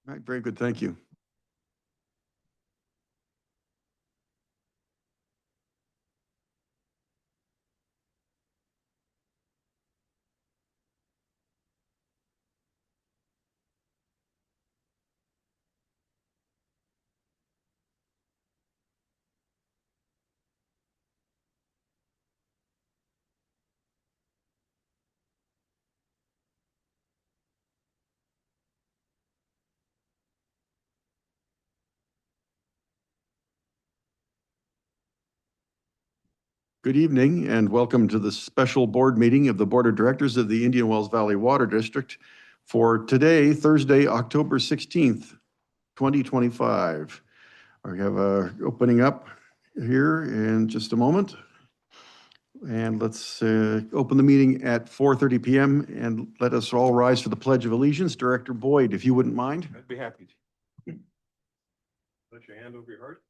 All right, very good. Thank you. Good evening and welcome to the special board meeting of the Board of Directors of the Indian Wells Valley Water District for today, Thursday, October 16th, 2025. We have a opening up here in just a moment. And let's open the meeting at 4:30 p.m. and let us all rise for the Pledge of Allegiance. Director Boyd, if you wouldn't mind. I'd be happy to. Put your hand over your heart.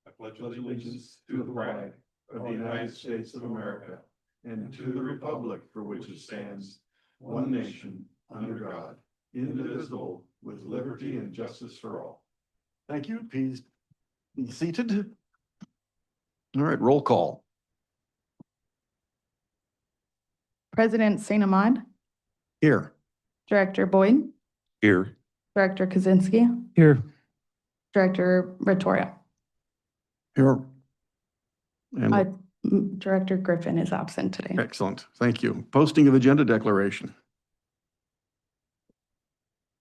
I pledge allegiance to the flag of the United States of America and to the republic for which it stands, one nation, under God, indivisible, with liberty and justice for all. Thank you. Please be seated. All right, roll call. President St. Ahmad, Here. Director Boyd, Here. Director Kaczynski, Here. Director Ratoria. Here. And Director Griffin is absent today. excellent. Thank you. Posting of agenda declaration.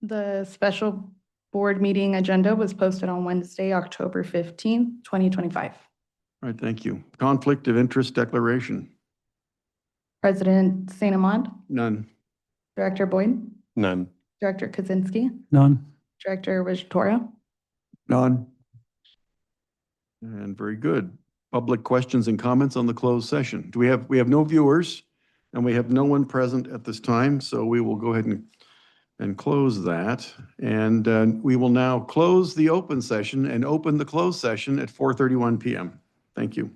The special board meeting agenda was posted on Wednesday, October 15th, 2025. All right, thank you. Conflict of interest declaration. President St. Ahmad, None. Director Boyd, None. Director Kaczynski, None. Director Ratoria. None. And very good. Public questions and comments on the closed session. We have no viewers and we have no one present at this time, so we will go ahead and close that. And we will now close the open session and open the closed session at 4:31 p.m. Thank you.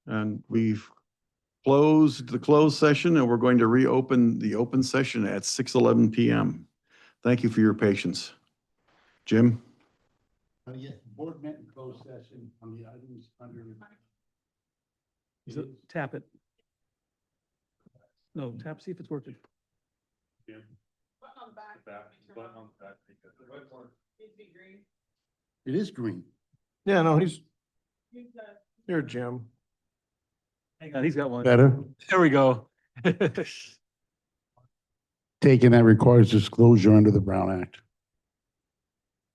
And we've closed the closed session and we're going to reopen the open session at 6:11 PM. Thank you for your patience. Jim? Yes, board met in closed session on the items under. Tap it. No, tap, see if it's working. It is green. Yeah, no, he's. Here, Jim. Hang on, he's got one. Better. There we go. Taken that requires disclosure under the Brown Act.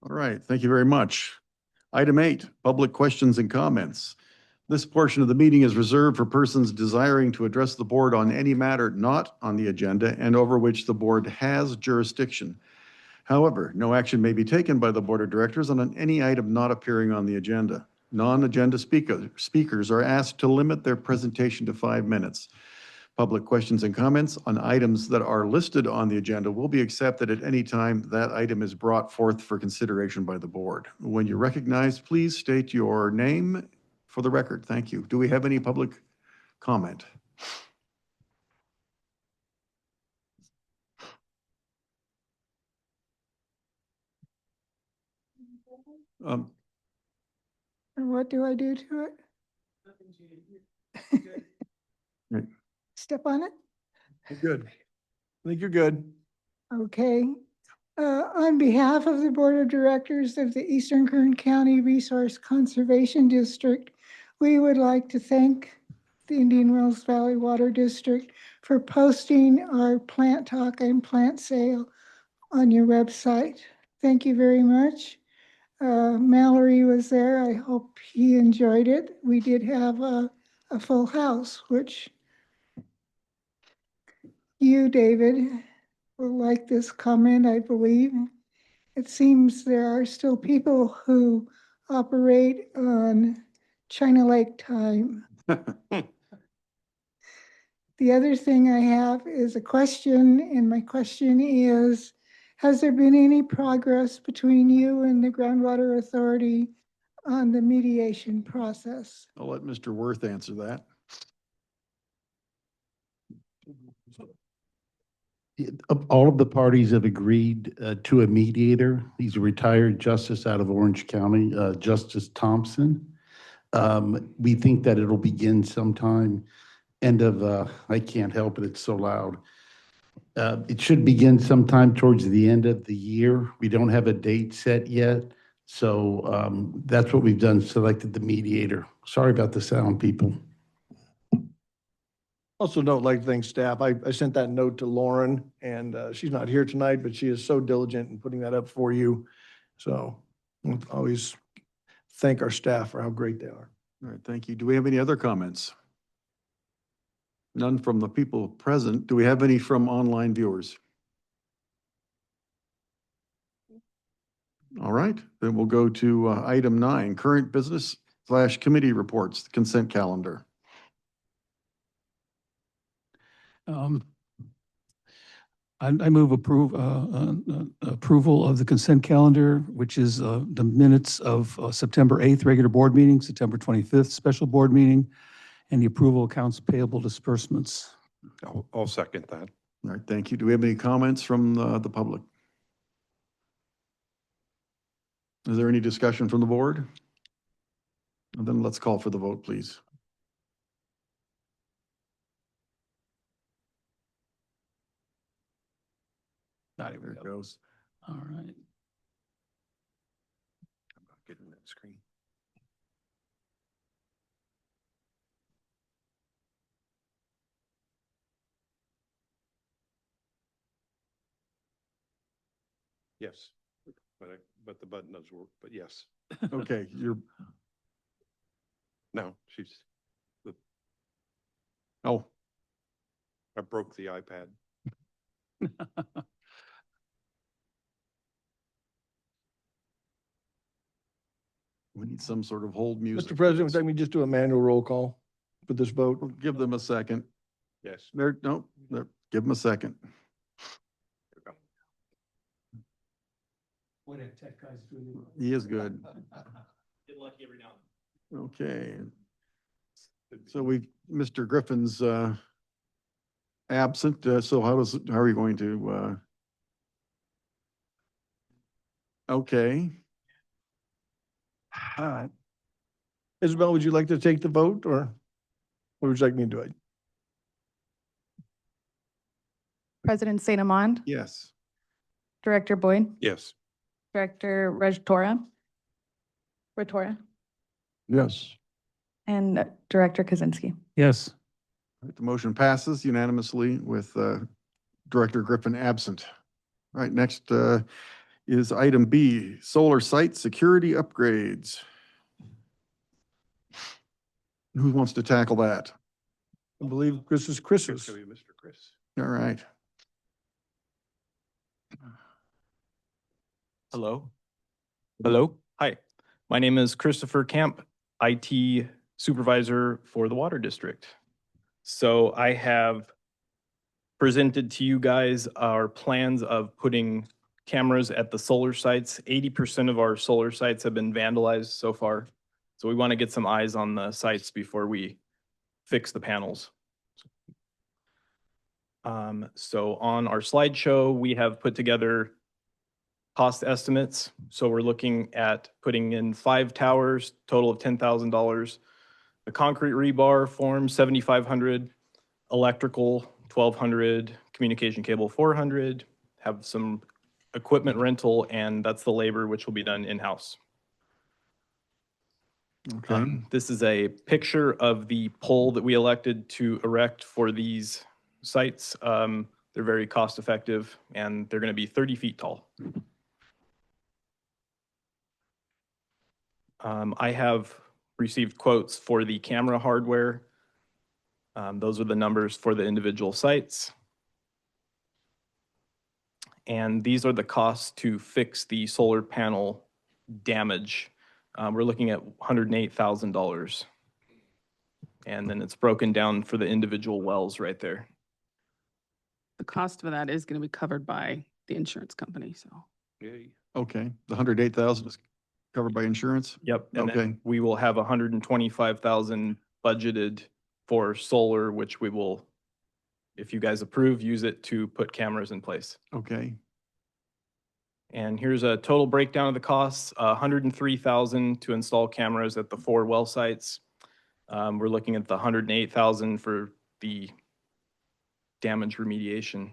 All right, thank you very much. Item 8, public questions and comments. This portion of the meeting is reserved for persons desiring to address the board on any matter not on the agenda and over which the board has jurisdiction. However, no action may be taken by the board of directors on any item not appearing on the agenda. Non-agenda speakers are asked to limit their presentation to 5 minutes. Public questions and comments on items that are listed on the agenda will be accepted at any time that item is brought forth for consideration by the board. When you're recognized, please state your name for the record. Thank you. Do we have any public comment? Um, And what do I do to it? Right. Step on it? You're good. I think you're good. Okay. On behalf of the Board of Directors of the Eastern Kern County Resource Conservation District, we would like to thank the Indian Wells Valley Water District for posting our plant talk and plant sale on your website. Thank you very much. Mallory was there. I hope he enjoyed it. We did have a full house, which you, David, will like this comment, I believe. It seems there are still people who operate on China Lake time. The other thing I have is a question, and my question is, has there been any progress between you and the Groundwater Authority on the mediation process? I'll let Mr. Worth answer that. All of the parties have agreed to a mediator. He's a retired justice out of Orange County, Justice Thompson. We think that it'll begin sometime end of, I can't help it, it's so loud. It should begin sometime towards the end of the year. We don't have a date set yet. So that's what we've done, selected the mediator. Sorry about the sound, people. Also don't like to thank staff. I sent that note to Lauren and she's not here tonight, but she is so diligent in putting that up for you. So we'll always thank our staff for how great they are. All right, thank you. Do we have any other comments? None from the people present. Do we have any from online viewers? All right, then we'll go to item 9, current business / committee reports, the consent calendar. I move approval of the consent calendar, which is the minutes of September 8th, regular board meeting, September 25th, special board meeting, and the approval of accounts payable disbursements. I'll second that. All right, thank you. Do we have any comments from the public? Is there any discussion from the board? And then let's call for the vote, please. Not even There it goes. All right. Getting that screen. Yes, but the button does work, but yes. Okay, No, she's, oh, I broke the iPad. we need some sort of hold music. Mr. President, would you just do a manual roll call for this vote? We'll give them a second. Yes. Give them a second. What a tech guy's doing. He is good. Get lucky every now Okay. So Mr. Griffin's absent, so how are you going to? Okay. Isabel, would you like to take the vote or what would you like me to do? President St. Amand, Yes. Director Boyd, Yes. Director Retora, Yes. and Director Kaczynski. Yes. All right, the motion passes unanimously with Director Griffin absent. All right, next is item B, solar site security upgrades. Who wants to tackle that? I believe Chris is Chris's. Mr. Chris. All right. Hello. Hello. Hi. My name is Christopher Camp, IT Supervisor for the Water District. So I have presented to you guys our plans of putting cameras at the solar sites. 80% of our solar sites have been vandalized so far. So we want to get some eyes on the sites before we fix the panels. So on our slideshow, we have put together cost estimates. So we're looking at putting in 5 towers, total of $10,000. The concrete rebar form, $7,500, electrical, $1,200, communication cable, $400, have some equipment rental, and that's the labor, which will be done in-house. Okay. This is a picture of the pole that we elected to erect for these sites. They're very cost effective and they're going to be 30 feet tall. I have received quotes for the camera hardware. Those are the numbers for the individual sites. And these are the costs to fix the solar panel damage. We're looking at $108,000. And then it's broken down for the individual wells right there. The cost of that is going to be covered by the insurance company, so. Okay, the 108,000 is covered by insurance? Yep. And Okay. then we will have 125,000 budgeted for solar, which we will, if you guys approve, use it to put cameras in place. Okay, And here's a total breakdown of the costs, 103,000 to install cameras at the 4 well sites. We're looking at the 108,000 for the damage remediation.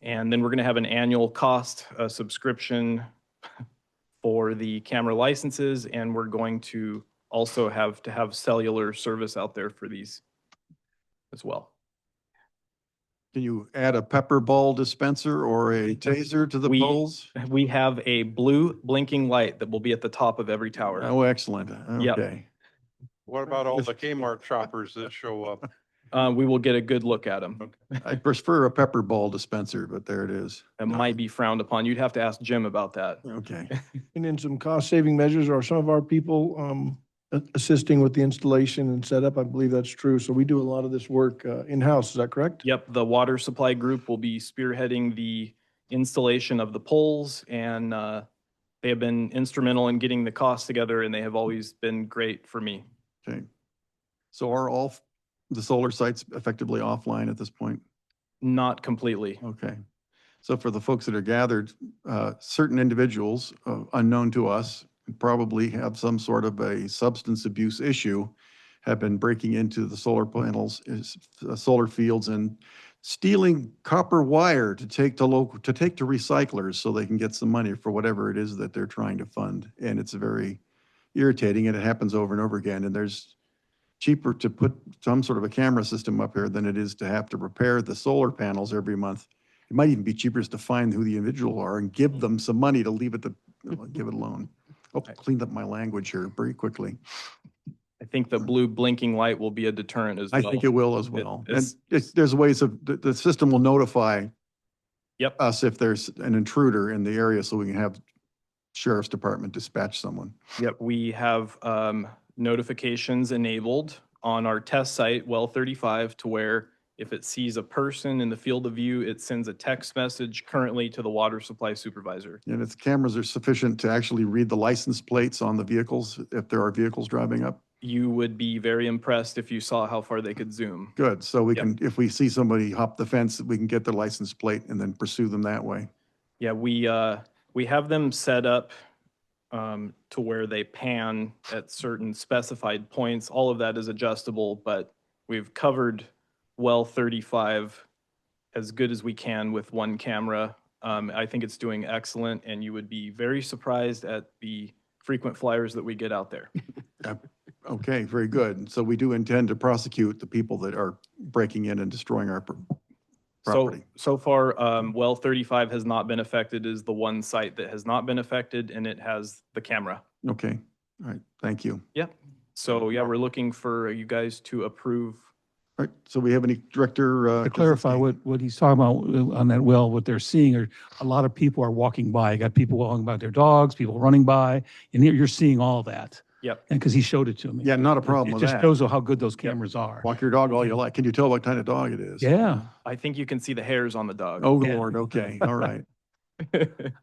And then we're gonna have an annual cost, subscription for the camera licenses, and we're going to also have to have cellular service out there for these as well. can you add a pepper ball dispenser or a taser to the We- poles? We have a blue blinking light that will be at the top of every tower. Oh, excellent, Yep. okay. What about all the Kmart shoppers that show up? We will get a good look at them. I prefer a pepper ball dispenser, but there it is. It might be frowned upon. You'd have to ask Jim about that. Okay, And in some cost saving measures, are some of our people assisting with the installation and setup? I believe that's true. So we do a lot of this work in-house, is that correct? Yep, the water supply group will be spearheading the installation of the poles, and they have been instrumental in getting the costs together, and they have always been great for me. okay. So are all the solar sites effectively offline at this point? Not completely. Okay. So for the folks that are gathered, certain individuals unknown to us probably have some sort of a substance abuse issue, have been breaking into the solar panels, solar fields and stealing copper wire to take to recyclers so they can get some money for whatever it is that they're trying to fund. And it's very irritating and it happens over and over again. And there's cheaper to put some sort of a camera system up here than it is to have to repair the solar panels every month. It might even be cheaper to find who the individual are and give them some money to leave it give it alone. Oh, cleaned up my language here very quickly. I think the blue blinking light will be a deterrent as I well. think it will as well. And it's- there's ways of, the system will notify Yep. us if there's an intruder in the area so we can have sheriff's department dispatch someone. Yep, we have notifications enabled on our test site, well 35, to where if it sees a person in the field of view, it sends a text message currently to the water supply supervisor. And its cameras are sufficient to actually read the license plates on the vehicles if there are vehicles driving up. you would be very impressed if you saw how far they could zoom. Good. So we Yep. can, if we see somebody hop the fence, we can get their license plate and then pursue them that way. Yeah, we have them set up to where they pan at certain specified points. All of that is adjustable, but we've covered well 35 as good as we can with one camera. I think it's doing excellent, and you would be very surprised at the frequent flyers that we get out there. Okay, very good. So we do intend to prosecute the people that are breaking in and destroying our property. So far, well 35 has not been affected, is the one site that has not been affected, and it has the camera. Okay, all right, thank you. So yeah, we're looking for you guys to approve. All right, so we have any Director? To clarify Kaczynski? what he's talking about on that well, what they're seeing are a lot of people are walking by. You got people walking by their dogs, people running by, and you're seeing all that. Yep. And because he showed it to me. Yeah, not a problem It with just that. shows how good those cameras are. Walk your dog all you like. Can you tell what kind of dog it is? Yeah, I think you can see the hairs on the dog. Oh, Yeah. Lord, okay, all right.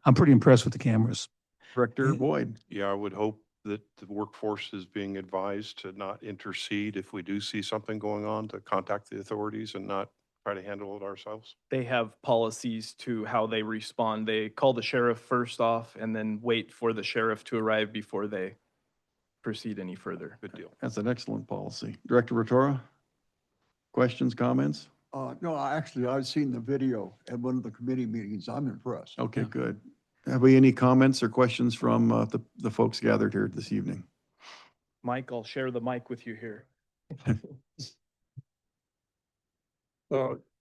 I'm pretty impressed with the cameras. Director Boyd? Yeah, I would hope that the workforce is being advised to not intercede if we do see something going on, to contact the authorities and not try to handle it ourselves. They have policies to how they respond. They call the sheriff first off and then wait for the sheriff to arrive before they proceed any further. Good deal. That's an excellent policy. Director Rotora? Questions, comments? No, I've seen the video at one of the committee meetings. I'm impressed. Okay, good. Have we any comments or questions from the folks gathered here this evening? Mike, I'll share the mic with you here.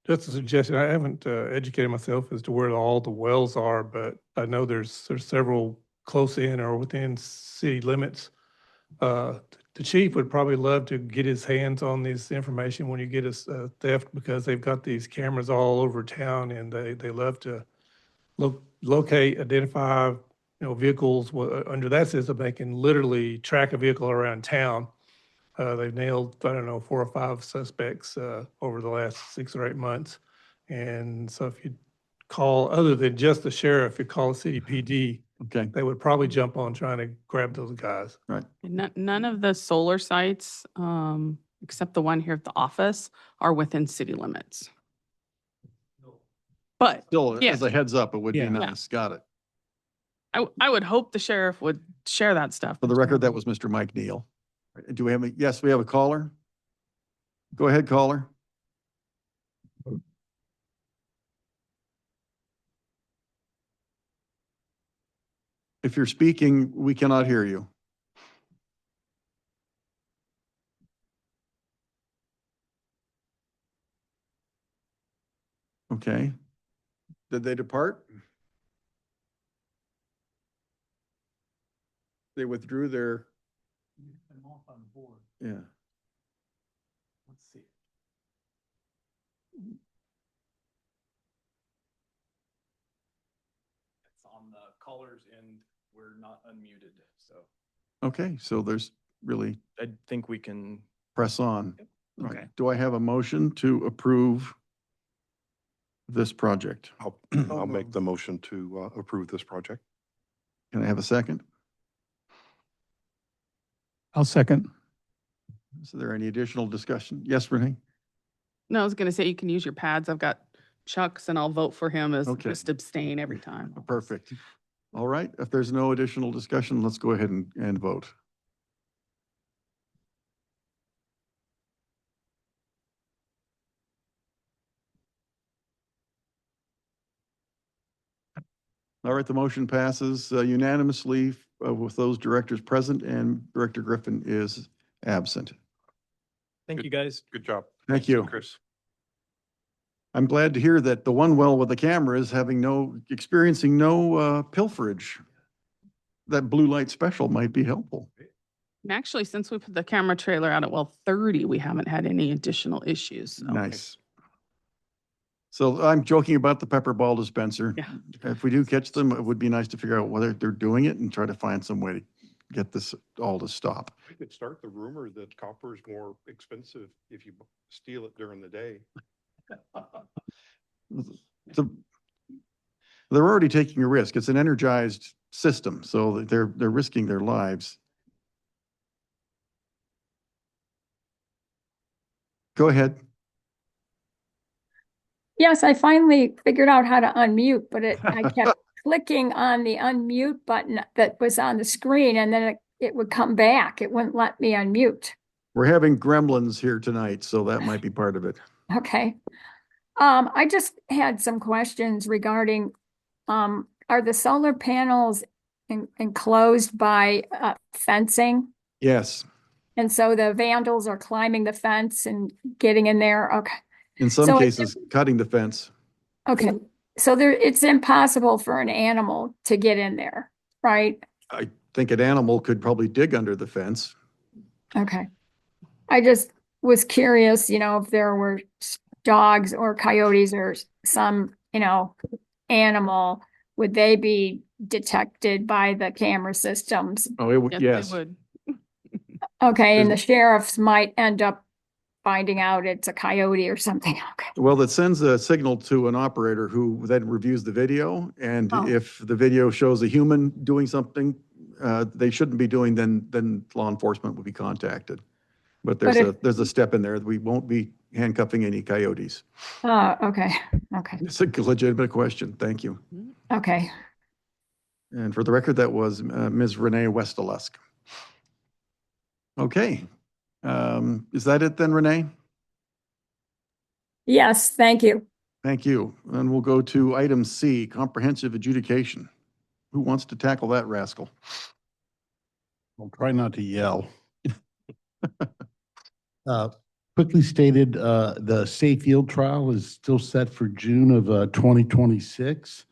Just a suggestion, I haven't educated myself as to where all the wells are, but I know there's several close in or within city limits. The chief would probably love to get his hands on this information when you get a theft, because they've got these cameras all over town, and they love to locate, identify, vehicles. Under that system, they can literally track a vehicle around town. They've nailed, 4 or 5 suspects over the last 6 or 8 months. And so if you call, other than just the sheriff, you call the city PD, Okay, they would probably jump on trying to grab those guys. None of the solar sites, except the one here at the office, are within city limits. But still, Yes. as a heads up, it would be Yeah. nice. Got it. I would hope the sheriff would share that stuff. For the record, that was Mr. Mike Neal. Do we have yes, we have a caller? Go ahead, caller. If you're speaking, we cannot hear you. Okay. Did they depart? They withdrew their, I'm off on board. yeah. Let's see. It's on the caller's end. We're not unmuted, so Okay, so there's really I think we can. press on. All right. Okay. Do I have a motion to approve this project? I'll make the motion to approve this project. Can I have a second? I'll second. Is there any additional discussion? Yes, Renee? No, I was gonna say you can use your pads. I've got Chuck's and I'll vote for him as Okay. just abstain every time. Perfect. All right, if there's no additional discussion, let's go ahead and vote. All right, the motion passes unanimously with those directors present, and Director Griffin is absent. Thank you, guys. Good job. Thank you. Chris. I'm glad to hear that the one well with the camera is experiencing no pilferage. That blue light special might be helpful. And actually, since we put the camera trailer out at well 30, we haven't had any additional issues. So. Nice. So I'm joking about the pepper ball dispenser. Yeah. If we do catch them, it would be nice to figure out whether they're doing it and try to find some way to get this all to stop. We could start the rumor that copper is more expensive if you steal it during the day. The- They're already taking a risk. It's an energized system, so they're risking their lives. Go ahead. Yes, I finally figured out how to unmute, but I kept clicking on the unmute button that was on the screen, and then it would come back. It wouldn't let me unmute. We're having gremlins here tonight, so that might be part of it. Okay. I just had some questions regarding, are the solar panels enclosed by fencing? Yes, And so the vandals are climbing the fence and getting in there? Okay. in some So cases, cutting the fence. Okay. So it's impossible for an animal to get in there, right? I think an animal could probably dig under the fence. Okay. I just was curious, if there were dogs or coyotes or some, animal, would they be detected by the camera systems? Oh, it would, Yes, yes. they would. Okay, and the sheriffs might end up finding out it's a coyote or something. Okay. Well, it sends a signal to an operator who then reviews the video. And Oh. if the video shows a human doing something they shouldn't be doing, then law enforcement will be contacted. But there's a step in there. We won't be handcuffing any coyotes. Okay. It's a legitimate question. Thank you. Okay. And for the record, that was Ms. Renee Westalesk. Okay. Is that it then, Renee? Yes, thank you. Thank you. And we'll go to item C, comprehensive adjudication. Who wants to tackle that rascal? I'll try not to yell. Quickly stated, the Safe Yield trial is still set for June of 2026.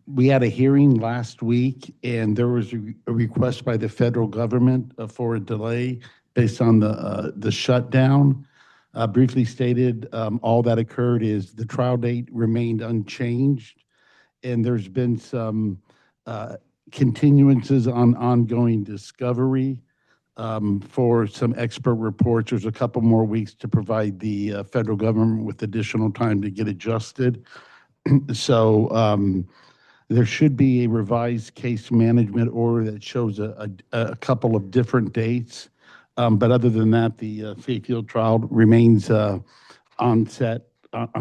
We had a hearing last week, and there was a request by the federal government for a delay based on the shutdown. Briefly stated, all that occurred is the trial date remained unchanged, and there's been some continuances on ongoing discovery for some expert reports. There's a couple more weeks to provide the federal government with additional time to get adjusted. So there should be a revised case management order that shows a couple of different dates. But other than that, the Safe Yield trial remains on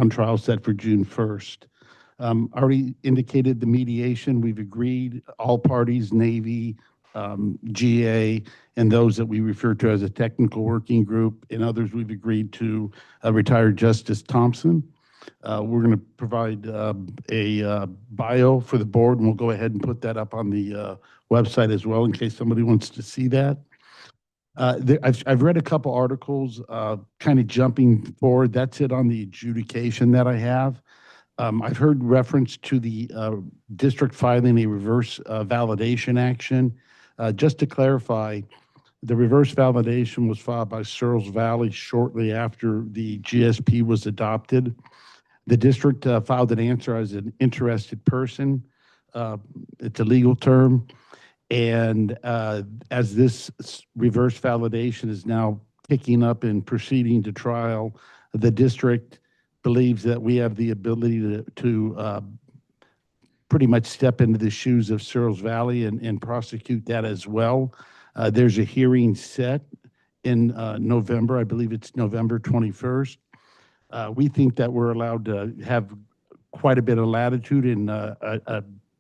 trial set for June 1st. Already indicated the mediation. We've agreed, all parties, Navy, GA, and those that we refer to as a technical working group, and others we've agreed to retired Justice Thompson. We're going to provide a bio for the board, and we'll go ahead and put that up on the website as well in case somebody wants to see that. I've read a couple articles kind of jumping forward. That's it on the adjudication that I have. I've heard reference to the district filing a reverse validation action. Just to clarify, the reverse validation was filed by Searles Valley shortly after the GSP was adopted. The district filed an answer as an interested person. It's a legal term. And as this reverse validation is now picking up and proceeding to trial, the district believes that we have the ability to pretty much step into the shoes of Searles Valley and prosecute that as well. There's a hearing set in November. I believe it's November 21st. We think that we're allowed to have quite a bit of latitude in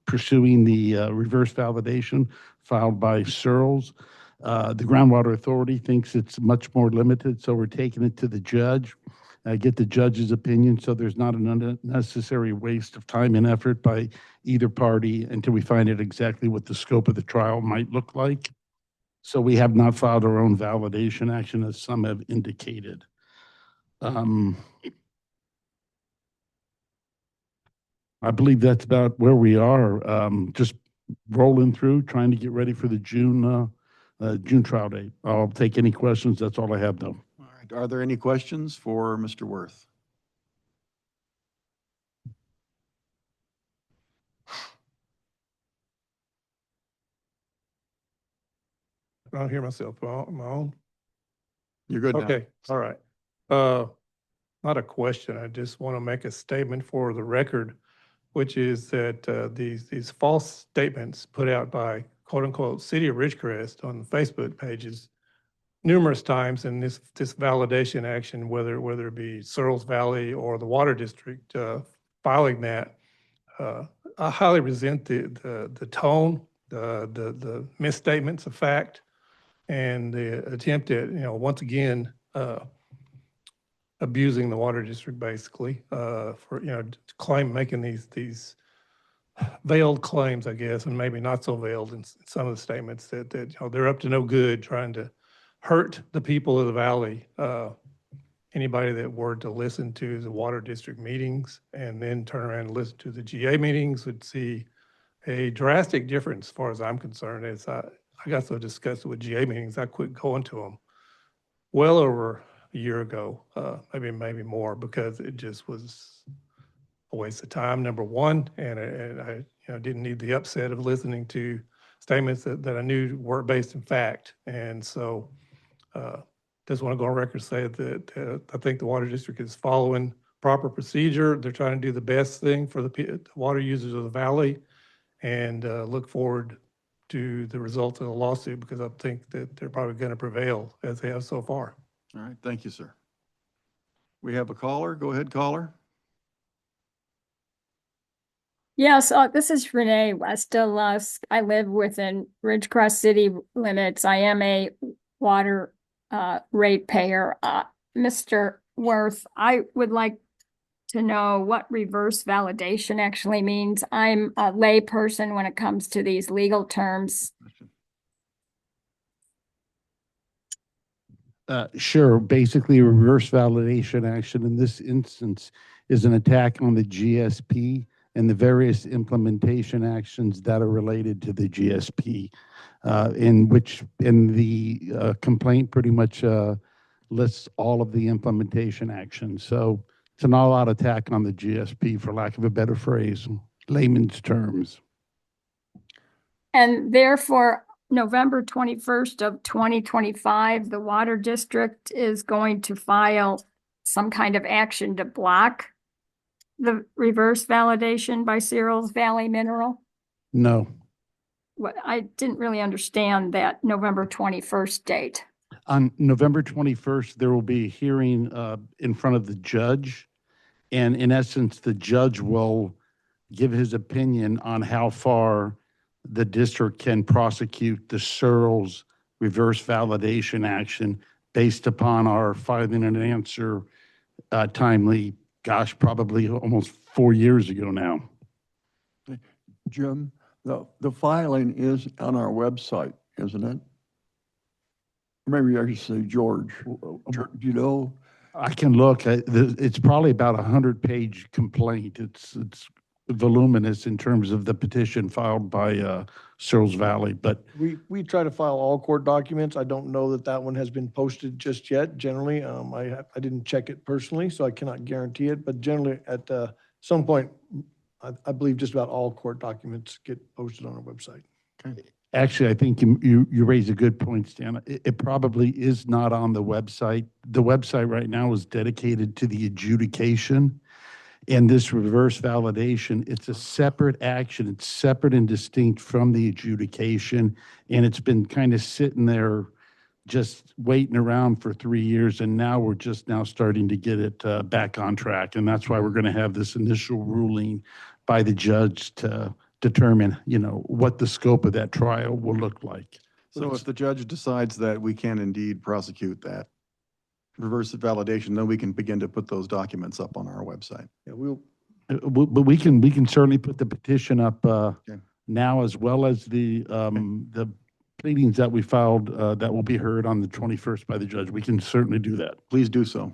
pursuing the reverse validation filed by Searles. The Groundwater Authority thinks it's much more limited, so we're taking it to the judge, get the judge's opinion, so there's not an unnecessary waste of time and effort by either party until we find out exactly what the scope of the trial might look like. So we have not filed our own validation action, as some have indicated. I believe that's about where we are. Just rolling through, trying to get ready for the June trial date. I'll take any questions. That's all I have, though. All right. Are there any questions for Mr. Worth? I don't hear myself. Am I on? You're good now. Okay, all right. Not a question. I just want to make a statement for the record, which is that these false statements put out by quote unquote City of Ridgecrest on the Facebook pages numerous times in this validation action, whether it be Searles Valley or the Water District, filing that. I highly resent the tone, the misstatements of fact, and the attempt at, once again, abusing the Water District basically, for, making these veiled claims, I guess, and maybe not so veiled in some of the statements that they're up to no good trying to hurt the people of the valley. Anybody that were to listen to the Water District meetings and then turn around and listen to the GA meetings would see a drastic difference as far as I'm concerned. As I got so disgusted with GA meetings, I quit going to them well over a year ago, maybe more, because it just was a waste of time, number one, and I didn't need the upset of listening to statements that I knew weren't based in fact. And so just want to go on record and say that I think the Water District is following proper procedure. They're trying to do the best thing for the water users of the valley, and look forward to the results of the lawsuit, because I think that they're probably going to prevail as they have so far. All right, thank you, sir. We have a caller. Go ahead, caller. Yes, this is Renee Westelusk. I live within Ridgecrest city limits. I am a water ratepayer. Mr. Worth, I would like to know what reverse validation actually means. I'm a lay person when it comes to these legal terms. Sure. Basically, a reverse validation action in this instance is an attack on the GSP and the various implementation actions that are related to the GSP, in the complaint pretty much lists all of the implementation actions. So it's an all-out attack on the GSP, for lack of a better phrase, layman's terms. And therefore, November 21st of 2025, the Water District is going to file some kind of action to block the reverse validation by Searles Valley Mineral? No. What, I didn't really understand that November 21st date. On November 21st, there will be a hearing in front of the judge. And in essence, the judge will give his opinion on how far the district can prosecute the Searles reverse validation action based upon our filing an answer timely, probably almost 4 years ago now. Jim, the filing is on our website, isn't it? Maybe I should say George. Do you know? I can look. It's probably about 100-page complaint. It's voluminous in terms of the petition filed by Searles Valley, but We try to file all court documents. I don't know that one has been posted just yet. Generally, I didn't check it personally, so I cannot guarantee it, but generally at some point, I believe just about all court documents get posted on our website. okay. Actually, I think you raise a good point, Stan. It probably is not on the website. The website right now is dedicated to the adjudication. And this reverse validation, it's a separate action. It's separate and distinct from the adjudication. And it's been kind of sitting there just waiting around for 3 years. And now we're just now starting to get it back on track. And that's why we're going to have this initial ruling by the judge to determine, what the scope of that trial will look like. So if the judge decides that we can indeed prosecute that reverse validation, then we can begin to put those documents up on our website. Yeah, we'll, But we can certainly put the petition up Okay. now, as well as the pleadings that we filed that will be heard on the 21st by the judge. We can certainly do that. Please do so.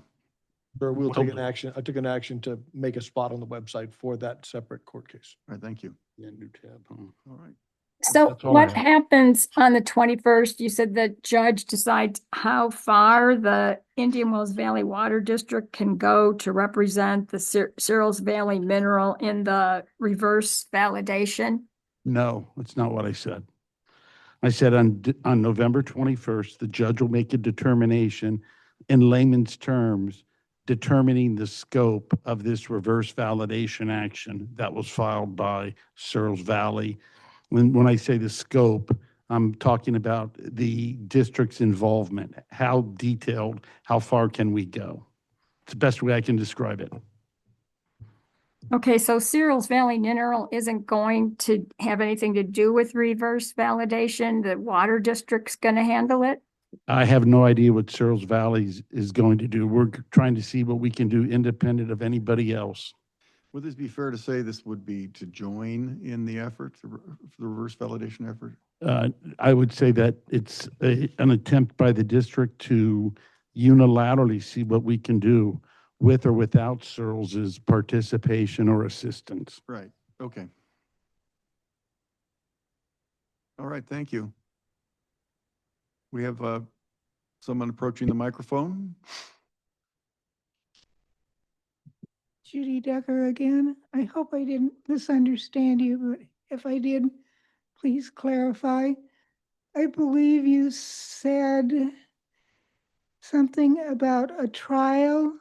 or we'll take an action. I took an action to make a spot on the website for that separate court case. All right, thank you. Yeah, new tab, huh? All right. So That's all I what have. happens on the 21st? You said the judge decides how far the Indian Wells Valley Water District can go to represent the Searles Valley Mineral in the reverse validation. No, that's not what I said. I said on November 21st, the judge will make a determination in layman's terms, determining the scope of this reverse validation action that was filed by Searles Valley. When I say the scope, I'm talking about the district's involvement. How detailed, how far can we go? It's the best way I can describe it. Okay, so Cyril's Valley Mineral isn't going to have anything to do with reverse validation. The water district's gonna handle it? I have no idea what Searles Valley is going to do. We're trying to see what we can do independent of anybody else. Would this be fair to say this would be to join in the effort, for the reverse validation effort? I would say that it's an attempt by the district to unilaterally see what we can do with or without Searles's participation or assistance. Right, okay. All right, thank you. We have someone approaching the microphone. Judy Decker again. I hope I didn't misunderstand you, but if I did, please clarify. I believe you said something about a trial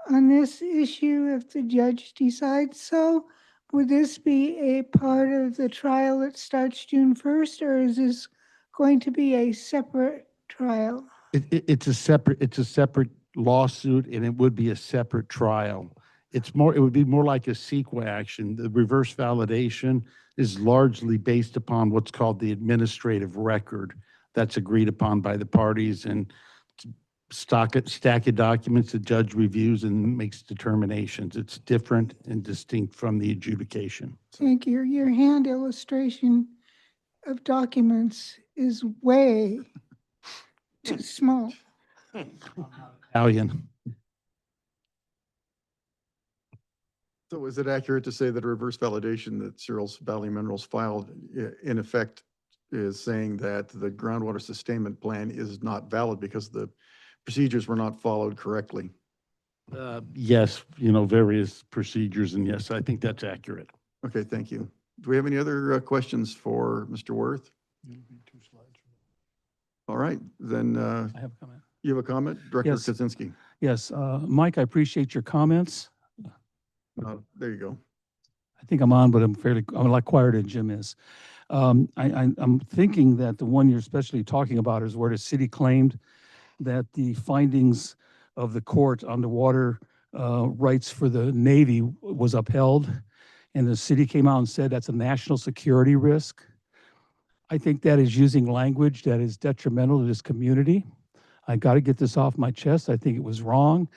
on this issue if the judge decides so. Would this be a part of the trial that starts June 1st, or is this going to be a separate trial? It's a separate lawsuit, and it would be a separate trial. It would be more like a CEQA action. The reverse validation is largely based upon what's called the administrative record that's agreed upon by the parties, and stack of documents the judge reviews and makes determinations. It's different and distinct from the adjudication. Thank you. Your hand illustration of documents is way too small. Alien. So is it accurate to say that a reverse validation that Searles Valley Minerals filed, in effect, is saying that the groundwater sustainment plan is not valid because the procedures were not followed correctly? Yes, various procedures, and yes, I think that's accurate. Okay, thank you. Do we have any other questions for Mr. Worth? All right, then I have a comment. you have a comment? Director Yes. Kaczynski. Yes, Mike, I appreciate your comments. There you go. I think I'm on, but I'm a lot quieter than Jim is. I'm thinking that the one you're especially talking about is where the city claimed that the findings of the court on the water rights for the Navy was upheld, and the city came out and said that's a national security risk. I think that is using language that is detrimental to this community. I got to get this off my chest. I think it was wrong.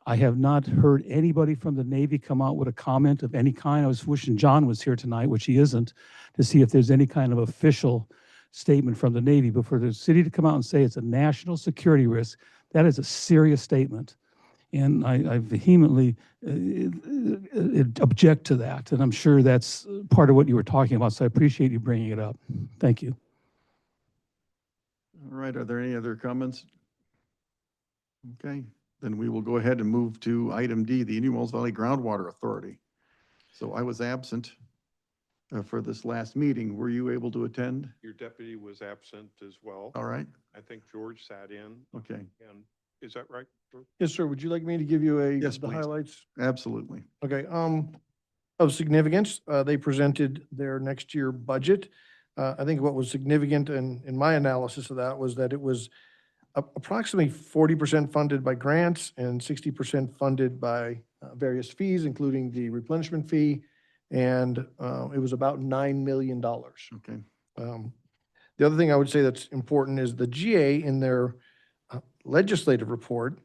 I have not heard anybody from the Navy come out with a comment of any kind. I was wishing John was here tonight, which he isn't, to see if there's any kind of official statement from the Navy. But for the city to come out and say it's a national security risk, that is a serious statement. And I vehemently object to that. And I'm sure that's part of what you were talking about. So I appreciate you bringing it up. Thank you. All right, are there any other comments? Okay, then we will go ahead and move to item D, the Indian Wells Valley Groundwater Authority. So I was absent for this last meeting. Were you able to attend? Your deputy was absent as well. All right, I think George sat in. okay, And is that right, George? Yes, sir. Would you like me to give you Yes, the please. highlights? absolutely. Okay, of significance, they presented their next year budget. I think what was significant in my analysis of that was that it was approximately 40% funded by grants and 60% funded by various fees, including the replenishment fee. And it was about $9 million. Okay, The other thing I would say that's important is the GA in their legislative report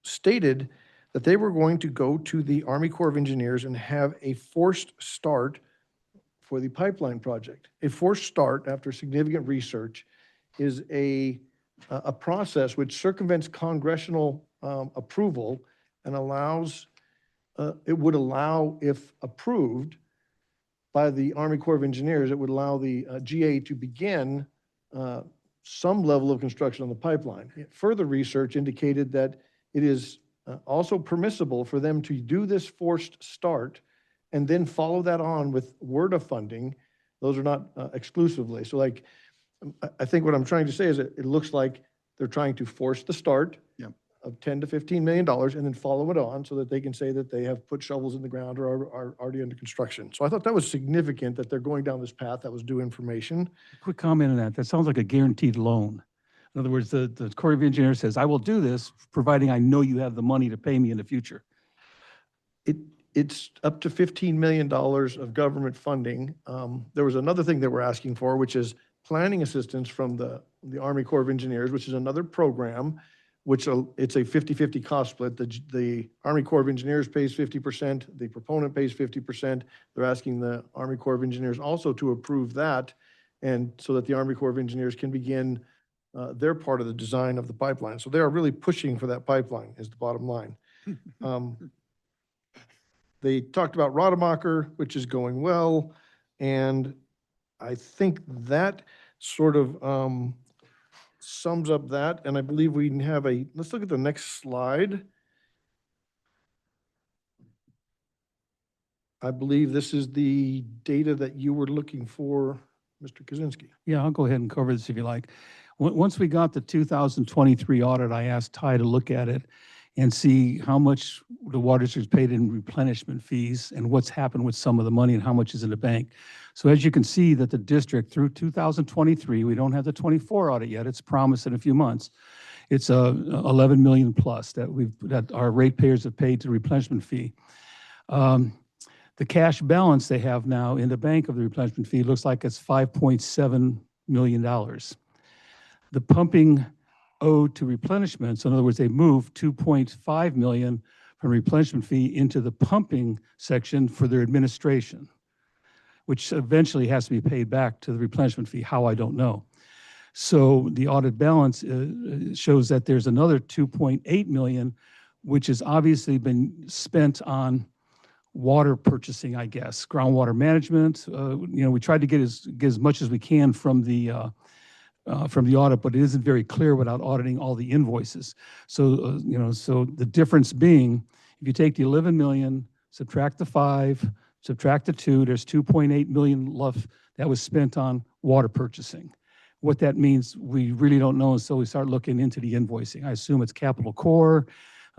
stated that they were going to go to the Army Corps of Engineers and have a forced start for the pipeline project. A forced start after significant research is a process which circumvents congressional approval and allows, it would allow, if approved by the Army Corps of Engineers, it would allow the GA to begin some level of construction on the pipeline. Further research indicated that it is also permissible for them to do this forced start and then follow that on with WRDA funding. Those are not exclusively. So I think what I'm trying to say is that it looks like they're trying to force the start. Yep. of $10 to $15 million and then follow it on so that they can say that they have put shovels in the ground or are already under construction. So I thought that was significant that they're going down this path. That was due information. Quick comment on that. That sounds like a guaranteed loan. In other words, the Corps of Engineers says, I will do this, providing I know you have the money to pay me in the future. It's up to $15 million of government funding. There was another thing that we're asking for, which is planning assistance from the Army Corps of Engineers, which is another program, which it's a 50-50 cost split. The Army Corps of Engineers pays 50%, the proponent pays 50%. They're asking the Army Corps of Engineers also to approve that, and so that the Army Corps of Engineers can begin their part of the design of the pipeline. So they are really pushing for that pipeline, is the bottom line. They talked about Rademacher, which is going well, and I think that sort of sums up that, and I believe we can have let's look at the next slide. I believe this is the data that you were looking for, Mr. Kaczynski. Yeah, I'll go ahead and cover this if you like. Once we got the 2023 audit, I asked Ty to look at it and see how much the water district's paid in replenishment fees and what's happened with some of the money and how much is in the bank. So as you can see that the district through 2023, we don't have the 24 audit yet, it's promised in a few months. It's 11 million plus that our ratepayers have paid to replenishment fee. The cash balance they have now in the bank of the replenishment fee looks like it's $5.7 million. The pumping owed to replenishment, so in other words, they moved 2.5 million from replenishment fee into the pumping section for their administration, which eventually has to be paid back to the replenishment fee. How, I don't know. So the audit balance shows that there's another 2.8 million, which has obviously been spent on water purchasing, I guess, groundwater management. We tried to get as much as we can from the audit, but it isn't very clear without auditing all the invoices. So, so the difference being, if you take the 11 million, subtract the 5, subtract the 2, there's 2.8 million left that was spent on water purchasing. What that means, we really don't know until we start looking into the invoicing. I assume it's capital core,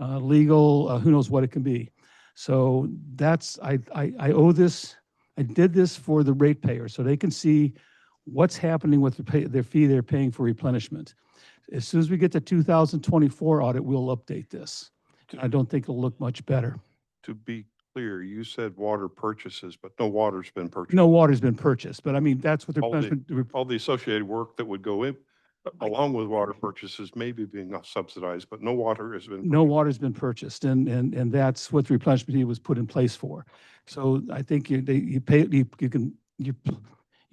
legal, who knows what it can be. So that's, I owe this, I did this for the ratepayer so they can see what's happening with their fee they're paying for replenishment. As soon as we get the 2024 audit, we'll update this. I don't think it'll look much better. To be clear, you said water purchases, but no water's been purchased. No water's been purchased, but I mean, that's what the All replenishment. all the associated work that would go in, along with water purchases, may be being subsidized, but no water has been. No water's been purchased, and that's what the replenishment fee was put in place for. So I think you're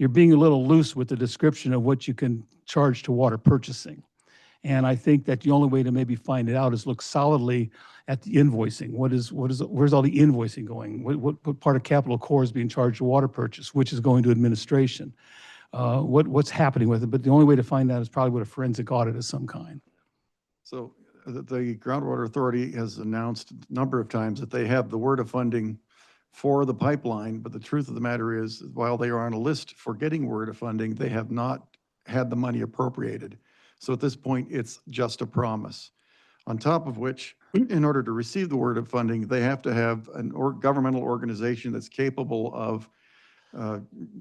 being a little loose with the description of what you can charge to water purchasing. And I think that the only way to maybe find it out is look solidly at the invoicing. Where's all the invoicing going? What part of capital core is being charged to water purchase, which is going to administration? What's happening with it? But the only way to find that is probably with a forensic audit of some kind. So the Groundwater Authority has announced a number of times that they have the word of funding for the pipeline, but the truth of the matter is, while they are on a list for getting word of funding, they have not had the money appropriated. So at this point, it's just a promise. On top of which, in order to receive the word of funding, they have to have a governmental organization that's capable of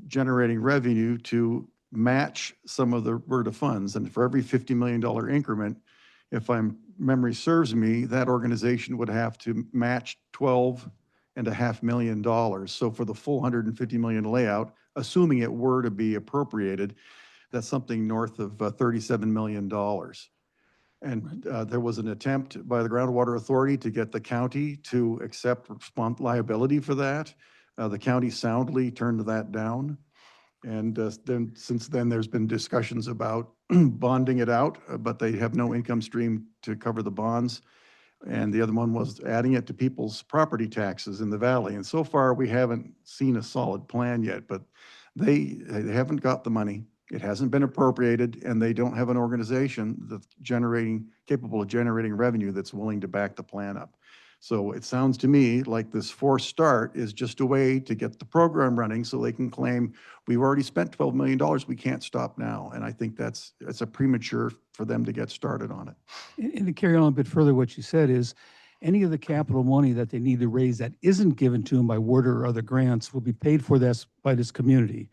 generating revenue to match some of the word of funds. And for every $50 million increment, if memory serves me, that organization would have to match $12.5 million. So for the full 150 million layout, assuming it were to be appropriated, that's something north of $37 million. And there was an attempt by the Groundwater Authority to get the county to accept liability for that. The county soundly turned that down. And then since then, there's been discussions about bonding it out, but they have no income stream to cover the bonds. And the other one was adding it to people's property taxes in the valley. And so far, we haven't seen a solid plan yet, but they haven't got the money. It hasn't been appropriated, and they don't have an organization that's capable of generating revenue that's willing to back the plan up. So it sounds to me like this forced start is just a way to get the program running so they can claim, we've already spent $12 million, we can't stop now. And I think it's a premature for them to get started on it. And to carry on a bit further, what you said is, any of the capital money that they need to raise that isn't given to them by WRDA or other grants will be paid for by this community.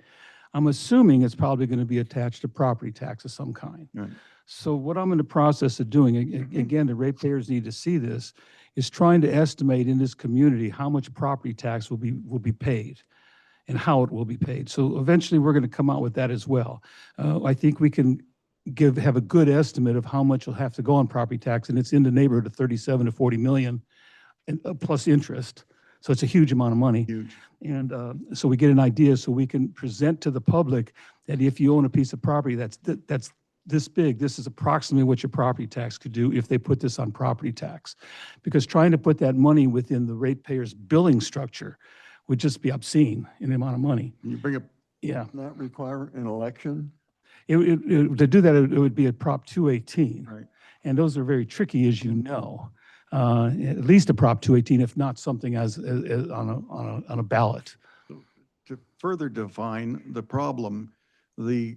I'm assuming it's probably going to be attached to property tax of some kind. Right. So what I'm in the process of doing, again, the ratepayers need to see this, is trying to estimate in this community how much property tax will be paid and how it will be paid. So eventually, we're going to come out with that as well. I think we can have a good estimate of how much will have to go on property tax, and it's in the neighborhood of 37 to 40 million, and plus interest. So it's a huge amount of money. Huge. And so we get an idea, so we can present to the public that if you own a piece of property that's this big, this is approximately what your property tax could do if they put this on property tax. Because trying to put that money within the ratepayers' billing structure would just be obscene in the amount of money. Can you bring up, Yeah. Not require an election? To do that, it would be a Prop 218. Right. And those are very tricky, as you know. At least a Prop 218, if not something as on a ballot. to further define the problem, the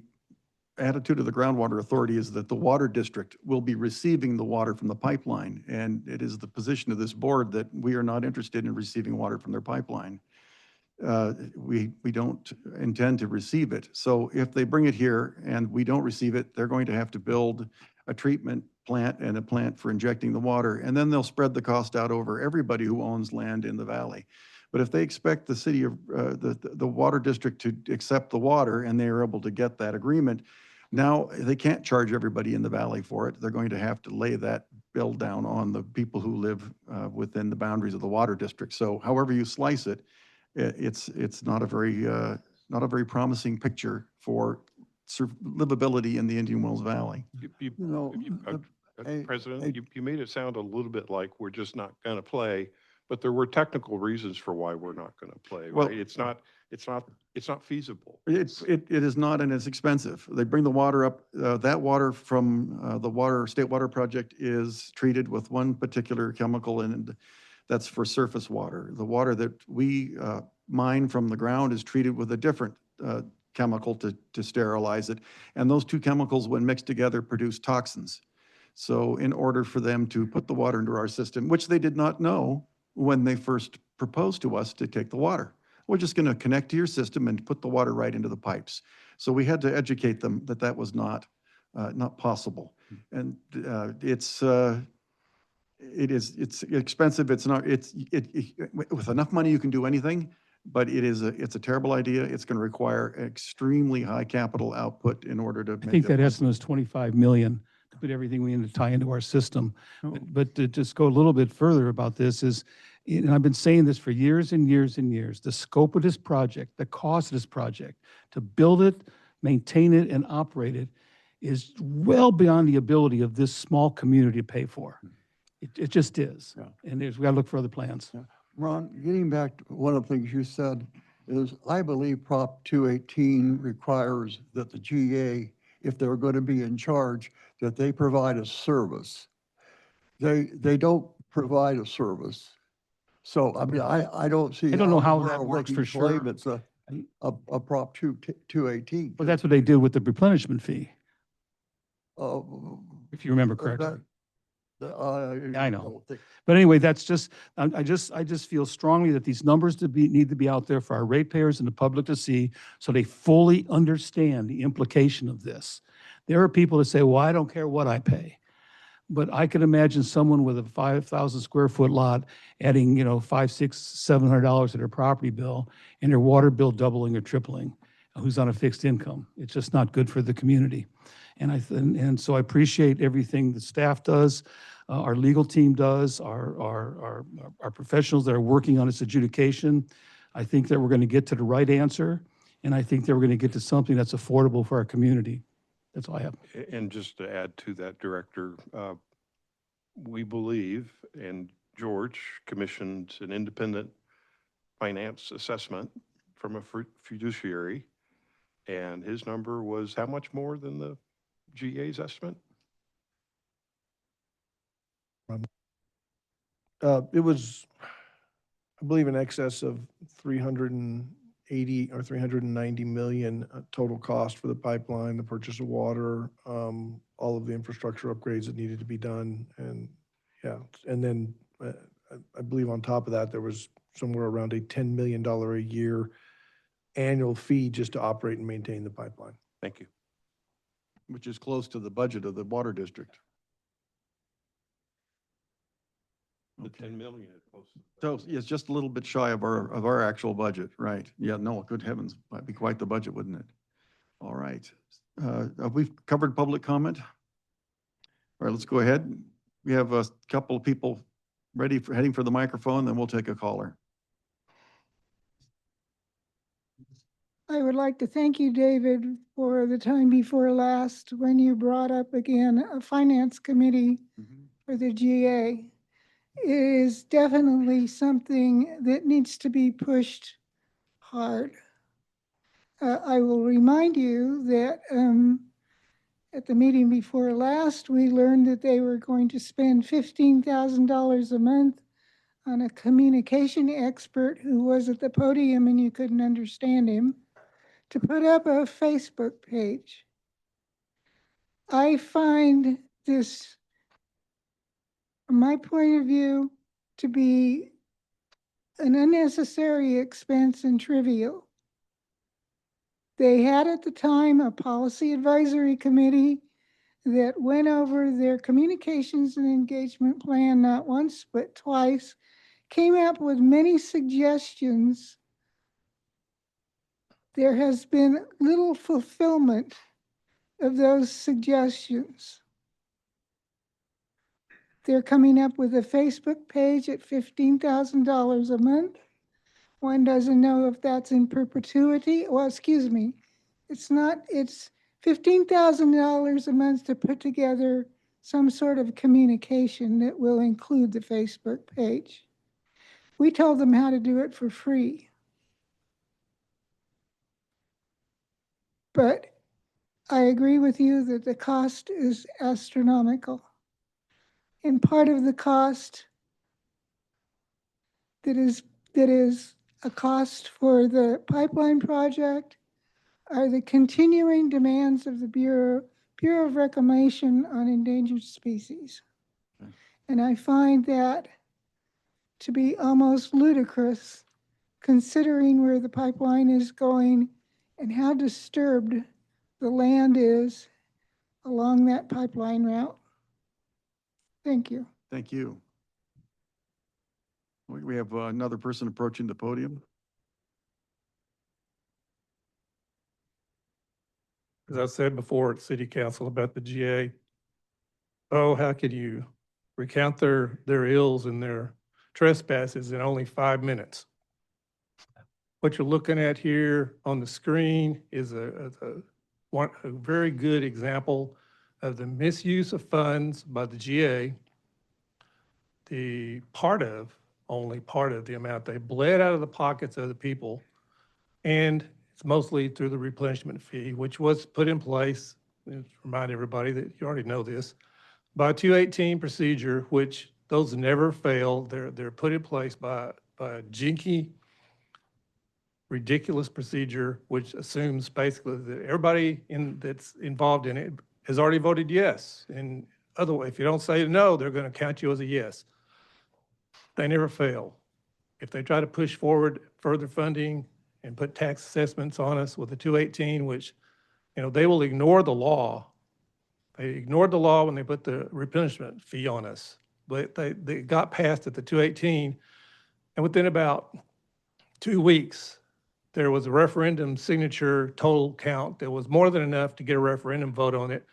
attitude of the Groundwater Authority is that the water district will be receiving the water from the pipeline. And it is the position of this board that we are not interested in receiving water from their pipeline. We don't intend to receive it. So if they bring it here and we don't receive it, they're going to have to build a treatment plant and a plant for injecting the water. And then they'll spread the cost out over everybody who owns land in the valley. But if they expect the city of, the water district to accept the water and they are able to get that agreement, now they can't charge everybody in the valley for it. They're going to have to lay that bill down on the people who live within the boundaries of the water district. So however you slice it, it's not a very promising picture for livability in the Indian Wells Valley. You know, President, you made it sound a little bit like we're just not going to play, but there were technical reasons for why we're not going to play, Well, right? It's not feasible. It is not, and it's expensive. They bring the water up, that water from the State Water Project is treated with one particular chemical, and that's for surface water. The water that we mine from the ground is treated with a different chemical to sterilize it. And those two chemicals, when mixed together, produce toxins. So in order for them to put the water into our system, which they did not know when they first proposed to us to take the water, we're just going to connect to your system and put the water right into the pipes. So we had to educate them that that was not possible. And it's expensive. With enough money, you can do anything, but it's a terrible idea. It's going to require extremely high capital output in order to I make think that possible. estimate is 25 million to put everything we need to tie into our system. But to just go a little bit further about this is, and I've been saying this for years and years and years, the scope of this project, the cost of this project, to build it, maintain it, and operate it is well beyond the ability of this small community to pay for. It just is. Yeah. And we got to look for other plans. Yeah. Ron, getting back to one of the things you said is, I believe Prop 218 requires that the GA, if they're going to be in charge, that they provide a service. They don't provide a service. So, I mean, I don't see. I don't know how in the that world works they for can claim sure. It's a Prop 218. But that's what they did with the replenishment fee, Uh, if you remember that- correctly. I I know. don't think- But anyway, that's just, I just feel strongly that these numbers need to be out there for our ratepayers and the public to see, so they fully understand the implication of this. There are people that say, well, I don't care what I pay. But I can imagine someone with a 5,000 square foot lot adding, $500, $600, $700 to their property bill, and their water bill doubling or tripling, who's on a fixed income. It's just not good for the community. And so I appreciate everything the staff does, our legal team does, our professionals that are working on this adjudication. I think that we're going to get to the right answer, and I think that we're going to get to something that's affordable for our community. That's all I have. And just to add to that, Director, we believe, and George commissioned an independent finance assessment from a fiduciary And his number was how much more than the GA's estimate? It was, I believe, in excess of 380 or 390 million total cost for the pipeline, the purchase of water, all of the infrastructure upgrades that needed to be done. And yeah, and then I believe on top of that, there was somewhere around a $10 million a year annual fee just to operate and maintain the pipeline. Thank you. Which is close to the budget of the water district. The 10 million is close. So it's just a little bit shy of our actual budget, right? Yeah, no, good heavens, might be quite the budget, wouldn't it? All right. We've covered public comment. All right, let's go ahead. We have a couple of people ready for heading for the microphone, then we'll take a caller. I would like to thank you, David, for the time before last when you brought up again a finance committee for the GA. It is definitely something that needs to be pushed hard. I will remind you that at the meeting before last, we learned that they were going to spend $15,000 a month on a communication expert who was at the podium and you couldn't understand him, to put up a Facebook page. I find this, from my point of view, to be an unnecessary expense and trivial. They had at the time a policy advisory committee that went over their communications and engagement plan not once but twice, came up with many suggestions. There has been little fulfillment of those suggestions. They're coming up with a Facebook page at $15,000 a month. One doesn't know if that's in perpetuity. Well, excuse me, it's not, it's $15,000 a month to put together some sort of communication that will include the Facebook page. We told them how to do it for free. But I agree with you that the cost is astronomical. And part of the cost that is a cost for the pipeline project are the continuing demands of the Bureau of Reclamation on endangered species. Okay. And I find that to be almost ludicrous, considering where the pipeline is going and how disturbed the land is along that pipeline route. Thank you. Thank you. We have another person approaching the podium. As I said before at City Council about the GA, oh, how could you recount their ills and their trespasses in only 5 minutes? What you're looking at here on the screen is a very good example of the misuse of funds by the GA. Only part of the amount they bled out of the pockets of the people. And it's mostly through the replenishment fee, which was put in place, remind everybody that you already know this, by 218 procedure, which those never fail. They're put in place by a jinky, ridiculous procedure, which assumes basically that everybody that's involved in it has already voted yes. And otherwise, if you don't say no, they're going to count you as a yes. They never fail. If they try to push forward further funding and put tax assessments on us with the 218, which, they will ignore the law. They ignored the law when they put the replenishment fee on us, but they got passed at the 218. And within about 2 weeks, there was a referendum signature total count that was more than enough to get a referendum vote on it.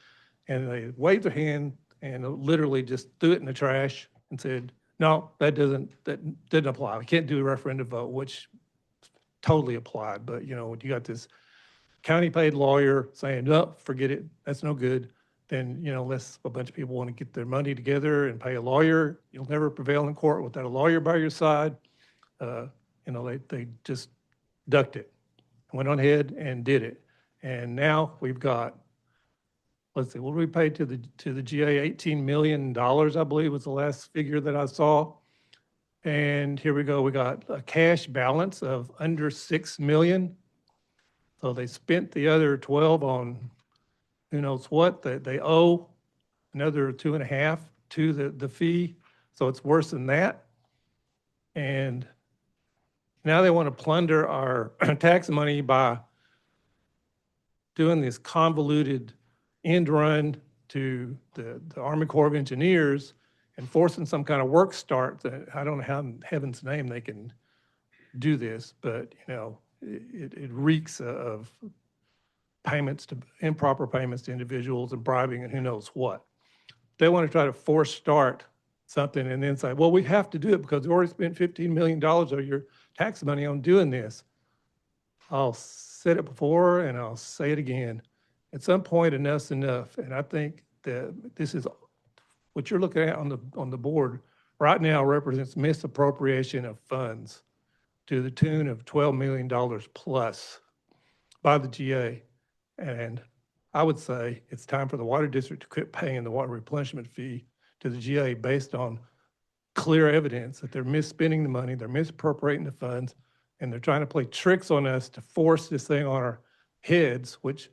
And they waved their hand and literally just threw it in the trash and said, no, that didn't apply. We can't do a referendum vote, which totally applied. But, when you got this county paid lawyer saying, no, forget it, that's no good, then, unless a bunch of people want to get their money together and pay a lawyer, you'll never prevail in court without a lawyer by your side. They just ducked it, went on ahead and did it. And now we've got, let's see, what did we pay to the GA? $18 million, I believe was the last figure that I saw. And here we go, we got a cash balance of under 6 million. So they spent the other 12 on who knows what, they owe another 2.5 to the fee. So it's worse than that. And now they want to plunder our tax money by doing this convoluted end run to the Army Corps of Engineers and forcing some kind of work start that I don't know how in heaven's name they can do this, but you know, it reeks of payments to improper payments to individuals and bribing and who knows what. They want to try to force start something and then say, well, we have to do it because we already spent $15 million of your tax money on doing this. I'll said it before and I'll say it again. At some point, enough's enough. And I think that this is what you're looking at on the board right now represents misappropriation of funds to the tune of $12 million plus by the GA. And I would say it's time for the water district to quit paying the water replenishment fee to the GA based on clear evidence that they're misspending the money, they're misappropriating the funds, and they're trying to play tricks on us to force this thing on our heads, which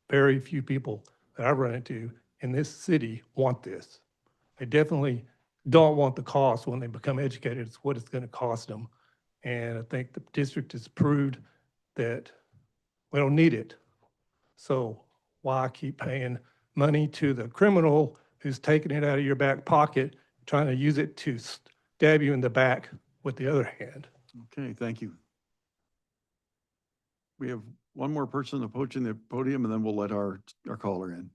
very few people that I've run into in this city want this. They definitely don't want the cost when they become educated. It's what it's going to cost them. And I think the district has proved that we don't need it. So why keep paying money to the criminal who's taking it out of your back pocket, trying to use it to stab you in the back with the other hand? Okay, thank you. We have one more person approaching the podium, and then we'll let our caller in.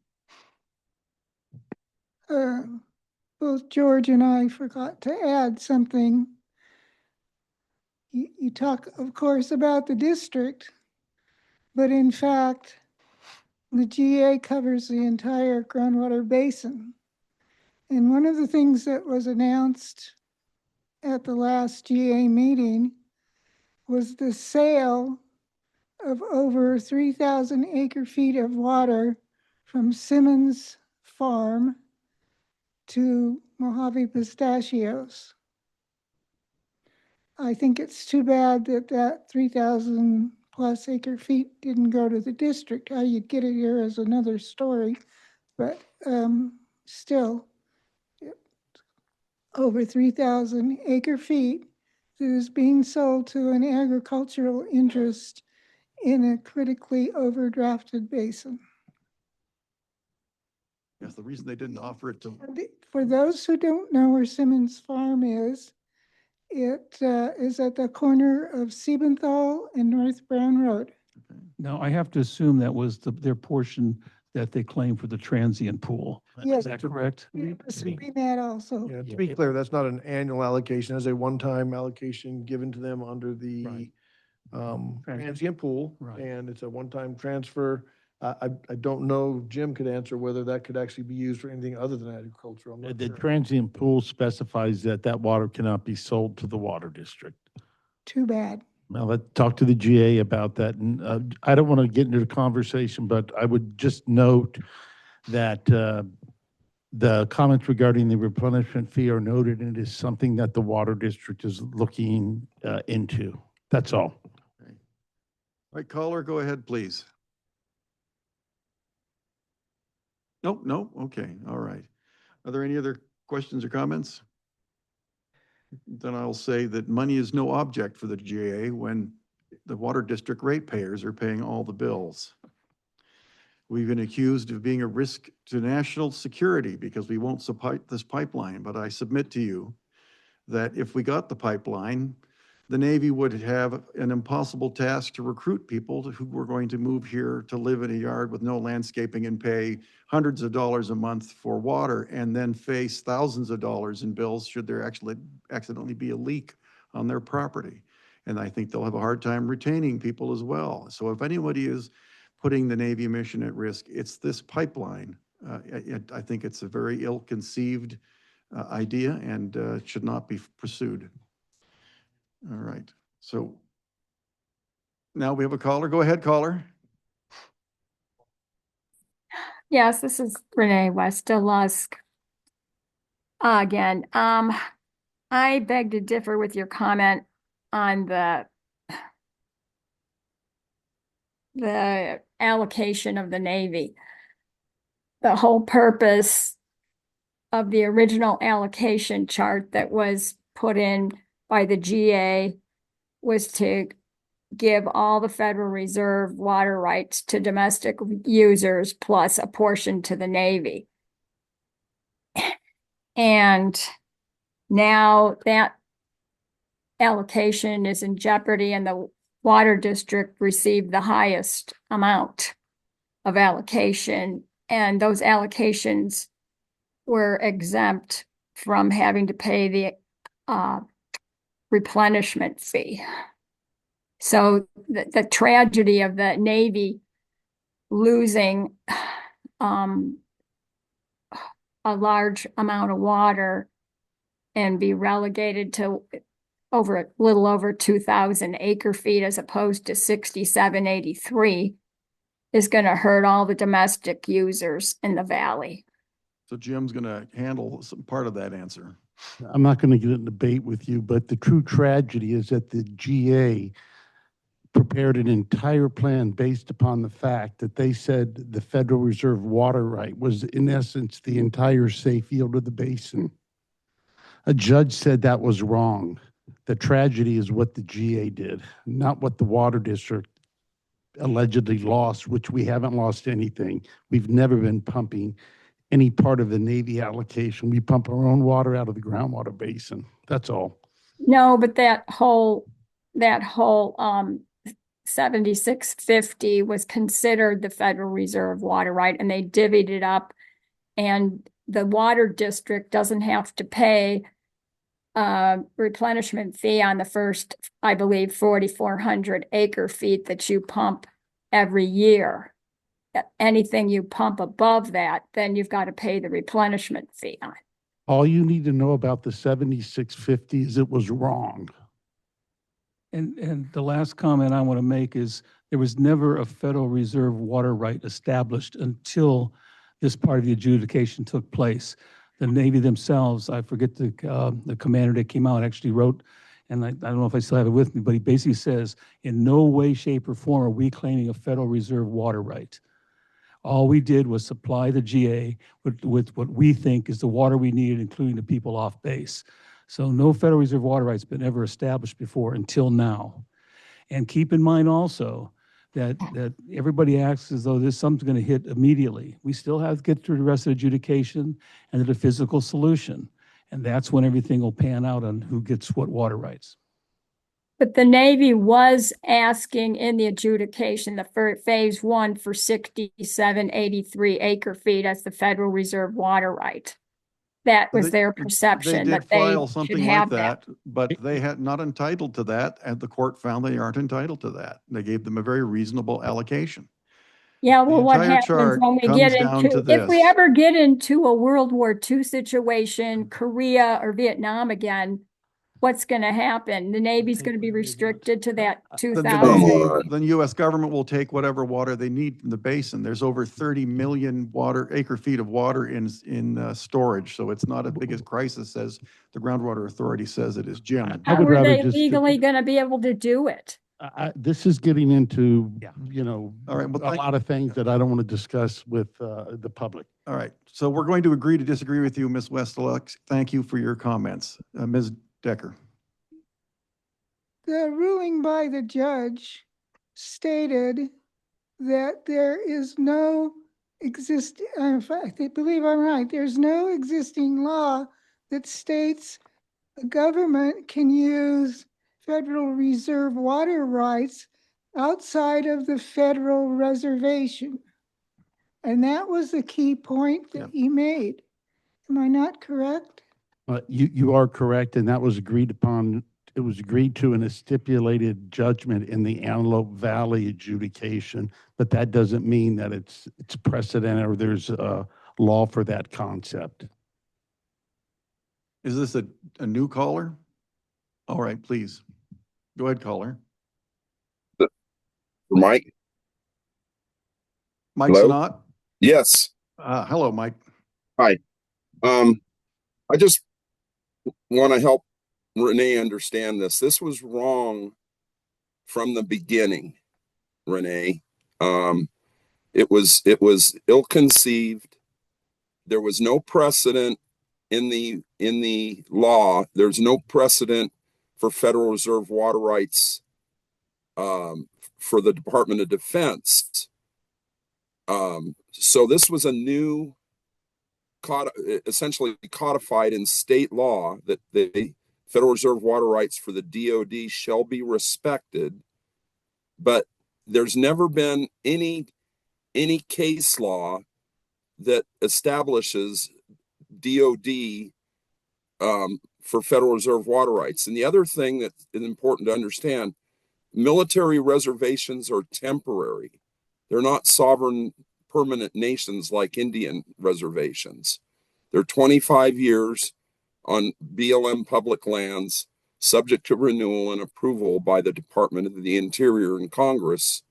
Both George and I forgot to add something. You talk, of course, about the district, but in fact, the GA covers the entire groundwater basin. And one of the things that was announced at the last GA meeting was the sale of over 3,000 acre-feet of water from Simmons Farm to Mojave Pistachios. I think it's too bad that that 3,000 plus acre feet didn't go to the district. How you get it here is another story, but still, over 3,000 acre feet that is being sold to an agricultural interest in a critically overdrafted basin. Yes, the reason they didn't offer it to, For those who don't know where Simmons Farm is, it is at the corner of Siebenthal and North Brown Road. Now, I have to assume that was their portion that they claimed for the transient pool. Yes. Is that correct? It must be that also. Yeah, to be clear, that's not an annual allocation, that's a one-time allocation given to them under the Right. transient pool. Right. And it's a one-time transfer. I don't know, Jim could answer whether that could actually be used for anything other than agricultural. I'm not The sure. transient pool specifies that that water cannot be sold to the water district. Too bad. Now, let's talk to the GA about that. And I don't want to get into the conversation, but I would just note that the comments regarding the replenishment fee are noted, and it is something that the water district is looking into. That's all. okay. All right, caller, go ahead, please. Nope, nope, okay, all right. Are there any other questions or comments? Then I'll say that money is no object for the GA when the water district ratepayers are paying all the bills. We've been accused of being a risk to national security because we won't support this pipeline, but I submit to you that if we got the pipeline, the Navy would have an impossible task to recruit people who were going to move here to live in a yard with no landscaping and pay hundreds of dollars a month for water and then face thousands of dollars in bills should there actually accidentally be a leak on their property. And I think they'll have a hard time retaining people as well. So if anybody is putting the Navy mission at risk, it's this pipeline. I think it's a very ill-conceived idea and should not be pursued. All right, so Now we have a caller. Go ahead, caller. Yes, this is Renee Westa Lusk. Again, I beg to differ with your comment on the allocation of the Navy. The whole purpose of the original allocation chart that was put in by the GA was to give all the Federal Reserve water rights to domestic users plus a portion to the Navy. And now that allocation is in jeopardy and the water district received the highest amount of allocation. And those allocations were exempt from having to pay the replenishment fee. So the tragedy of the Navy losing a large amount of water and be relegated to a little over 2,000 acre feet as opposed to 6,783 is going to hurt all the domestic users in the valley. So Jim's going to handle some part of that answer. I'm not going to get in a debate with you, but the true tragedy is that the GA prepared an entire plan based upon the fact that they said the Federal Reserve water right was in essence the entire safe yield of the basin. A judge said that was wrong. The tragedy is what the GA did, not what the water district allegedly lost, which we haven't lost anything. We've never been pumping any part of the Navy allocation. We pump our own water out of the groundwater basin. That's all. No, but that whole 7650 was considered the Federal Reserve water right, and they divvied it up, and the water district doesn't have to pay replenishment fee on the first, I believe, 4,400 acre feet that you pump every year. Anything you pump above that, then you've got to pay the replenishment fee on. All you need to know about the 7650 is it was wrong. And the last comment I want to make is there was never a Federal Reserve water right established until this part of the adjudication took place. The Navy themselves, I forget the commander that came out actually wrote, and I don't know if I still have it with me, but he basically says, in no way, shape, or form are we claiming a Federal Reserve water right. All we did was supply the GA with what we think is the water we needed, including the people off base. So no Federal Reserve water rights been ever established before until now. And keep in mind also that everybody acts as though this something's going to hit immediately. We still have to get through the rest of the adjudication and the physical solution. And that's when everything will pan out on who gets what water rights. But the Navy was asking in the adjudication, the phase one for 6,783 acre feet as the Federal Reserve water right. That was their perception that they file should something like have that. but they had not entitled to that, and the court found they aren't entitled to that. They gave them a very reasonable allocation. Yeah, well, what entire happens chart when we comes get down into, to if we this. ever get into a World War II situation, Korea or Vietnam again, what's going to happen? The Navy's going to be restricted to that Then 2,000. the U.S. government will take whatever water they need from the basin. There's over 30 million acre feet of water in storage, so it's not as big a crisis as the Groundwater Authority says it is, Jim. I How would are rather they just- legally going to be able to do it? This is getting into, All right, well, a lot of things that I don't want to discuss with the public. All right, so we're going to agree to disagree with you, Ms. Westelux. Thank you for your comments. Ms. Decker. The ruling by the judge stated that there is no in fact, I believe I'm right, there's no existing law that states the government can use Federal Reserve water rights outside of the federal reservation. And that was the key point that he made. Am I not correct? You are correct, and that was agreed upon. It was agreed to in a stipulated judgment in the Antelope Valley adjudication, but that doesn't mean that it's precedent or there's a law for that concept. Is this a new caller? All right, please. Go ahead, caller. Mike? Mike Hello? Sanat? Yes. Hello, Mike. Hi. I just want to help Renee understand this. This was wrong from the beginning, Renee. It was ill-conceived. There was no precedent in the law. There's no precedent for Federal Reserve water rights for the Department of Defense. So this was a new, essentially codified in state law that the Federal Reserve water rights for the DoD shall be respected, but there's never been any case law that establishes DoD for Federal Reserve water rights. And the other thing that is important to understand, military reservations are temporary. They're not sovereign permanent nations like Indian reservations. They're 25 years on BLM public lands, subject to renewal and approval by the Department of the Interior and Congress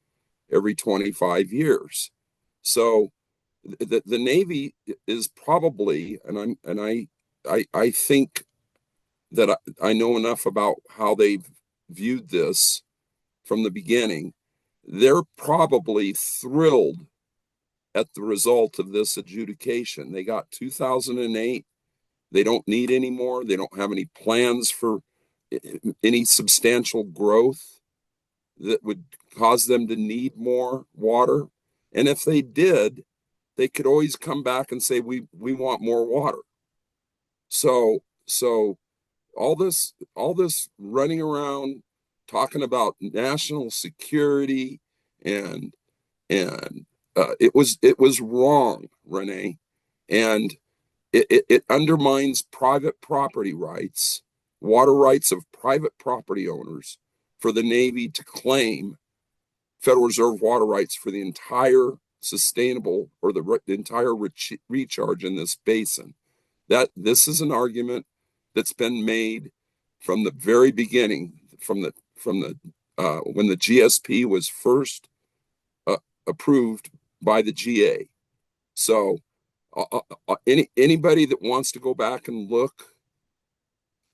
every 25 years. So the Navy is probably, and I think that I know enough about how they've viewed this from the beginning. They're probably thrilled at the result of this adjudication. They got 2008. They don't need any more. They don't have any plans for any substantial growth that would cause them to need more water. And if they did, they could always come back and say, we want more water. So all this running around talking about national security and it was wrong, Renee, and it undermines private property rights, water rights of private property owners for the Navy to claim Federal Reserve water rights for the entire sustainable or the entire recharge in this basin. That this is an argument that's been made from the very beginning, from the when the GSP was first approved by the GA. So anybody that wants to go back and look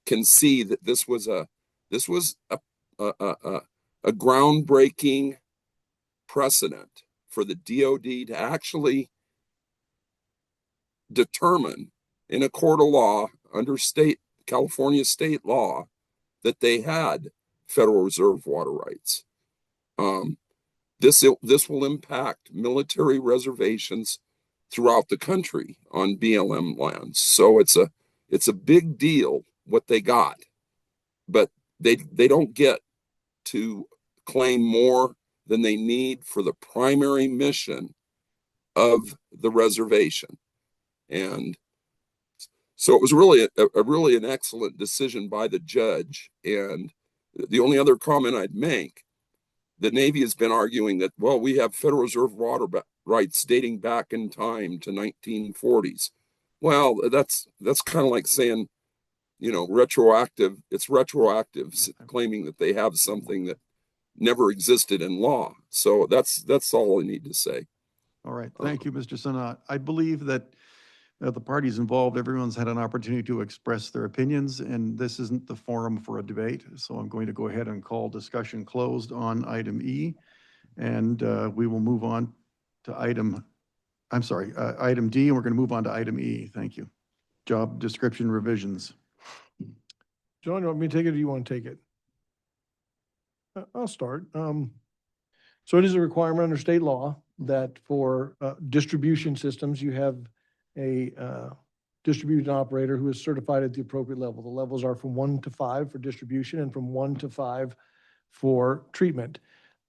can see that this was a groundbreaking precedent for the DoD to actually determine in a court of law under California state law that they had Federal Reserve water rights. This will impact military reservations throughout the country on BLM lands. So it's a big deal what they got, but they don't get to claim more than they need for the primary mission of the reservation. And so it was really really an excellent decision by the judge. And the only other comment I'd make, the Navy has been arguing that, well, we have Federal Reserve water rights dating back in time to 1940s. Well, that's kind of like saying, retroactive. It's retroactive, claiming that they have something that never existed in law. So that's all I need to say. All right. Thank you, Mr. Sanat. I believe that the parties involved, everyone's had an opportunity to express their opinions, and this isn't the forum for a debate. So I'm going to go ahead and call discussion closed on item E, and we will move on to item D, and we're going to move on to item E. Thank you. Job description revisions. John, you want me to take it or do you want to take it? I'll start. So it is a requirement under state law that for distribution systems, you have a distribution operator who is certified at the appropriate level. The levels are from 1 to 5 for distribution and from 1 to 5 for treatment.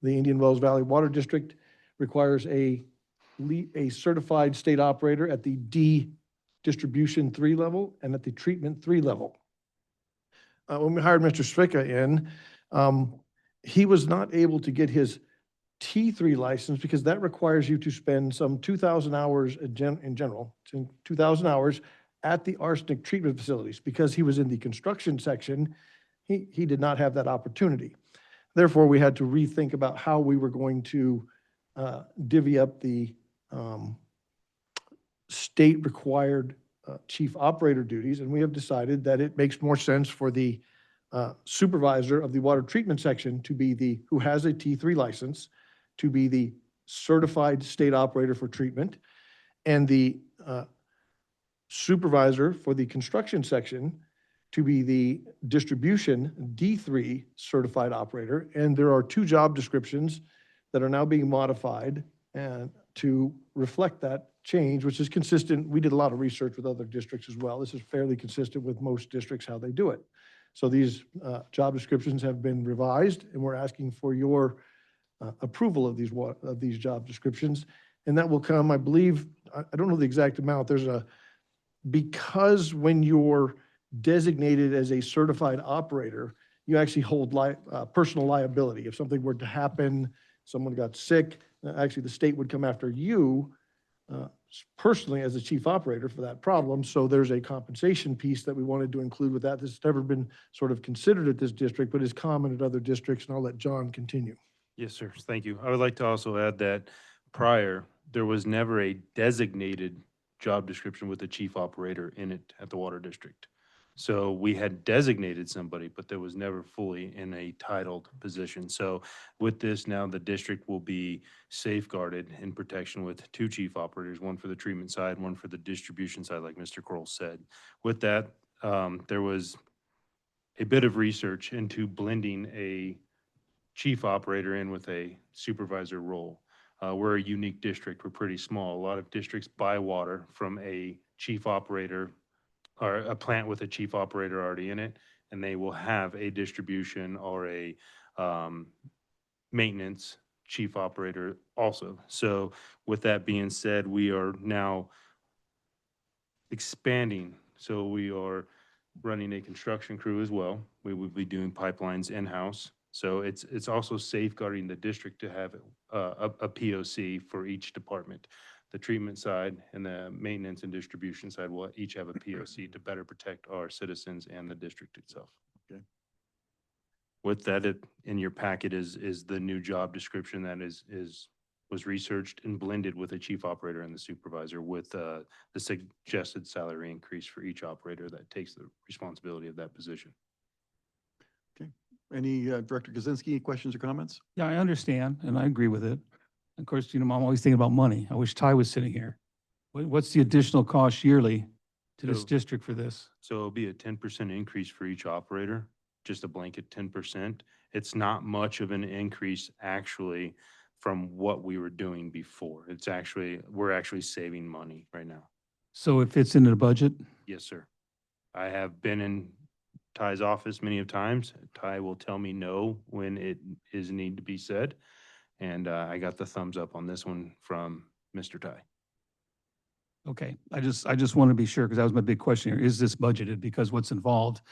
The Indian Wells Valley Water District requires a certified state operator at the D distribution 3 level and at the treatment 3 level. When we hired Mr. Stricka in, he was not able to get his T3 license because that requires you to spend some 2,000 hours in general, 2,000 hours at the arsenic treatment facilities. Because he was in the construction section, he did not have that opportunity. Therefore, we had to rethink about how we were going to divvy up the state-required chief operator duties, and we have decided that it makes more sense for the supervisor of the water treatment section to be who has a T3 license, to be the certified state operator for treatment, and the supervisor for the construction section to be the distribution D3 certified operator. And there are 2 job descriptions that are now being modified and to reflect that change, which is consistent. We did a lot of research with other districts as well. This is fairly consistent with most districts, how they do it. So these job descriptions have been revised, and we're asking for your approval of these job descriptions. And that will come, I believe, I don't know the exact amount. Because when you're designated as a certified operator, you actually hold personal liability. If something were to happen, someone got sick, actually the state would come after you personally as a chief operator for that problem. So there's a compensation piece that we wanted to include with that. This has never been sort of considered at this district, but is common at other districts, and I'll let John continue. Yes, sir. Thank you. I would like to also add that prior, there was never a designated job description with a chief operator in it at the water district. So we had designated somebody, but there was never fully in a titled position. So with this, now the district will be safeguarded in protection with 2 chief operators, one for the treatment side, one for the distribution side, like Mr. Kroll said. With that, there was a bit of research into blending a chief operator in with a supervisor role. We're a unique district. We're pretty small. A lot of districts buy water from a chief operator or a plant with a chief operator already in it, and they will have a distribution or a maintenance chief operator also. So with that being said, we are now expanding. So we are running a construction crew as well. We will be doing pipelines in-house. So it's also safeguarding the district to have a POC for each department. The treatment side and the maintenance and distribution side will each have a POC to better protect our citizens and the district itself. Okay. With that, in your packet is the new job description that was researched and blended with a chief operator and the supervisor with the suggested salary increase for each operator that takes the responsibility of that position. Okay. Any Director Kaczynski, questions or comments? Yeah, I understand, and I agree with it. Of course, I'm always thinking about money. I wish Ty was sitting here. What's the additional cost yearly to this district for this? So it'll be a 10% increase for each operator, just a blanket 10%. It's not much of an increase actually from what we were doing before. We're actually saving money right now. So it fits into the budget? Yes, sir. I have been in Ty's office many of times. Ty will tell me no when it is need to be said. And I got the thumbs up on this one from Mr. Ty. Okay, I just want to be sure, because that was my big question here. Is this budgeted? Because what's involved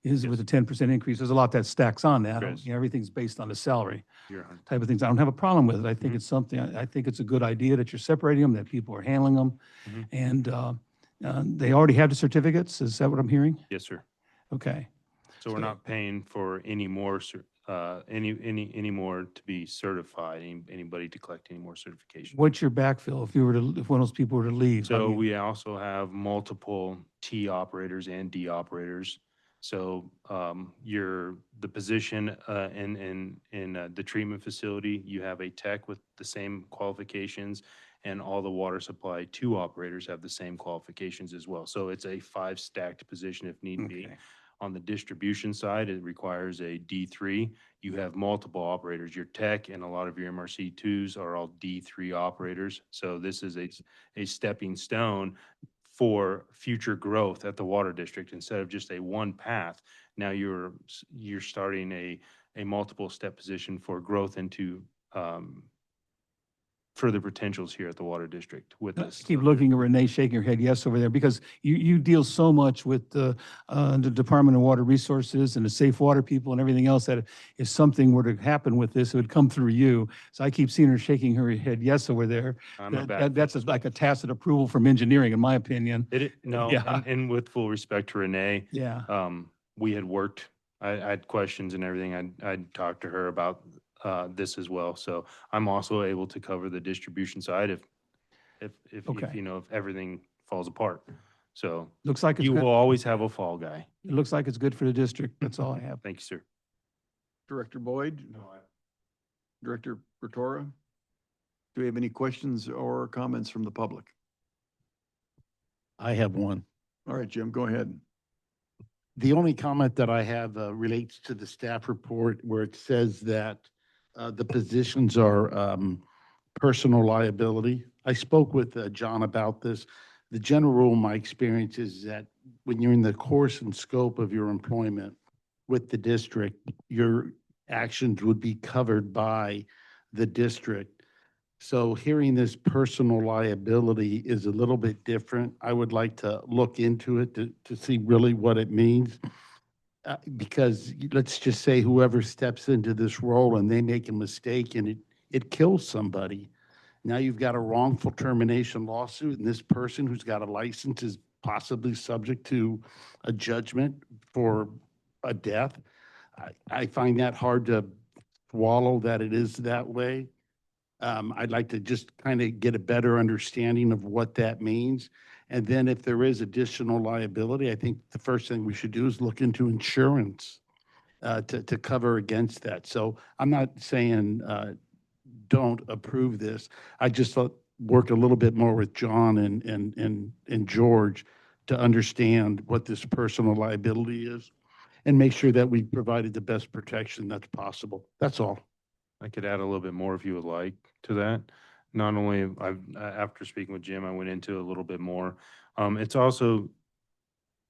is with a 10% increase, there's a lot that stacks on that. Yes. Everything's based on the salary You're type of things. I don't have a problem with it. I think it's something, I think it's a good idea that you're separating them, that people are handling them. And they already have the certificates. Is that what I'm hearing? Yes, sir. Okay. So we're not paying for any more to be certified, anybody to collect any more certification. What's your backfill if one of those people were to leave? So we also have multiple T operators and D operators. So the position in the treatment facility, you have a tech with the same qualifications, and all the water supply 2 operators have the same qualifications as well. So it's a 5 stacked position if need be. On the distribution side, it requires a D3. You have multiple operators. Your tech and a lot of your MRC2s are all D3 operators. So this is a stepping stone for future growth at the water district. Instead of just a one path, now you're starting a multiple step position for growth into further potentials here at the water district with this. Keep looking at Renee shaking her head yes over there, because you deal so much with the Department of Water Resources and the safe water people and everything else, that if something were to happen with this, it would come through you. So I keep seeing her shaking her head yes over there. That's like a tacit approval from engineering, in my opinion. And with full respect to Renee, Yeah. we had worked I had questions and everything. I'd talk to her about this as well. So I'm also able to cover the distribution side if Okay. you know, if everything falls apart. So Looks like it's you good. will always have a fall guy. It looks like it's good for the district. That's all I have. Thank you, sir. Director Boyd? Director Bertora? Do we have any questions or comments from the public? I have one. All right, Jim, go ahead. The only comment that I have relates to the staff report where it says that the positions are personal liability. I spoke with John about this. The general rule in my experience is that when you're in the course and scope of your employment with the district, your actions would be covered by the district. So hearing this personal liability is a little bit different. I would like to look into it to see really what it means. Because let's just say whoever steps into this role and they make a mistake and it kills somebody. Now you've got a wrongful termination lawsuit and this person who's got a license is possibly subject to a judgment for a death. I find that hard to swallow that it is that way. I'd like to just kind of get a better understanding of what that means. And then if there is additional liability, I think the first thing we should do is look into insurance to cover against that. So I'm not saying don't approve this. I just thought work a little bit more with John and George to understand what this personal liability is and make sure that we provided the best protection that's possible. That's all. I could add a little bit more if you would like to that. Not only after speaking with Jim, I went into a little bit more. It's also,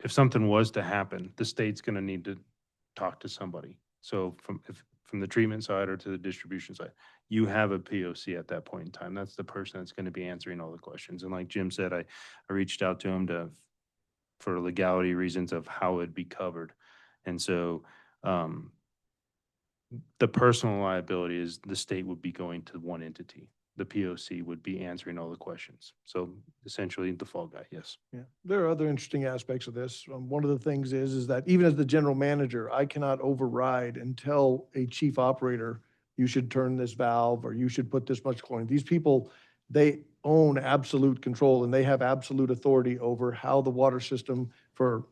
if something was to happen, the state's going to need to talk to somebody. So from the treatment side or to the distribution side, you have a POC at that point in time. That's the person that's going to be answering all the questions. And like Jim said, I reached out to him for legality reasons of how it'd be covered. And so, the personal liability is the state would be going to one entity. The POC would be answering all the questions. So essentially the fall guy, yes. Yeah, there are other interesting aspects of this. One of the things is that even as the general manager, I cannot override and tell a chief operator, you should turn this valve or you should put this much chlorine. These people, they own absolute control and they have absolute authority over how the water system for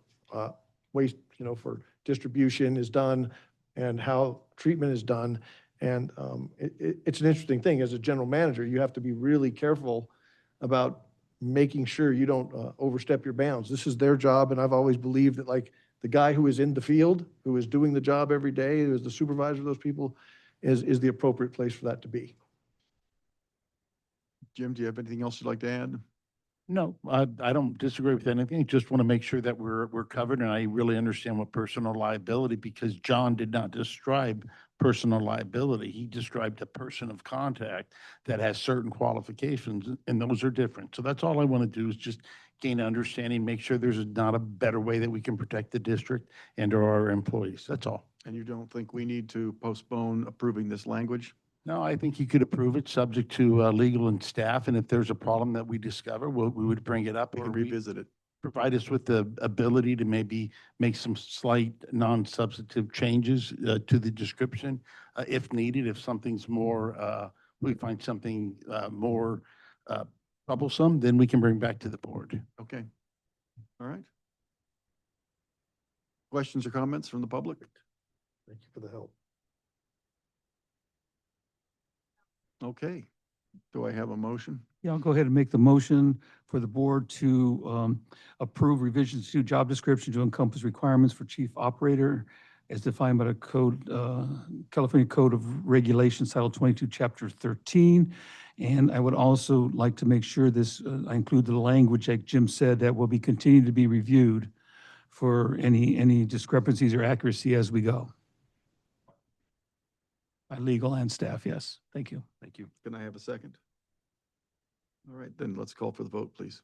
waste, for distribution is done and how treatment is done. And it's an interesting thing. As a general manager, you have to be really careful about making sure you don't overstep your bounds. This is their job, and I've always believed that like the guy who is in the field, who is doing the job every day, who is the supervisor of those people, is the appropriate place for that to be. Jim, do you have anything else you'd like to add? No, I don't disagree with anything. Just want to make sure that we're covered, and I really understand what personal liability, because John did not describe personal liability. He described a person of contact that has certain qualifications, and those are different. So that's all I want to do is just gain understanding, make sure there's not a better way that we can protect the district and our employees. That's all. And you don't think we need to postpone approving this language? No, I think you could approve it subject to legal and staff, and if there's a problem that we discover, we would bring it up. We or can revisit it. Provide us with the ability to maybe make some slight non-substantive changes to the description if needed. If something's more, we find something more troublesome, then we can bring back to the board. Okay. All right. Questions or comments from the public? Thank you for the help. Okay. Do I have a motion? Yeah, I'll go ahead and make the motion for the board to approve revisions to job description to encompass requirements for chief operator as defined by the code, California Code of Regulations, Title 22, Chapter 13. And I would also like to make sure this, I include the language, like Jim said, that will be continued to be reviewed for any discrepancies or accuracy as we go. By legal and staff, yes. Thank you. Thank you. Can I have a second? All right, then let's call for the vote, please.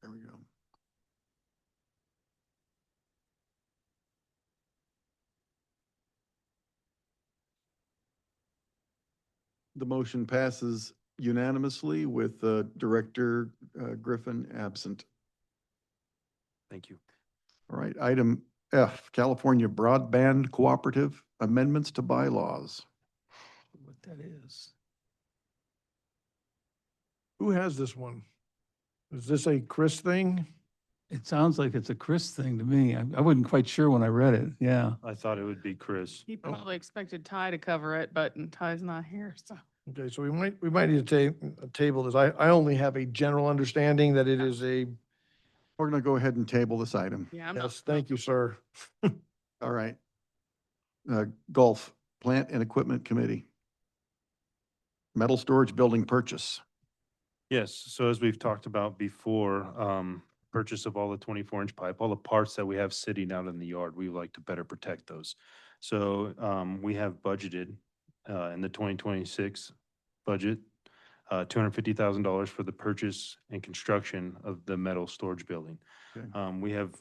There we go. The motion passes unanimously with Director Griffin absent. Thank you. All right, item F, California Broadband Cooperative Amendments to Bylaws. What that is. Who has this one? Is this a Chris thing? It sounds like it's a Chris thing to me. I wasn't quite sure when I read it. Yeah. I thought it would be Chris. He probably expected Ty to cover it, but Ty's not here, so. Okay, so we might need to table this. I only have a general understanding that it is a, We're going to go ahead and table this item. Yeah, I'm not. yes, thank you, sir. All right. Gulf Plant and Equipment Committee. Metal storage building purchase. Yes, so as we've talked about before, purchase of all the 24-inch pipe, all the parts that we have sitting out in the yard, we would like to better protect those. So we have budgeted in the 2026 budget, $250,000 for the purchase and construction of the metal storage building. Okay. We have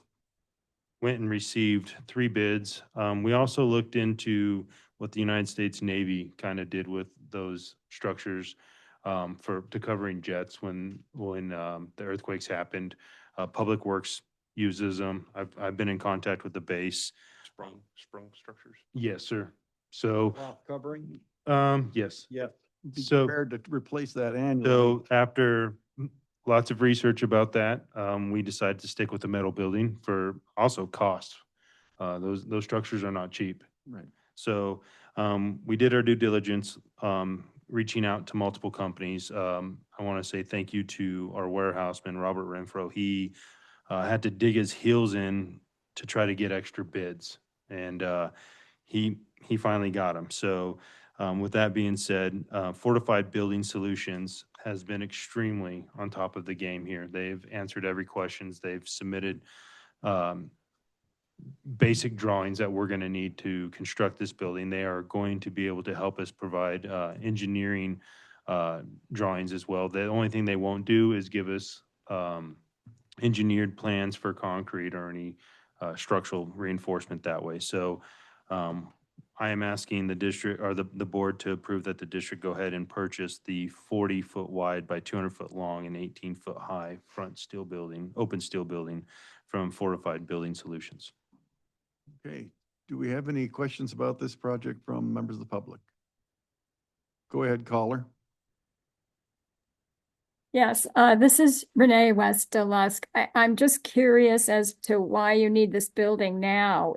went and received 3 bids. We also looked into what the United States Navy kind of did with those structures to covering jets when the earthquakes happened. Public Works uses them. I've been in contact with the base. Sprung structures. Yes, sir. So, Covering? yes. Yeah. Be So- prepared to replace that annually. So after lots of research about that, we decided to stick with the metal building for also cost. Those structures are not cheap. Right. So we did our due diligence, reaching out to multiple companies. I want to say thank you to our warehouseman, Robert Renfro. He had to dig his heels in to try to get extra bids, and he finally got them. So with that being said, Fortified Building Solutions has been extremely on top of the game here. They've answered every questions. They've submitted basic drawings that we're going to need to construct this building. They are going to be able to help us provide engineering drawings as well. The only thing they won't do is give us engineered plans for concrete or any structural reinforcement that way. So I am asking the district or the board to approve that the district go ahead and purchase the 40-foot wide by 200-foot long and 18-foot high front steel building, open steel building from Fortified Building Solutions. Okay. Do we have any questions about this project from members of the public? Go ahead, caller. Yes, this is Renee West Delusk. I'm just curious as to why you need this building now.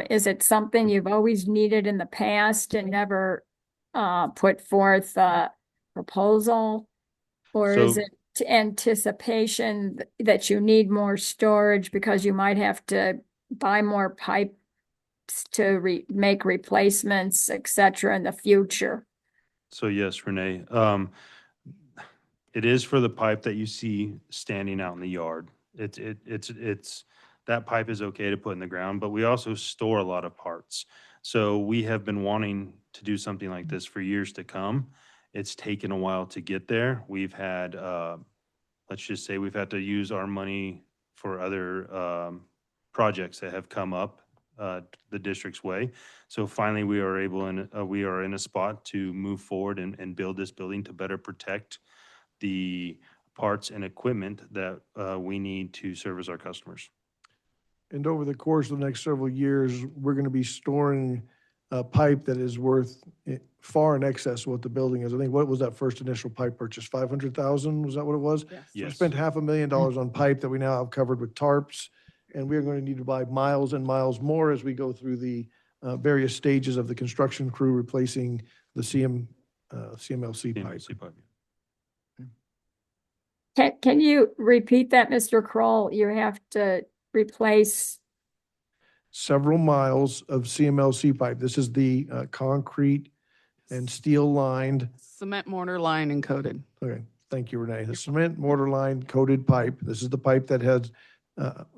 Is it something you've always needed in the past and never put forth a proposal? Or is So- it anticipation that you need more storage because you might have to buy more pipes to make replacements, et cetera, in the future? So yes, Renee, it is for the pipe that you see standing out in the yard. It's that pipe is okay to put in the ground, but we also store a lot of parts. So we have been wanting to do something like this for years to come. It's taken a while to get there. We've had, let's just say we've had to use our money for other projects that have come up the district's way. So finally, we are in a spot to move forward and build this building to better protect the parts and equipment that we need to service our customers. And over the course of the next several years, we're going to be storing a pipe that is worth far in excess of what the building is. I think, what was that first initial pipe purchase? 500,000? Was that what it was? Yes. So we Yes. spent $500,000 on pipe that we now have covered with tarps. And we are going to need to buy miles and miles more as we go through the various stages of the construction crew replacing the CMLC pipe. CMLC pipe. Can you repeat that, Mr. Kroll? You have to replace, Several miles of CMLC pipe. This is the concrete and steel lined. Cement mortar line and coated. Okay, thank you, Renee. The cement mortar line coated pipe. This is the pipe that has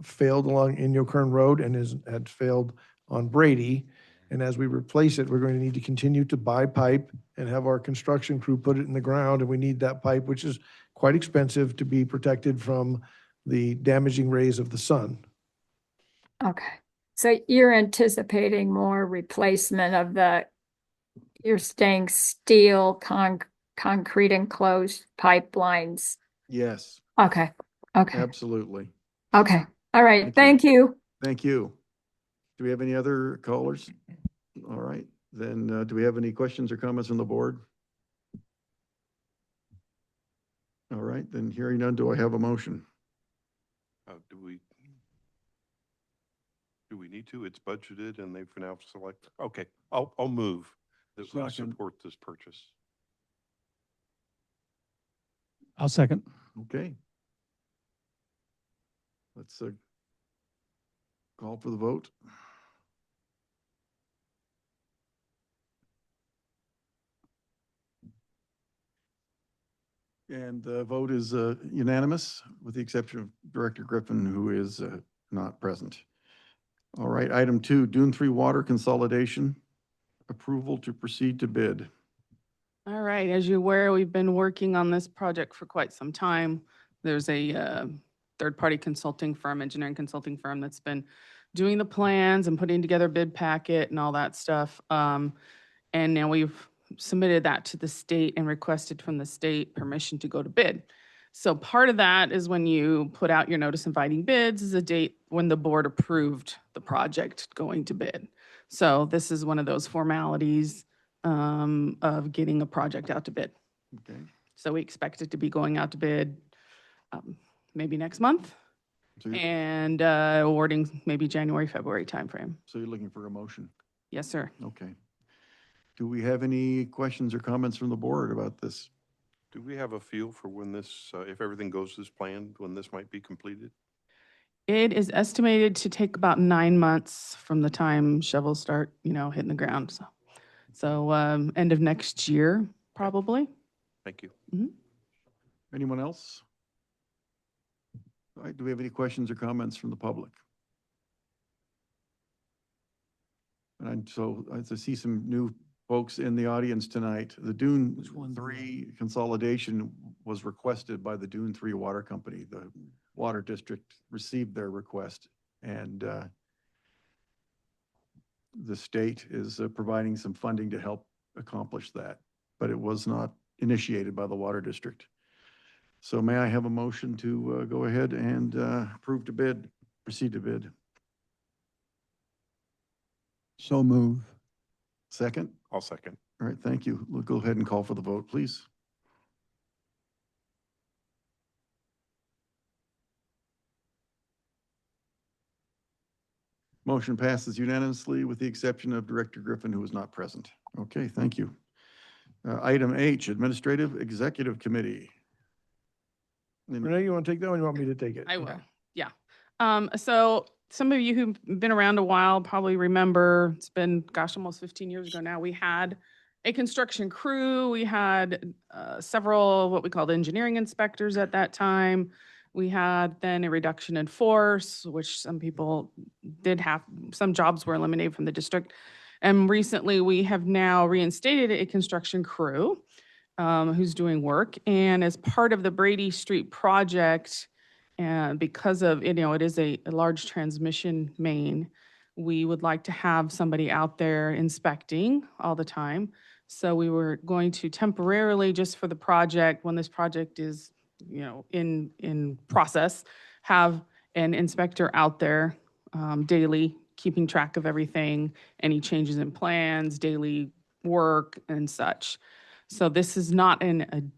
failed along Inyo Kern Road and had failed on Brady. And as we replace it, we're going to need to continue to buy pipe and have our construction crew put it in the ground. And we need that pipe, which is quite expensive, to be protected from the damaging rays of the sun. okay. So you're anticipating more replacement of you're staying steel, concrete enclosed pipelines. Yes, Okay, okay, absolutely. okay. All right, Thank thank you. Thank you. Do we have any other callers? All right, then, do we have any questions or comments from the board? All right, then hearing none, do I have a motion? Do we need to? It's budgeted and they've now selected. Okay, I'll move that we Second. support this purchase. I'll second. Okay. Let's call for the vote. And the vote is unanimous, with the exception of Director Griffin, who is not present. All right, item 2, Dune 3 water consolidation, approval to proceed to bid. All right, as you're aware, we've been working on this project for quite some time. There's a third-party consulting firm, engineering consulting firm that's been doing the plans and putting together a bid packet and all that stuff. And now we've submitted that to the state and requested from the state permission to go to bid. So part of that is when you put out your notice inviting bids is a date when the board approved the project going to bid. So this is one of those formalities of getting a project out to bid. Okay, So we expect it to be going out to bid maybe next month so you're, and awarding maybe January, February timeframe. so you're looking for a motion? Yes, sir. Okay. Do we have any questions or comments from the board about this? Do we have a feel for when this, if everything goes as planned, when this might be completed? It is estimated to take about 9 months from the time shovels start, hitting the ground. So end of next year, probably. Thank you. Anyone else? All right, do we have any questions or comments from the public? And so I see some new folks in the audience tonight. The Dune 3 consolidation was requested by the Dune 3 Water Company. The Water District received their request, and the state is providing some funding to help accomplish that, but it was not initiated by the Water District. So may I have a motion to go ahead and approve to bid, proceed to bid? So move. Second? I'll second. All right, thank you. We'll go ahead and call for the vote, please. Motion passes unanimously with the exception of Director Griffin, who was not present. Okay, thank you. Item H, Administrative Executive Committee. Renee, you want to take that one? You want me to take it? I will, yeah. So some of you who've been around a while probably remember, it's been, gosh, almost 15 years ago now, we had a construction crew. We had several what we called engineering inspectors at that time. We had then a reduction in force, which some people did have, some jobs were eliminated from the district. And recently we have now reinstated a construction crew who's doing work. And as part of the Brady Street project, and because of, it is a large transmission main, we would like to have somebody out there inspecting all the time. So we were going to temporarily, just for the project, when this project is, in process, have an inspector out there daily, keeping track of everything, any changes in plans, daily work and such. So this is not an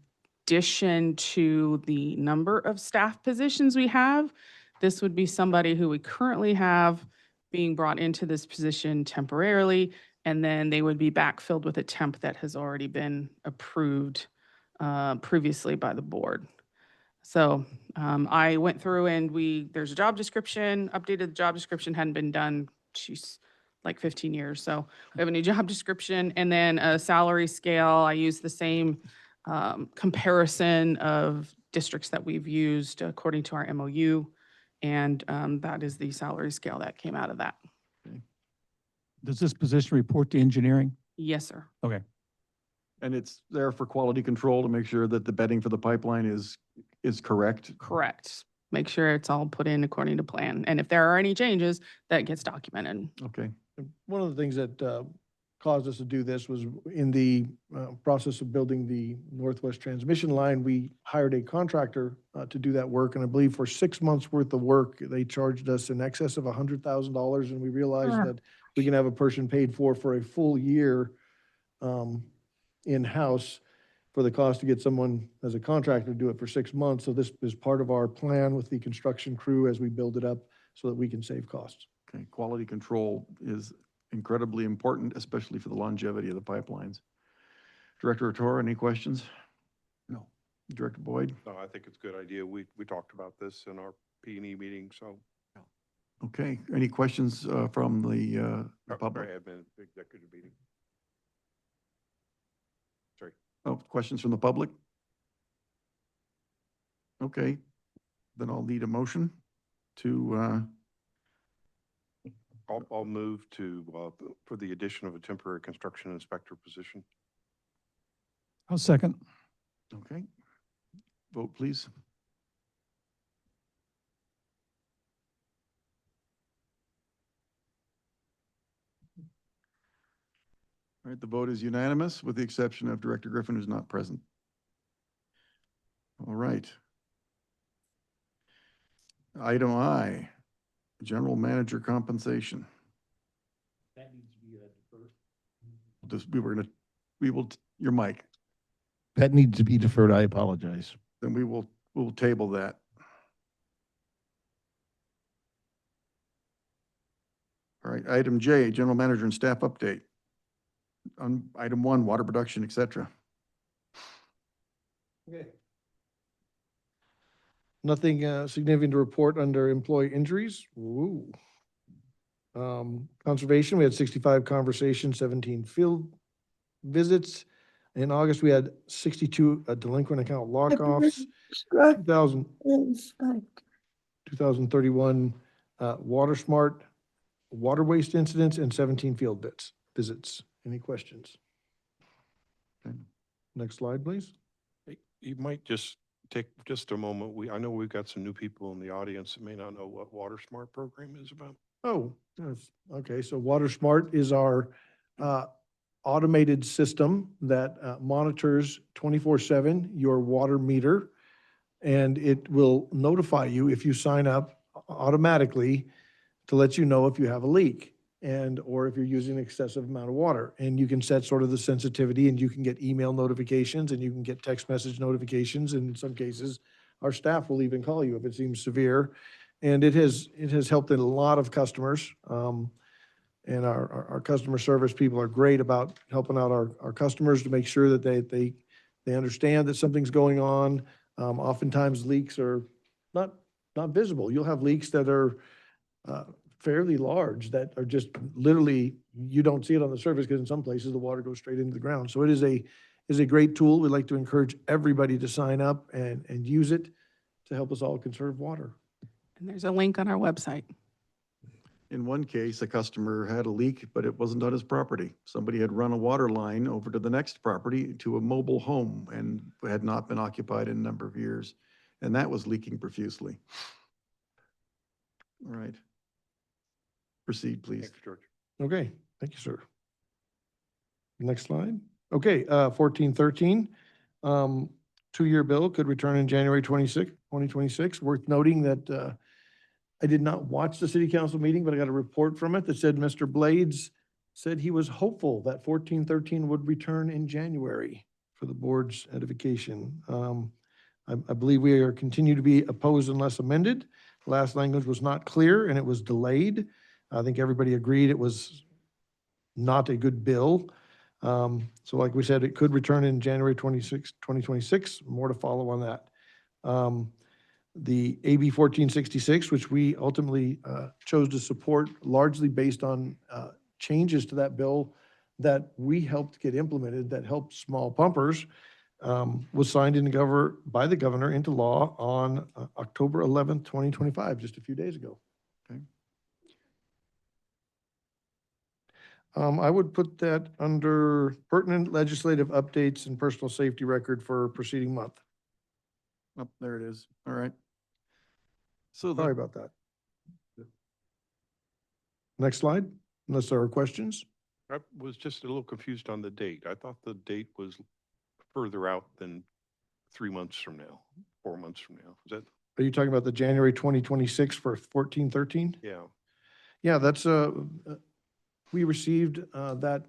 addition to the number of staff positions we have. This would be somebody who we currently have being brought into this position temporarily, and then they would be backfilled with a temp that has already been approved previously by the board. So I went through and there's a job description, updated the job description, hadn't been done, like 15 years. So we have a new job description and then a salary scale. I use the same comparison of districts that we've used according to our MOU. And that is the salary scale that came out of that. Does this position report to engineering? Yes, sir. Okay. And it's there for quality control to make sure that the bedding for the pipeline is correct. Correct. Make sure it's all put in according to plan. And if there are any changes, that gets documented. Okay. One of the things that caused us to do this was in the process of building the Northwest Transmission Line, we hired a contractor to do that work. And I believe for 6 months worth of work, they charged us in excess of $100,000. And we realized that we can have a person paid for a full year in-house for the cost to get someone as a contractor to do it for 6 months. So this is part of our plan with the construction crew as we build it up so that we can save costs. Okay, quality control is incredibly important, especially for the longevity of the pipelines. Director Otero, any questions? No. Director Boyd? No, I think it's a good idea. We talked about this in our P&E meeting, so. Okay, any questions from the public? I have been executive meeting. Sorry. Oh, questions from the public? Okay, then I'll need a motion to, I'll move to, for the addition of a temporary construction inspector position. I'll second. okay. Vote, please. All right, the vote is unanimous with the exception of Director Griffin, who's not present. All right. Item I, General Manager Compensation. That needs to be deferred. Your mic, That needs to be deferred. I apologize. then we'll table that. All right, item J, General Manager and Staff Update. On item 1, water production, et cetera. Okay. Nothing significant to report under employee injuries. Ooh. Conservation, we had 65 conversations, 17 field visits. In August, we had 62 delinquent account lockoffs, 2031 Water Smart water waste incidents, and 17 field visits. Any questions? Okay. Next slide, please. You might just take just a moment. I know we've got some new people in the audience that may not know what Water Smart program is about. Oh, yes. Okay. So Water Smart is our automated system that monitors 24/7 your water meter. And it will notify you if you sign up automatically to let you know if you have a leak or if you're using an excessive amount of water. And you can set sort of the sensitivity, and you can get email notifications, and you can get text message notifications. And in some cases, our staff will even call you if it seems severe. And it has helped a lot of customers. And our customer service people are great about helping out our customers to make sure that they understand that something's going on. Oftentimes leaks are not visible. You'll have leaks that are fairly large that are just literally, you don't see it on the surface because in some places the water goes straight into the ground. So it is a great tool. We'd like to encourage everybody to sign up and use it to help us all conserve water. And there's a link on our website. In one case, a customer had a leak, but it wasn't on his property. Somebody had run a water line over to the next property to a mobile home and had not been occupied in a number of years. And that was leaking profusely. All right. Proceed, please. Thanks, George. Okay, thank you, sir. Next slide. Okay, 1413, 2-year bill could return in January 2026. Worth noting that I did not watch the city council meeting, but I got a report from it that said Mr. Blades said he was hopeful that 1413 would return in January for the board's edification. I believe we are continue to be opposed unless amended. Last language was not clear and it was delayed. I think everybody agreed it was not a good bill. So like we said, it could return in January 2026. More to follow on that. The AB 1466, which we ultimately chose to support largely based on changes to that bill that we helped get implemented that helped small pumpers, was signed by the governor into law on October 11th, 2025, just a few days ago. Okay. I would put that under pertinent legislative updates and personal safety record for preceding month. Oh, there it is. All right. So Sorry about that. Next slide, unless there are questions. I was just a little confused on the date. I thought the date was further out than 3 months from now, 4 months from now. Is that, Are you talking about the January 2026 for 1413? yeah, Yeah, that's, we received, that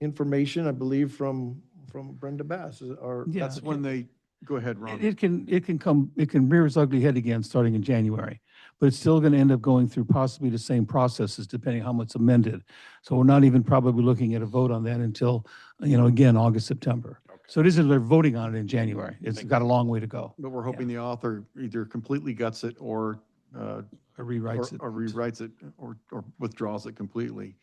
information, I believe, from Brenda Bass, or Yeah. That's when they, go ahead, It Ron. it can rear its ugly head again starting in January, but it's still going to end up going through possibly the same processes depending on how much amended. So we're not even probably looking at a vote on that until, again, August, September. okay. So it isn't they're voting on it in January. It's Thank got a long way to go. But we're hoping the author either completely guts it or Or rewrites it. or rewrites it or withdraws it completely.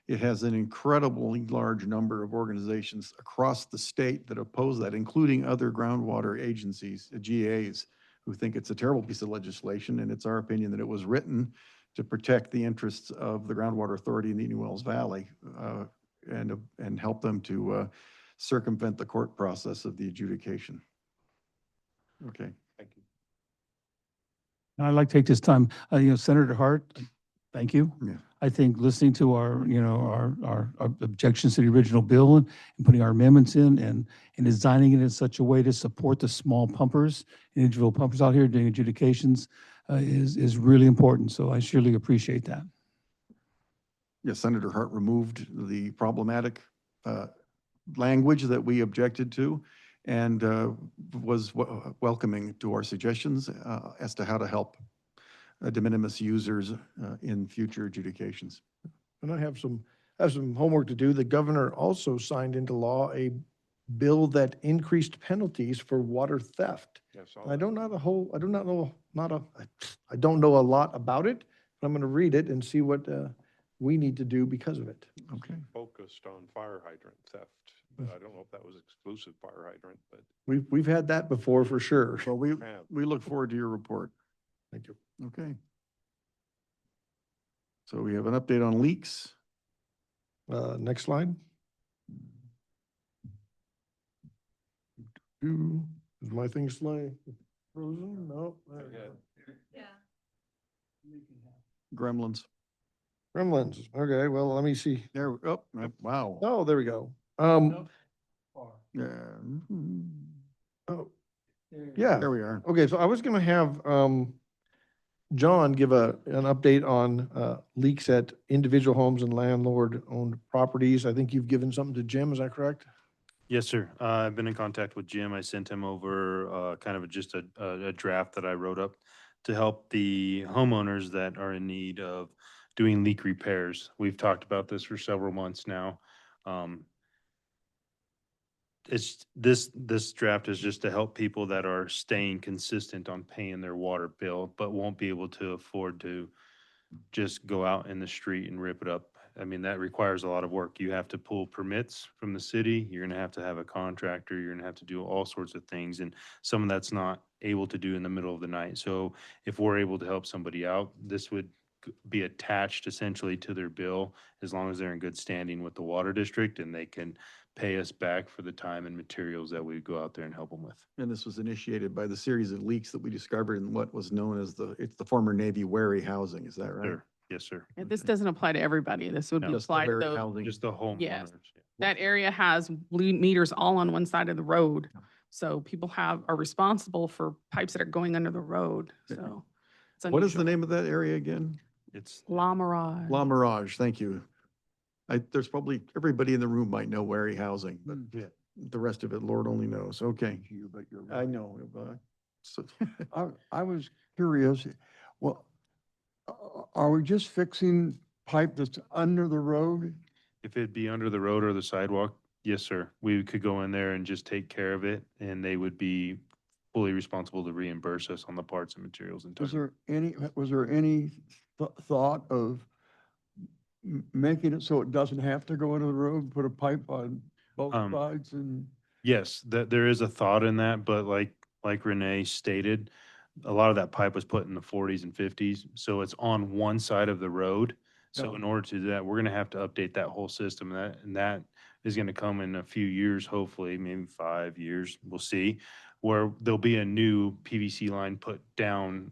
It has an incredibly large number of organizations across the state that oppose that, including other groundwater agencies, GAs, who think it's a terrible piece of legislation. And it's our opinion that it was written to protect the interests of the groundwater authority in the Indian Wells Valley and help them to circumvent the court process of the adjudication. Okay. Thank you. And I'd like to take this time, Senator Hart, thank you. Yeah. I think listening to our objections to the original bill and putting our amendments in and designing it in such a way to support the small pumpers, individual pumpers out here doing adjudications is really important. So I surely appreciate that. Yes, Senator Hart removed the problematic language that we objected to and was welcoming to our suggestions as to how to help de minimis users in future adjudications. And I have some homework to do. The governor also signed into law a bill that increased penalties for water theft. Yeah, saw I that. don't know a lot about it, but I'm going to read it and see what we need to do because of it. Okay. Focused on fire hydrant theft, but I don't know if that was exclusive fire hydrant, but We've had that before for sure. Well, we have. look forward to your report. Thank you. Okay. So we have an update on leaks. Next slide. Is my thing frozen? No. there we go. Gremlins. Gremlins. Okay, well, let me see. There, wow. Oh, there we go. Yeah. Oh, yeah. There we are. Okay, so I was gonna have, John give an update on, leaks at individual homes and landlord-owned properties. I think you've given something to Jim, is that correct? Yes, sir. I've been in contact with Jim. I sent him over kind of just a draft that I wrote up to help the homeowners that are in need of doing leak repairs. We've talked about this for several months now. It's this draft is just to help people that are staying consistent on paying their water bill, but won't be able to afford to just go out in the street and rip it up. I mean, that requires a lot of work. You have to pull permits from the city. You're going to have a contractor. You're going to have to do all sorts of things. And some of that's not able to do in the middle of the night. So if we're able to help somebody out, this would be attached essentially to their bill as long as they're in good standing with the water district and they can pay us back for the time and materials that we go out there and help them with. And this was initiated by the series of leaks that we discovered in what was known as it's the former Navy Wary housing. Is that right? Sure. Yes, sir. And this doesn't apply to everybody. This would be Just the applied to Wary those. housing. Just the homeowners. Yes. That area has meters all on one side of the road. So people are responsible for pipes that are going under the road. So it's What is the unusual. name of that area again? It's La Mirage. La Mirage. Thank you. There's probably, everybody in the room might know Wary housing, but the rest of it, Lord only knows. Okay. But you're I right. know. So I was curious, well, are we just fixing pipe that's under the road? If it'd be under the road or the sidewalk, yes, sir. We could go in there and just take care of it and they would be fully responsible to reimburse us on the parts and materials and Was time. there any thought of making it so it doesn't have to go under the road, put a pipe on both sides and? Yes, there is a thought in that, but like Renee stated, a lot of that pipe was put in the 40s and 50s, so it's on one side of the road. So Yeah. in order to do that, we're gonna have to update that whole system. And that is gonna come in a few years, hopefully, maybe 5 years, we'll see, where there'll be a new PVC line put down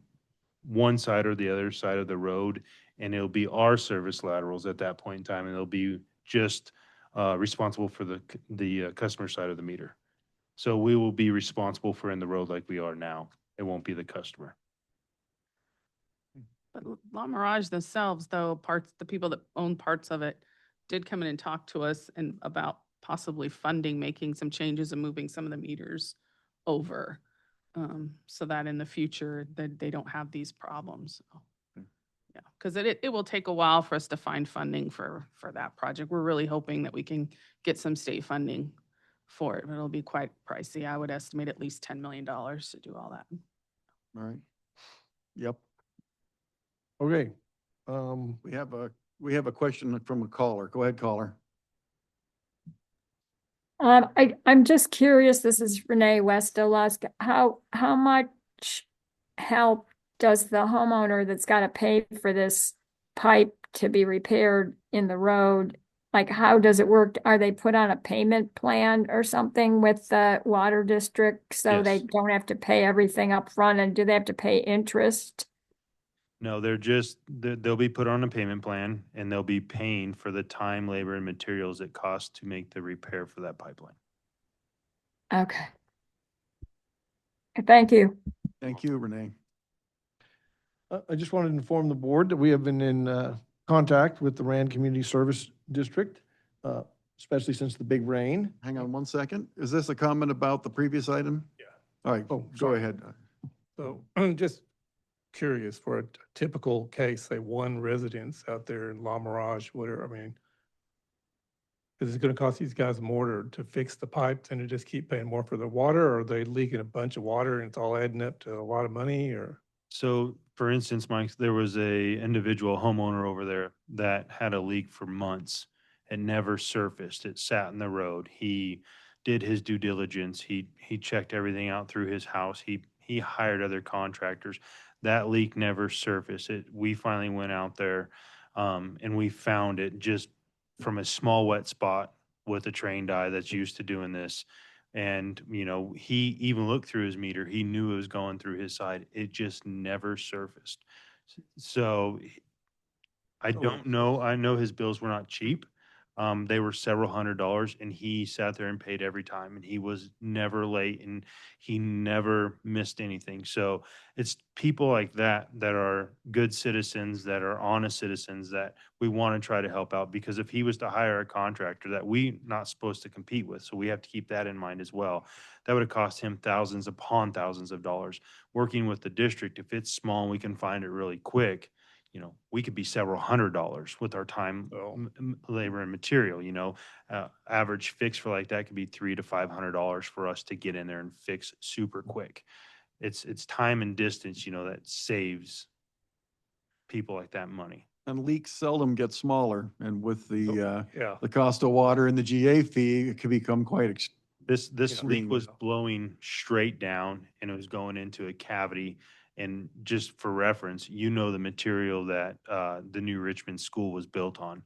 one side or the other side of the road and it'll be our service laterals at that point in time, and it'll be just responsible for the customer side of the meter. So we will be responsible for in the road like we are now. It won't be the customer. But La Mirage themselves, though, the people that own parts of it did come in and talk to us and about possibly funding, making some changes and moving some of the meters over. So that in the future, that they don't have these problems. So, yeah, because it will take a while for us to find funding for that project. We're really hoping that we can get some state funding for it, but it'll be quite pricey. I would estimate at least $10 million to do all that. All right. Yep. Okay. We have a question from a caller. Go ahead, caller. I'm just curious, this is Renee West-Dolusk, how much help does the homeowner that's got to pay for this pipe to be repaired in the road? Like, how does it work? Are they put on a payment plan or something with the water district so they Yes. don't have to pay everything up front? And do they have to pay interest? No, they'll be put on a payment plan, and they'll be paying for the time, labor, and materials it costs to make the repair for that pipeline. Okay. Thank you. Thank you, Renee. I just wanted to inform the board that we have been in contact with the Rand Community Service District, especially since the big rain. Hang on one second. Is this a comment about the previous item? Yeah. All right, Oh, go sorry. ahead. So I'm just curious for a typical case, say one residence out there in La Mirage, whatever, I mean, is it gonna cost these guys more to fix the pipes and to just keep paying more for the water? Or are they leaking a bunch of water and it's all adding up to a lot of money, or? So, for instance, Mike, there was a individual homeowner over there that had a leak for months. It never surfaced. It sat in the road. He did his due diligence. He checked everything out through his house. He hired other contractors. That leak never surfaced. We finally went out there, and we found it just from a small wet spot with a trained eye that's used to doing this. And, he even looked through his meter. He knew it was going through his side. It just never surfaced. So I don't know. I know his bills were not cheap. They were several $100s, and he sat there and paid every time, and he was never late, and he never missed anything. So it's people like that are good citizens, that are honest citizens, that we want to try to help out. Because if he was to hire a contractor that we not supposed to compete with, so we have to keep that in mind as well, that would have cost him thousands upon thousands of dollars. Working with the district, if it's small and we can find it really quick, we could be several $100s with our time, labor, and material. Average fix for like that could be $300 to $500 for us to get in there and fix super quick. It's time and distance, that saves people like that money. And leaks seldom get smaller, and with the Yeah. the cost of water and the GA fee, it can become quite This Extreme, leak was blowing straight down, and it was going into a cavity. And just for reference, the material that the New Richmond School was built on.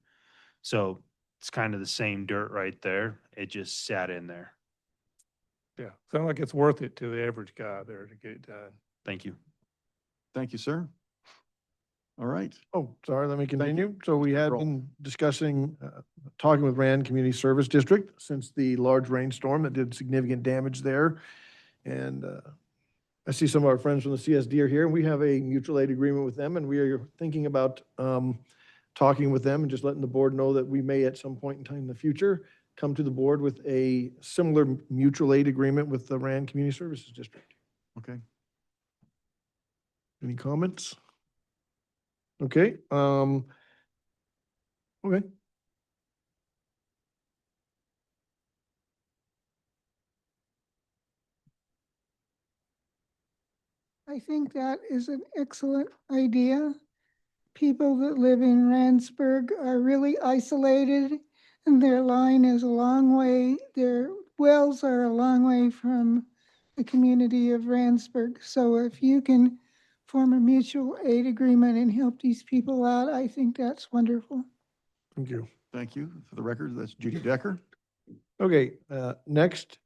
So it's kind of the same dirt right there. It just sat in there. Yeah, sounds like it's worth it to the average guy there to get it done. Thank you. Thank you, sir. All right. Oh, sorry, let me continue. So we had Roll. been discussing, talking with Rand Community Service District since the large rainstorm that did significant damage there. And I see some of our friends from the CSD are here, and we have a mutual aid agreement with them, and we are thinking about talking with them and just letting the board know that we may at some point in time in the future come to the board with a similar mutual aid agreement with the Rand Community Services District. Okay. Any comments? Okay, okay. I think that is an excellent idea. People that live in Randsburg are really isolated, and their line is a long way, their wells are a long way from the community of Randsburg. So if you can form a mutual aid agreement and help these people out, I think that's wonderful. Thank you. Thank you. For the record, that's Judy Decker. Okay, next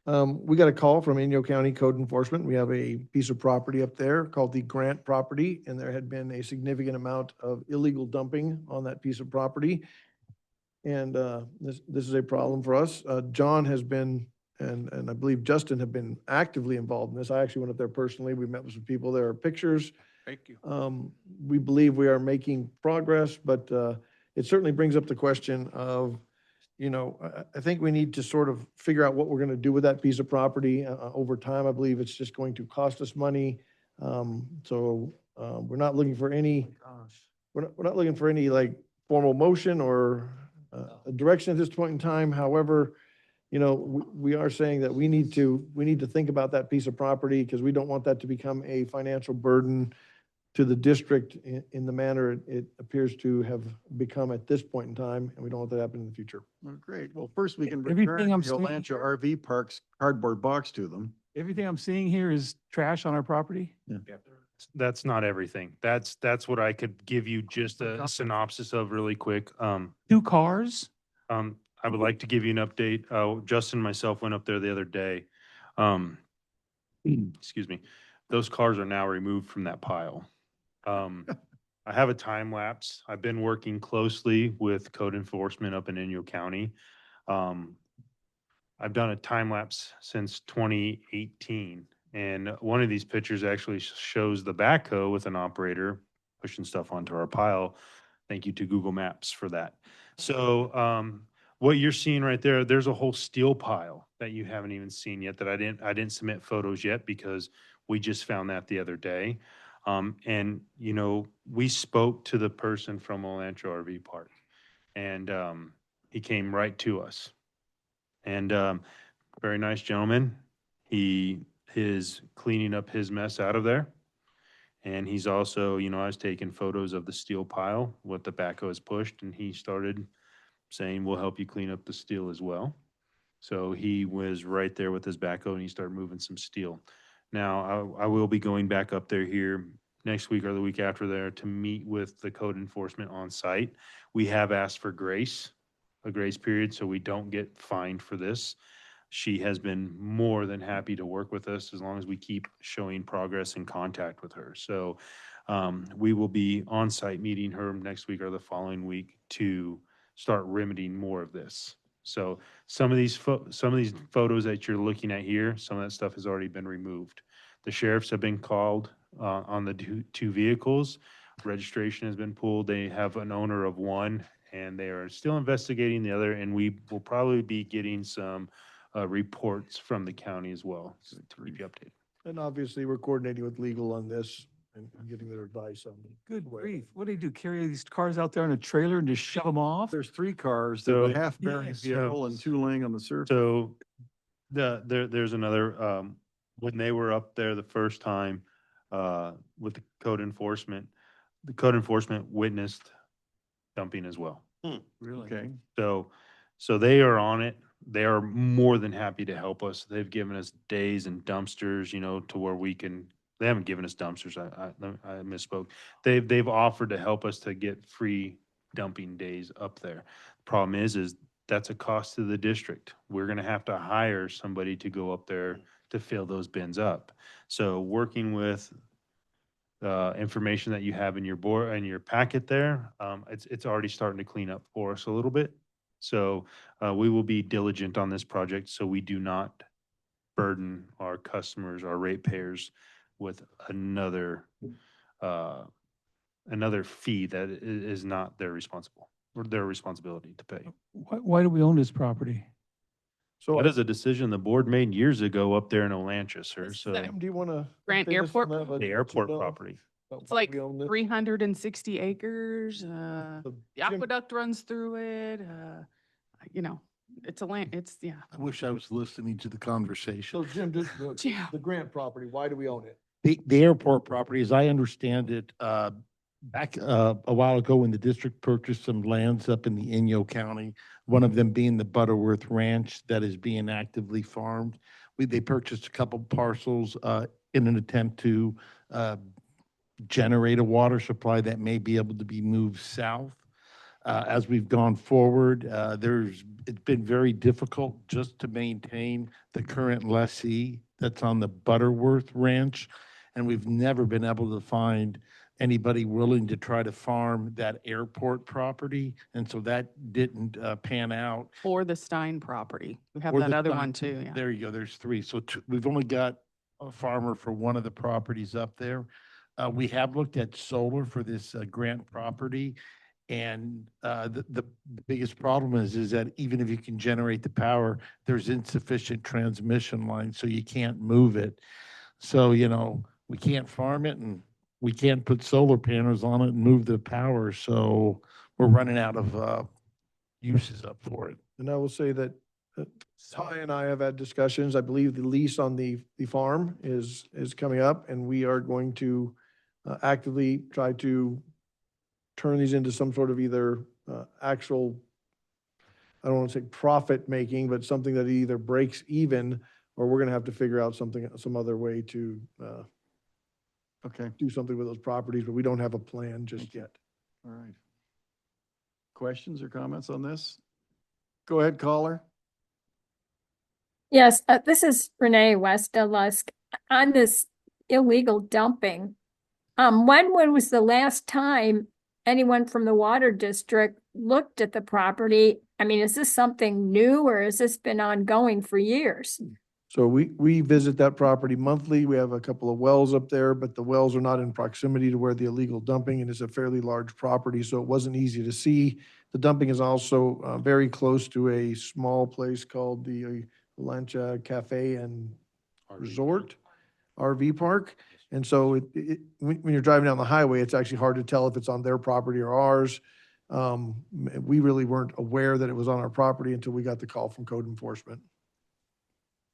We got a call from Inyo County Code Enforcement. We have a piece of property up there called the Grant property, and there had been a significant amount of illegal dumping on that piece of property. And this is a problem for us. John has been, and I believe Justin have been actively involved in this. I actually went up there personally. We met with some people. There are pictures. Thank you. We believe we are making progress, but it certainly brings up the question of, I think we need to sort of figure out what we're going to do with that piece of property over time. I believe it's just going to cost us money. So we're not looking for any, we're not looking for any like formal motion or a direction at this point in time. However, we are saying that we need to think about that piece of property because we don't want that to become a financial burden to the district in the manner it appears to have become at this point in time, and we don't want that to happen in the future. Well, great. Well, first we can Everything return I'm the seeing Olancha RV Park's cardboard box to them. Everything I'm seeing here is trash on our property? That's not everything. That's what I could give you just a synopsis of really quick. 2 cars? I would like to give you an update. Justin and myself went up there the other day. Excuse me. Those cars are now removed from that pile. I have a time lapse. I've been working closely with code enforcement up in Inyo County. I've done a time lapse since 2018. And one of these pictures actually shows the backhoe with an operator pushing stuff onto our pile. Thank you to Google Maps for that. So what you're seeing right there, there's a whole steel pile that you haven't even seen yet that I didn't submit photos yet because we just found that the other day. And we spoke to the person from Olancha RV Park, and he came right to us. And very nice gentleman. He is cleaning up his mess out of there. And he's also, I was taking photos of the steel pile, what the backhoe has pushed, and he started saying, we'll help you clean up the steel as well. So he was right there with his backhoe and he started moving some steel. Now, I will be going back up there here next week or the week after there to meet with the code enforcement on site. We have asked for a grace period, so we don't get fined for this. She has been more than happy to work with us as long as we keep showing progress and contact with her. So we will be on site meeting her next week or the following week to start remedying more of this. So some of these photos that you're looking at here, some of that stuff has already been removed. The sheriffs have been called on the two vehicles. Registration has been pulled. They have an owner of one, and they are still investigating the other. And we will probably be getting some reports from the county as well to keep you updated. And obviously, we're coordinating with legal on this and getting their advice on it. Good grief. What do they do? Carry these cars out there in a trailer and just shove them off? There's 3 cars, So- there's a half-bearing Yes. vehicle and 2 laying on the surface. So there's another, when they were up there the first time with the code enforcement witnessed dumping as well. Really? Okay. So they are on it. They are more than happy to help us. They've given us days and dumpsters, to where we can, they haven't given us dumpsters. I misspoke. They've offered to help us to get free dumping days up there. Problem is that's a cost to the district. We're going to have to hire somebody to go up there to fill those bins up. So working with information that you have in your board and your packet there, it's already starting to clean up for us a little bit. So we will be diligent on this project so we do not burden our customers, our ratepayers, with another fee that is not their responsibility to pay. Why do we own this property? So That is a decision the board made years ago up there in Olancha, sir. Is So that- do you want to? Grant Airport? the airport property. It's like 360 acres. So The Jim- aqueduct runs through it. It's a land, it's. I wish I was listening to the conversation. So Jim, Yeah. the Grant property, why do we own it? The airport property, as I understand it, back a while ago when the district purchased some lands up in the Inyo County, one of them being the Butterworth Ranch that is being actively farmed. They purchased a couple parcels in an attempt to generate a water supply that may be able to be moved south. as we've gone forward. It's been very difficult just to maintain the current lessee that's on the Butterworth Ranch. And we've never been able to find anybody willing to try to farm that airport property. And so that didn't pan out. Or the Stein property. We have Or that the other Stein- one too, yeah. There you go, there's three. So we've only got a farmer for one of the properties up there. We have looked at solar for this Grant property. And the biggest problem is that even if you can generate the power, there's insufficient transmission lines, so you can't move it. So, we can't farm it and we can't put solar panels on it and move the power. So we're running out of uses up for it. And I will say that Ty and I have had discussions. I believe the lease on the farm is coming up, and we are going to actively try to turn these into some sort of either actual, I don't want to say profit making, but something that either breaks even, or we're going to have to figure out some other way to Okay, do something with those properties, but we don't have a plan just yet. all right. Questions or comments on this? Go ahead, caller. Yes, this is Renee Westerlusk. On this illegal dumping, when was the last time anyone from the water district looked at the property? I mean, is this something new or has this been ongoing for years? So we visit that property monthly. We have a couple of wells up there, but the wells are not in proximity to where the illegal dumping, and it's a fairly large property, so it wasn't easy to see. The dumping is also very close to a small place called the Lancha Cafe and Resort, RV park. And so when you're driving down the highway, it's actually hard to tell if it's on their property or ours. We really weren't aware that it was on our property until we got the call from code enforcement.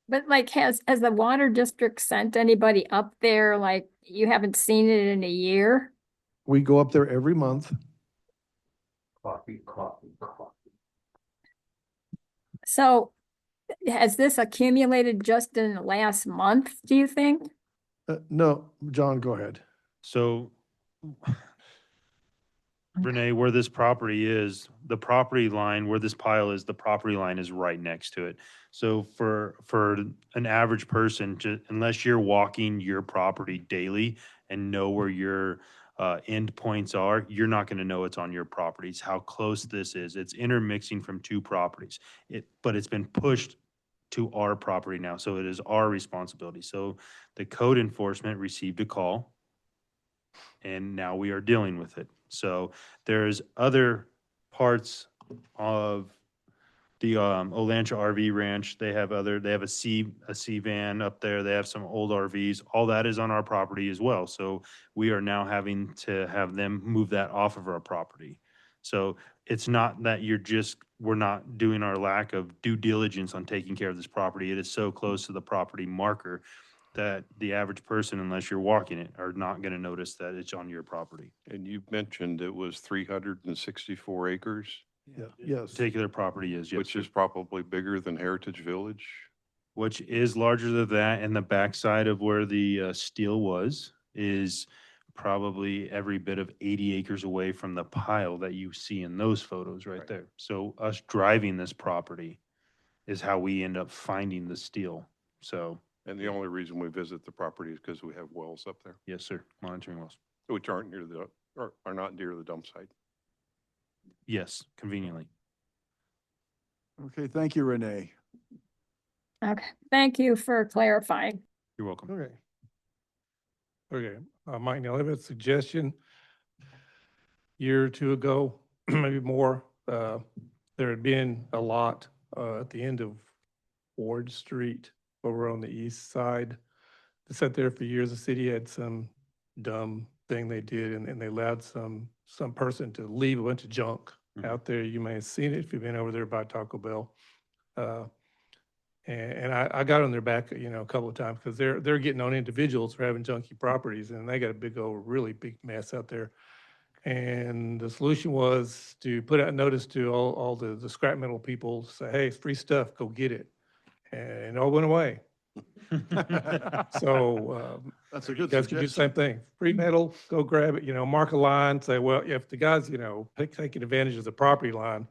But like, has the water district sent anybody up there? Like, you haven't seen it in a year? We go up there every month. Coffee. So has this accumulated just in the last month, do you think? No, John, go ahead. So Renee, where this property is, the property line, where this pile is, the property line is right next to it. So for an average person, unless you're walking your property daily and know where your end points are, you're not going to know it's on your property. It's how close this is. It's intermixing from two properties. But it's been pushed to our property now, so it is our responsibility. So the code enforcement received a call, and now we are dealing with it. So there's other parts of the Olancha RV Ranch. They have a C van up there. They have some old RVs. All that is on our property as well. So we are now having to have them move that off of our property. So it's not that we're not doing our lack of due diligence on taking care of this property. It is so close to the property marker that the average person, unless you're walking it, are not going to notice that it's on your property. And you mentioned it was 364 acres, Yeah, yes. Particular property is, yes, which is probably bigger than Heritage Village. which is larger than that, and the backside of where the steel was is probably every bit of 80 acres away from the pile that you see in those photos right there. So us driving this property is how we end up finding the steel. So, And the only reason we visit the property is because we have wells up there, yes, sir, monitoring wells. which aren't near are not near the dump site. Yes, conveniently. Okay, thank you, Renee. Okay, thank you for clarifying. You're welcome. Okay. Okay, Mike, now I have a suggestion. Year or two ago, maybe more, there had been a lot at the end of Ward Street over on the east side. They sat there for years. The city had some dumb thing they did, and they allowed some person to leave a bunch of junk out there. You may have seen it if you've been over there by Taco Bell. And I got on their back, a couple of times because they're getting on individuals for having junky properties, and they got a really big mess out there. And the solution was to put out notice to all the scrap metal people, say, hey, it's free stuff, go get it. And it all went away. So That's a You good guys can do the same suggestion. thing. Free metal, go grab it, mark a line, say, well, if the guy's, taking advantage of the property line,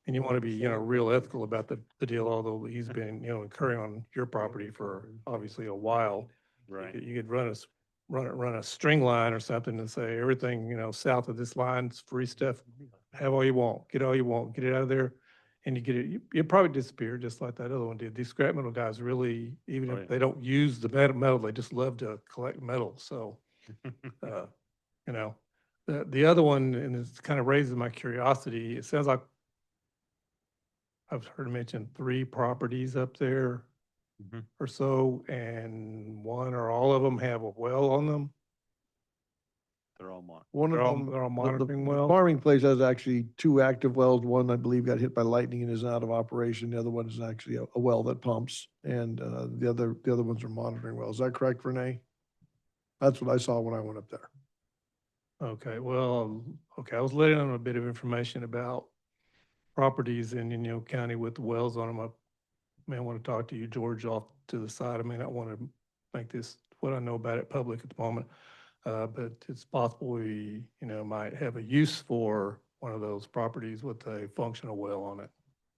and you want to be, real ethical about the deal, although he's been, incurring on your property for obviously a while. Right. You could run a string line or something and say, everything, south of this line's free stuff. Have all you want, get all you want, get it out of there. And you get it, you'll probably disappear just like that other one did. These scrap metal guys really, even if Right. they don't use the metal, they just love to collect metal. So, the other one, and it's kind of raises my curiosity. It sounds like I've heard mentioned 3 properties up there Mhm. or so, and one or all of them have a well on them. They're all marked. One of They're all- them, they're all the monitoring wells? farming place has actually 2 active wells. One, I believe, got hit by lightning and is out of operation. The other one is actually a well that pumps, and the other ones are monitoring wells. Is that correct, Renee? That's what I saw when I went up there. Okay, well, I was letting them a bit of information about properties in, county with wells on them. I may want to talk to you, George, off to the side. I may not want to make this, what I know about it public at the moment. But it's possible we, might have a use for one of those properties with a functional well on it.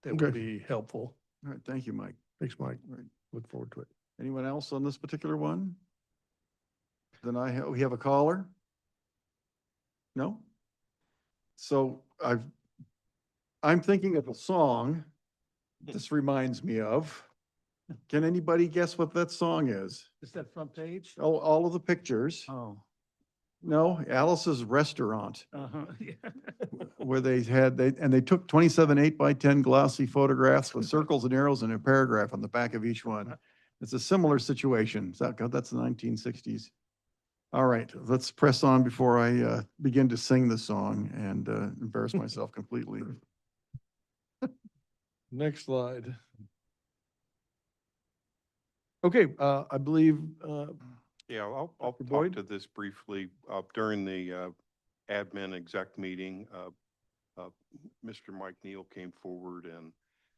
That would Okay. be helpful. All right, thank you, Mike. Thanks, Mike. Right. Look forward to it. Anyone else on this particular one? Then we have a caller? No? So I'm thinking of a song this reminds me of. Can anybody guess what that song is? Is that front page? Oh, all of the pictures. Oh. No, Alice's Restaurant, Uh-huh, yeah. where they took 27 8x10 glossy photographs with circles and arrows and a paragraph on the back of each one. It's a similar situation. That's the 1960s. All right, let's press on before I begin to sing the song and embarrass myself completely. Next slide. Okay, I believe, Yeah, I'll Dr. talk Boyd? to this briefly. During the admin exec meeting, Mr. Mike Neal came forward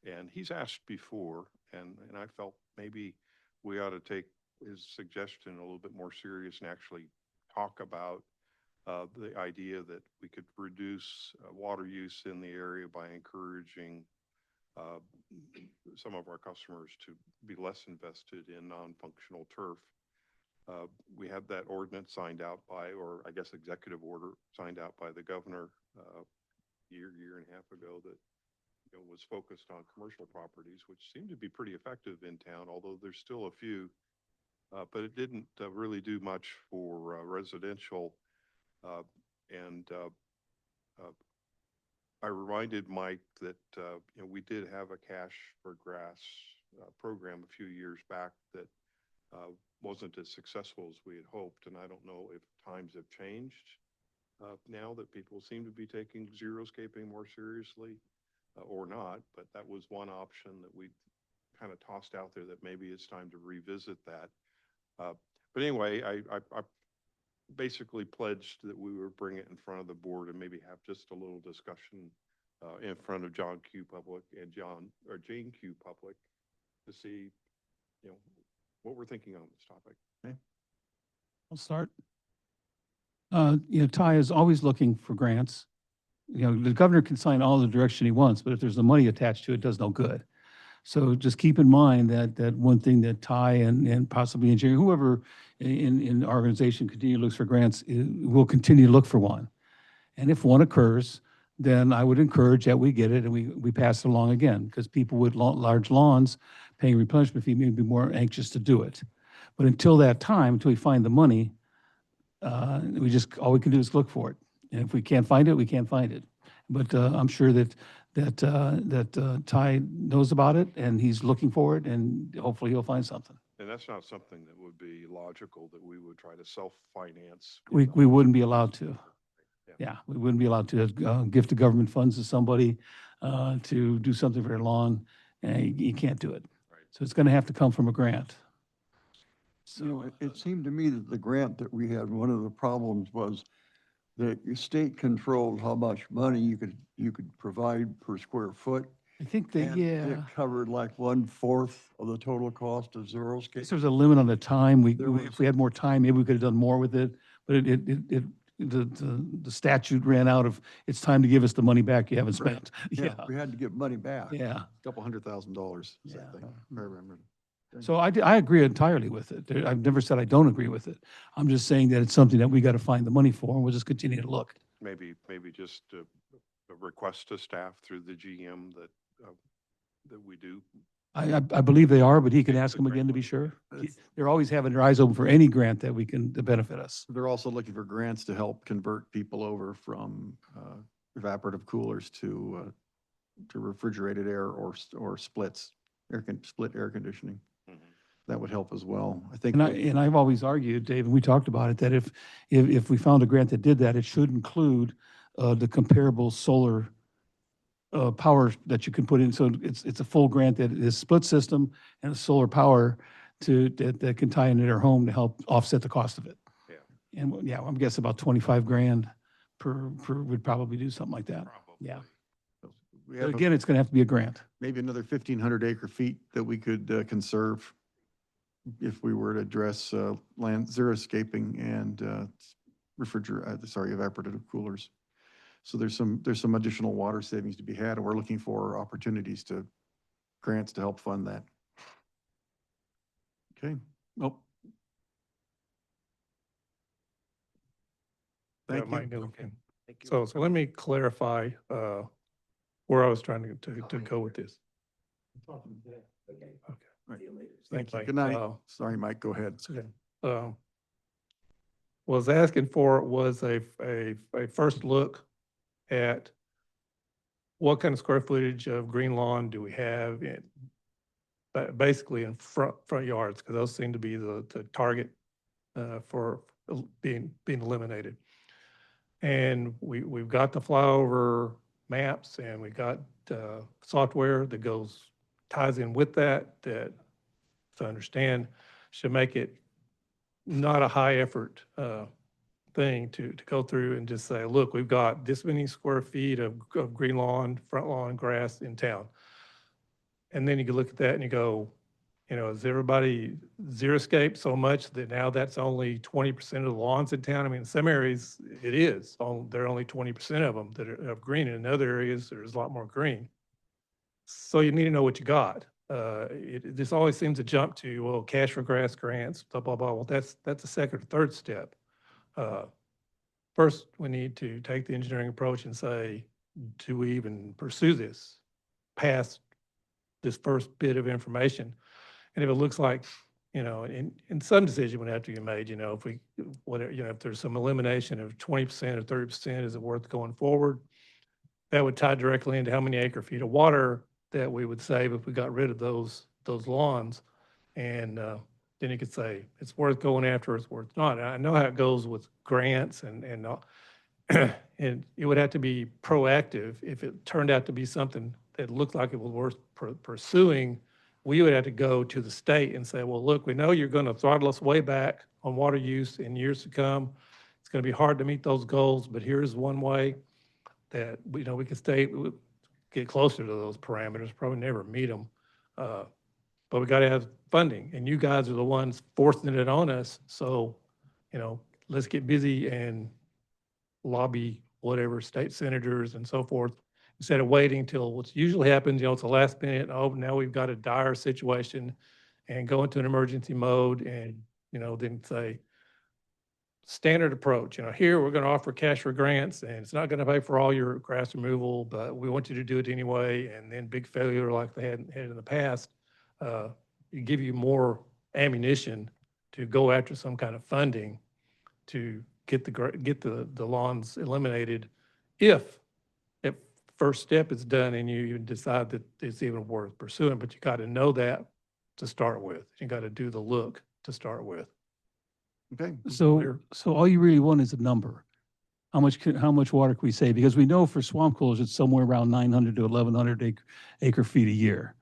and he's asked before, and I felt maybe we ought to take his suggestion a little bit more serious and actually talk about the idea that we could reduce water use in the area by encouraging some of our customers to be less invested in non-functional turf. We had that ordinance signed out by, or I guess executive order signed out by the governor year and a half ago that was focused on commercial properties, which seemed to be pretty effective in town, although there's still a few. But it didn't really do much for residential. I reminded Mike that we did have a cash for grass program a few years back that wasn't as successful as we had hoped. And I don't know if times have changed now that people seem to be taking xeriscaping more seriously or not. But that was one option that we kind of tossed out there that maybe it's time to revisit that. But anyway, I basically pledged that we would bring it in front of the board and maybe have just a little discussion in front of John Q. Public and Jane Q. Public to see, what we're thinking on this topic. Okay. I'll start. Ty is always looking for grants. The governor can sign all the direction he wants, but if there's no money attached to it, it does no good. So just keep in mind that one thing that Ty and possibly engineering, whoever in the organization continue to look for grants, will continue to look for one. And if one occurs, then I would encourage that we get it and we pass it along again, because people with large lawns paying replenishment fee may be more anxious to do it. But until that time, until we find the money, all we can do is look for it. And if we can't find it, we can't find it. But I'm sure that Ty knows about it and he's looking for it, and hopefully he'll find something. And that's not something that would be logical that we would try to self-finance. We wouldn't be allowed to. Yeah, we wouldn't be allowed to give the government funds to somebody to do something for their lawn. You can't do it. So it's going to have to come from a grant. It seemed to me that the grant that we had, one of the problems was that your state controlled how much money you could provide per square foot. I think that, And yeah. it covered like 1/4 of the total cost of Xeriscape. Guess there was a limit on the time. There If we had more time, maybe we could have done more with it. But the statute ran out of, it's time to give us the money back you haven't spent. Yeah, We had to get money back. yeah. Couple $100,000, I Yeah. think, if I remember. So I agree entirely with it. I've never said I don't agree with it. I'm just saying that it's something that we got to find the money for, and we'll just continue to look. Maybe just a request to staff through the GM that we do. I believe they are, but he can ask the them grant again to be money. sure. It's- They're always having their eyes open for any grant that we can, to benefit us. They're also looking for grants to help convert people over from evaporative coolers to refrigerated air or splits, split air conditioning. Mhm. That would help as well. I think. And I've always argued, Dave, and we talked about it, that if we found a grant that did that, it should include the comparable solar power that you can put in. So it's a full grant that is split system and solar power that can tie into their home to help offset the cost of it. Yeah. And yeah, I'm guessing about 25 grand per would probably do something like that. Probably. Yeah. We But have again, it's going to have to be a grant. maybe another 1,500 acre feet that we could conserve if we were to address land xeriscaping and evaporative coolers. So there's some additional water savings to be had, and we're looking for opportunities grants to help fund that. Okay, oh. Thank Mike you. Newton. So let me clarify where I was trying to go with this. Okay. Thank you. Good night. Sorry, Mike, go ahead. It's okay. Was asking for was a first look at what kind of square footage of green lawn do we have in, basically in front yards, because those seem to be the target for being eliminated. And we've got the flyover maps, and we got software that ties in with that to understand, should make it not a high effort thing to go through and just say, look, we've got this many square feet of green lawn, front lawn grass in town. And then you can look at that and you go, is everybody xeriscape so much that now that's only 20% of the lawns in town? I mean, in some areas it is. There are only 20% of them that are green. In other areas, there's a lot more green. So you need to know what you got. This always seems to jump to, well, cash for grass grants, blah, blah, blah. Well, that's the second or third step. First, we need to take the engineering approach and say, do we even pursue this past this first bit of information? And if it looks like, in some decision would have to be made, if there's some elimination of 20% or 30%, is it worth going forward? That would tie directly into how many acre feet of water that we would save if we got rid of those lawns. And then you could say, it's worth going after, it's worth not. And I know how it goes with grants and and it would have to be proactive. If it turned out to be something that looked like it was worth pursuing, we would have to go to the state and say, well, look, we know you're going to throttle us way back on water use in years to come. It's going to be hard to meet those goals, but here's one way that we can get closer to those parameters, probably never meet them. But we got to have funding, and you guys are the ones forcing it on us. So, let's get busy and lobby whatever state senators and so forth, instead of waiting till what's usually happens, it's the last minute. Oh, now we've got a dire situation, and go into an emergency mode, and then say, standard approach. Here we're going to offer cash for grants, and it's not going to pay for all your grass removal, but we want you to do it anyway. And then big failure like they had in the past, give you more ammunition to go after some kind of funding to get the lawns eliminated. If first step is done and you decide that it's even worth pursuing, but you got to know that to start with. You got to do the look to start with. Okay. So all you really want is a number. How much water can we save? Because we know for swamp coolers, it's somewhere around 900 to 1,100 acre feet a year.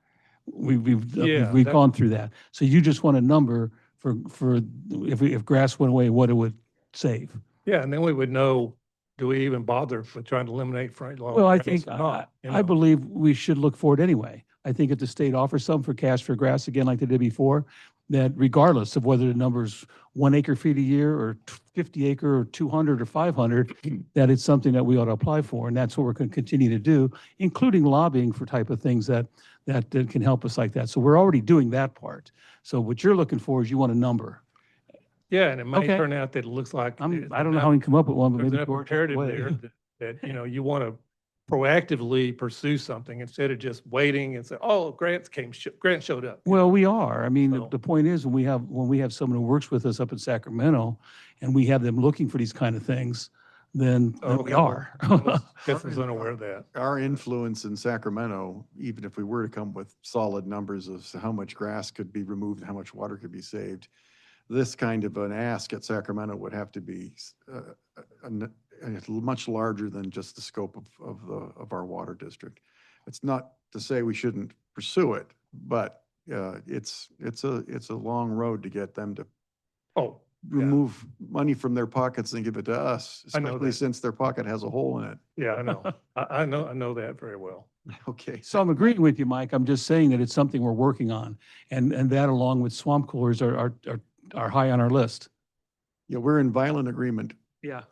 We've gone through that. So you just want a number for if grass went away, what it would save. Yeah, and then we would know do we even bother with trying to eliminate front lawn? Well, I grass think, or not, you I know? believe we should look for it anyway. I think if the state offers some for cash for grass again, like they did before, that regardless of whether the number's 1 acre feet a year or 50 acre or 200 or 500, that it's something that we ought to apply for. And that's what we're going to continue to do, including lobbying for type of things that can help us like that. So we're already doing that part. So what you're looking for is you want a number. Yeah, and it may Okay. turn out that it looks like. I there's don't know enough- how we can come up with one, but there's maybe enough George has a imperative way. there that, you know, you want to proactively pursue something instead of just waiting and say, oh, grant showed up. you know? Well, we are. I mean, So- the point is, when we have someone who works with us up in Sacramento and we have them looking for these kind of things, then Oh, we okay. are. Guess I was unaware of that. Our influence in Sacramento, even if we were to come with solid numbers of how much grass could be removed and how much water could be saved, this kind of an ask at Sacramento would have to be much larger than just the scope of our water district. It's not to say we shouldn't pursue it, but it's a long road to get them to Oh, remove money from their pockets and give it to us, I know especially that. since their pocket has a hole in it. yeah, I know. I know that very well. Okay. So I'm agreeing with you, Mike. I'm just saying that it's something we're working on. And that along with swamp coolers are high on our list. Yeah, we're in violent agreement. Yeah.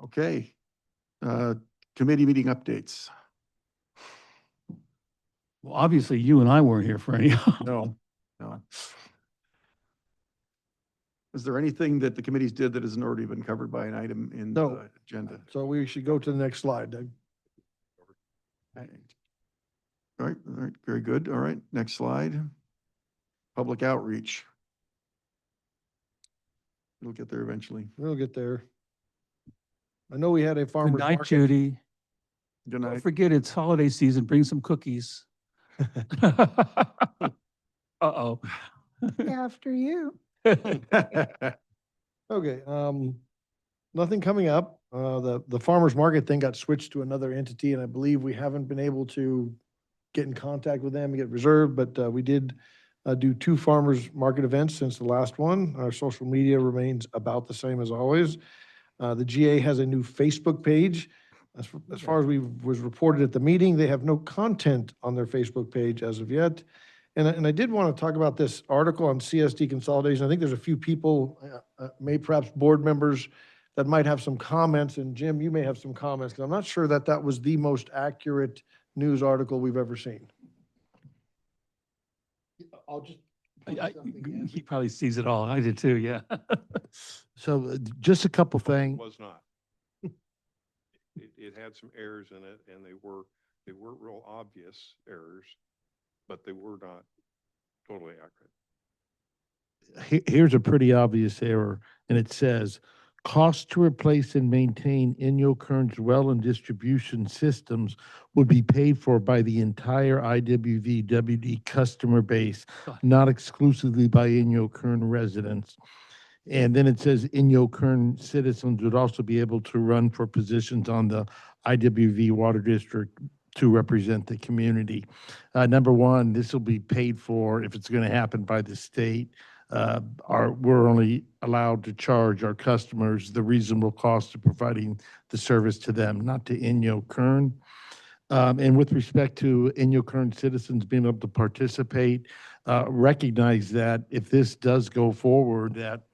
Okay. Committee meeting updates. Well, obviously you and I weren't here for any. No. Is there anything that the committees did that hasn't already been covered by an item in No. the agenda? So we should go to the next slide, Doug. All right, very good. All right, next slide. Public outreach. We'll get there eventually. We'll get there. I know we had a farmer's Good night, market. Judy. Good Don't night. forget it's holiday season. Bring some cookies. Uh-oh. After you. Okay, nothing coming up. The farmer's market thing got switched to another entity, and I believe we haven't been able to get in contact with them and get reserved, but we did do 2 farmers market events since the last one. Our social media remains about the same as always. The GA has a new Facebook page. As far as was reported at the meeting, they have no content on their Facebook page as of yet. And I did want to talk about this article on CSD consolidation. I think there's a few people, perhaps board members, that might have some comments. And Jim, you may have some comments, because I'm not sure that that was the most accurate news article we've ever seen. I'll just. He probably sees it all. I did too, yeah. So just a couple things. Was not. It had some errors in it, and they weren't real obvious errors, but they were not totally accurate. Here's a pretty obvious error, and it says, cost to replace and maintain Inyo Kern's well and distribution systems would be paid for by the entire IWV-WD customer base, not exclusively by Inyo Kern residents. And then it says Inyo Kern citizens would also be able to run for positions on the IWV Water District to represent the community. Number one, this will be paid for, if it's going to happen, by the state. We're only allowed to charge our customers the reasonable cost of providing the service to them, not to Inyo Kern. And with respect to Inyo Kern citizens being able to participate, recognize that if this does go forward, that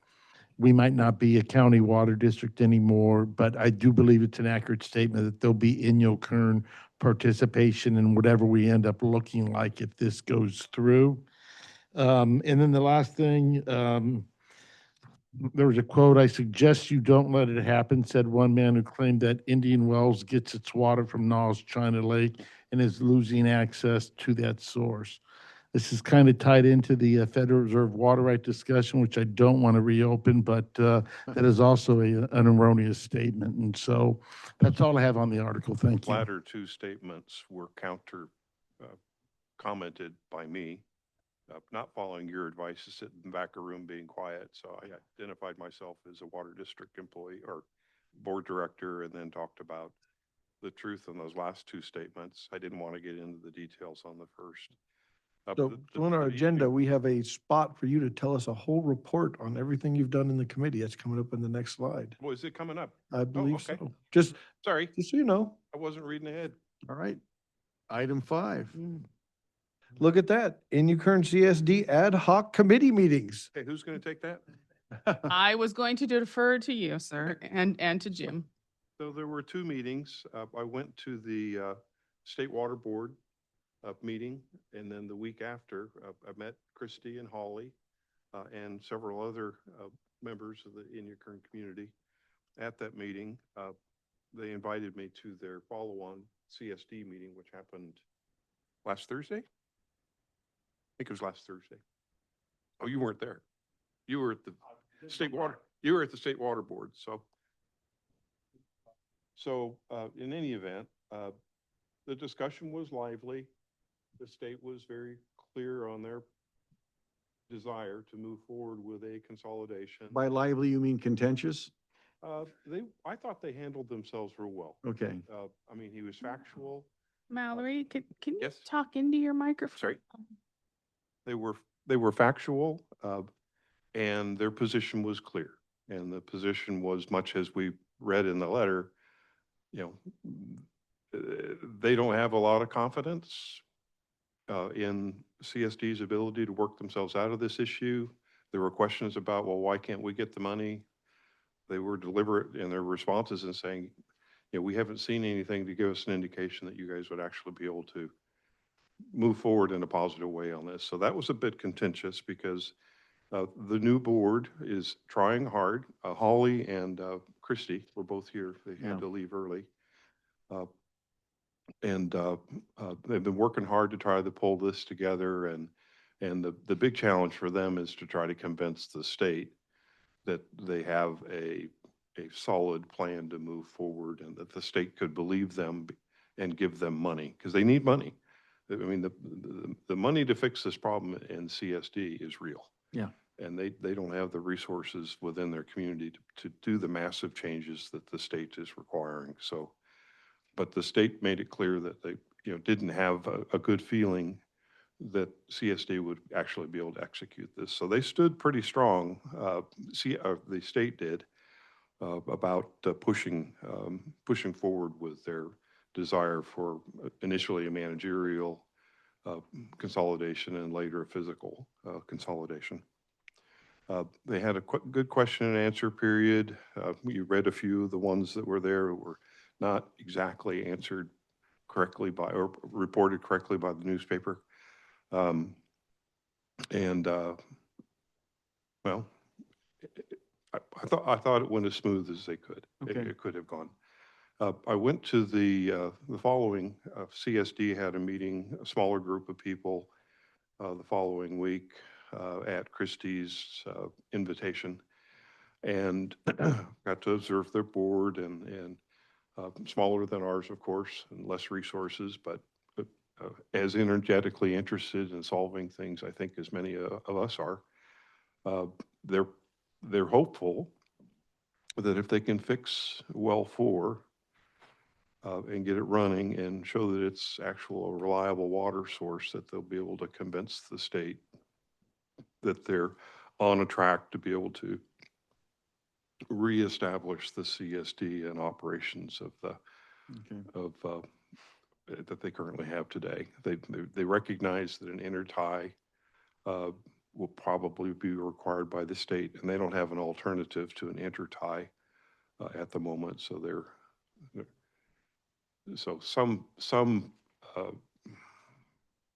we might not be a county water district anymore, but I do believe it's an accurate statement that there'll be Inyo Kern participation in whatever we end up looking like if this goes through. And then the last thing, there was a quote, "I suggest you don't let it happen," said one man who claimed that Indian Wells gets its water from Naw's China Lake and is losing access to that source. This is kind of tied into the Federal Reserve water right discussion, which I don't want to reopen, but that is also an erroneous statement. And so that's all I have on the article. Thank you. Latter 2 statements were counter commented by me, not following your advice to sit in the back of the room being quiet. So I identified myself as a water district employee or board director, and then talked about the truth in those last 2 statements. I didn't want to get into the details on the first. So the so on our committee agenda, issue. we have a spot for you to tell us a whole report on everything you've done in the committee. That's coming up in the next slide. Well, is it coming up? I believe okay. so. Just Sorry, so you know, I wasn't reading ahead. All right. Item 5. look at that. NU Kern CSD ad hoc committee meetings. Okay, who's going to take that? I was going to defer to you, sir, and to Jim. So there were 2 meetings. I went to the State Water Board meeting, and then the week after, I met Christy and Holly and several other members of the NU Kern community at that meeting. They invited me to their follow-on CSD meeting, which happened last Thursday. I think it was last Thursday. Oh, you weren't there. You were at the State Water. You were at the State Water Board. So in any event, the discussion was lively. The state was very clear on their desire to move forward with a consolidation. By lively, you mean contentious? I thought they handled themselves real well. Okay. I mean, he was factual. Mallory, can you Yes. talk into your microphone? Sorry. They were factual, and their position was clear. And the position was, much as we read in the letter, they don't have a lot of confidence in CSD's ability to work themselves out of this issue. There were questions about, well, why can't we get the money? They were deliberate in their responses and saying, we haven't seen anything to give us an indication that you guys would actually be able to move forward in a positive way on this. So that was a bit contentious because the new board is trying hard. Holly and Christy were both here. They had to leave early. And they've been working hard to try to pull this together. And the big challenge for them is to try to convince the state that they have a solid plan to move forward and that the state could believe them and give them money, because they need money. I mean, the money to fix this problem in CSD is real. Yeah. And they don't have the resources within their community to do the massive changes that the state is requiring. So, but the state made it clear that they, didn't have a good feeling that CSD would actually be able to execute this. So they stood pretty strong, the state did, about pushing forward with their desire for initially a managerial consolidation and later a physical consolidation. They had a good question and answer period. You read a few of the ones that were there were not exactly answered correctly or reported correctly by the newspaper. Well, I thought it went as smooth as they could. Okay. It could have gone. I went to the following, CSD had a meeting, a smaller group of people the following week at Christie's invitation, and got to observe their board and smaller than ours, of course, and less resources, but as energetically interested in solving things, I think, as many of us are. They're hopeful that if they can fix well 4 and get it running and show that it's actual reliable water source, that they'll be able to convince the state that they're on a track to be able to reestablish the CSD and operations of the that they currently have today. They recognize that an intertie will probably be required by the state, and they don't have an alternative to an intertie at the moment. So some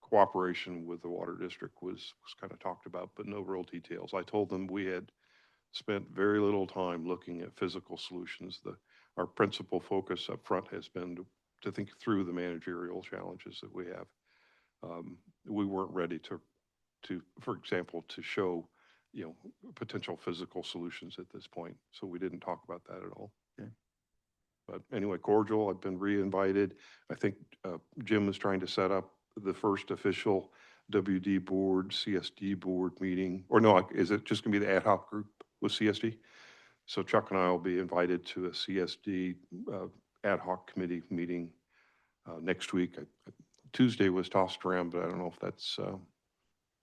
cooperation with the water district was kind of talked about, but no real details. I told them we had spent very little time looking at physical solutions. Our principal focus up front has been to think through the managerial challenges that we have. We weren't ready to, for example, to show, potential physical solutions at this point. So we didn't talk about that at all. Okay. But anyway, cordial. I've been re-invited. I think Jim is trying to set up the first official WD board, CSD board meeting, or no, is it just gonna be the ad hoc group with CSD? So Chuck and I will be invited to a CSD ad hoc committee meeting next week. Tuesday was tossed around, but I don't know if that's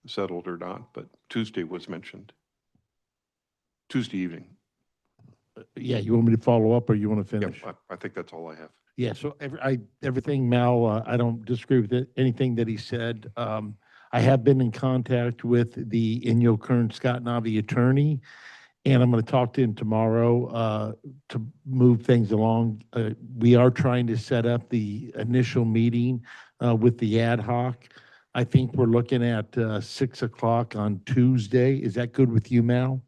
settled or not, but Tuesday was mentioned. Tuesday evening. Yeah, you want me to follow up or you want to Yep, finish? I think that's all I have. Yeah, so everything, Mal, I don't disagree with anything that he said. I have been in contact with the Inyo Kern Scott Navi attorney, and I'm going to talk to him tomorrow to move things along. We are trying to set up the initial meeting with the ad hoc. I think we're looking at 6 o'clock on Tuesday. Is that good with you, Mal?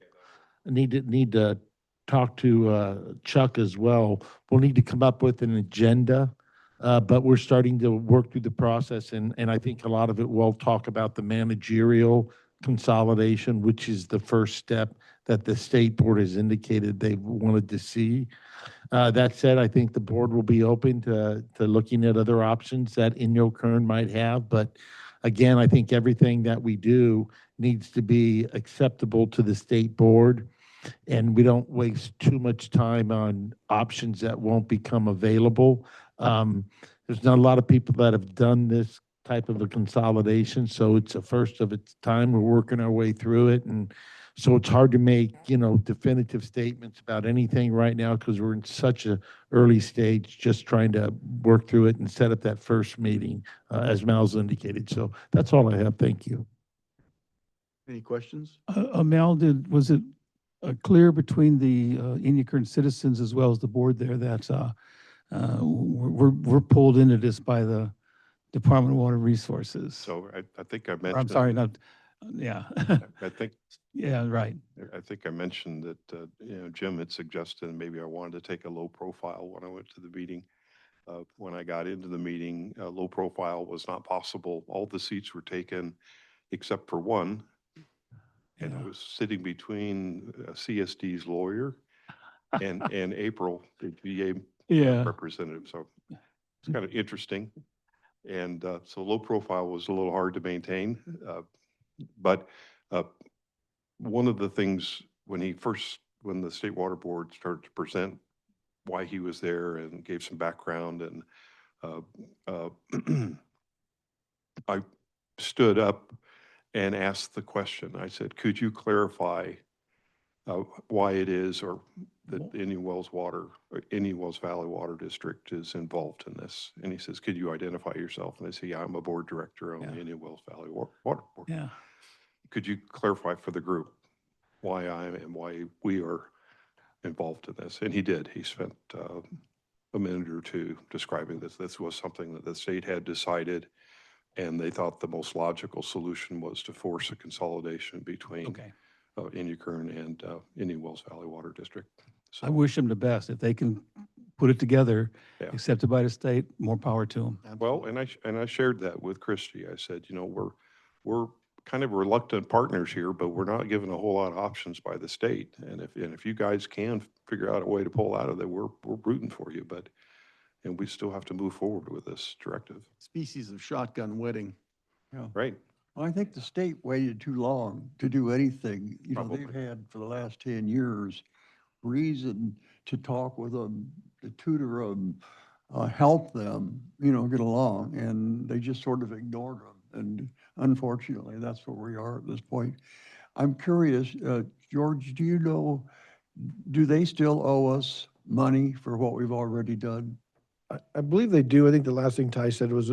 I need to talk to Chuck as well. We'll need to come up with an agenda, but we're starting to work through the process, and I think a lot of it will talk about the managerial consolidation, which is the first step that the state board has indicated they wanted to see. That said, I think the board will be open to looking at other options that Inyo Kern might have, but again, I think everything that we do needs to be acceptable to the state board, and we don't waste too much time on options that won't become available. There's not a lot of people that have done this type of a consolidation, so it's a first of its time. We're working our way through it, and so it's hard to make, definitive statements about anything right now because we're in such a early stage, just trying to work through it and set up that first meeting, as Mal's indicated. So that's all I have. Thank you. Any questions? Mel, was it clear between the Inyo Kern citizens as well as the board there that we're pulled into this by the Department of Water Resources? So I think I mentioned. I'm sorry, not, yeah. I think. Yeah, right. I think I mentioned that, Jim had suggested maybe I wanted to take a low profile when I went to the meeting. When I got into the meeting, low profile was not possible. All the seats were taken except for one. And I was sitting between CSD's lawyer and April, the VA representative. So it's kind of interesting. And so low profile was a little hard to maintain. But one of the things when the State Water Board started to present why he was there and gave some background, and I stood up and asked the question. I said, could you clarify why it is or that Indian Wells Valley Water District is involved in this? And he says, could you identify yourself? And I say, yeah, I'm a board director on the Indian Wells Valley Water Board. Yeah. Could you clarify for the group why I am and why we are involved in this? And he did. He spent a minute or two describing this. This was something that the state had decided, and they thought the most logical solution was to force a consolidation between Inyo Kern and Indian Wells Valley Water District. So, I wish them the best. If they can put it together, accepted by the state, more power to them. well, and I shared that with Christy. I said, we're kind of reluctant partners here, but we're not given a whole lot of options by the state. And if you guys can figure out a way to pull out of that, we're rooting for you. And we still have to move forward with this directive. Species of shotgun wedding. Yeah. Right. Well, I think the state waited too long to do anything. Probably. They've had for the last 10 years reason to talk with them, to tutor them, help them, get along, and they just sort of ignored them. And unfortunately, that's where we are at this point. I'm curious, George, do they still owe us money for what we've already done? I believe they do. I think the last thing Ty said was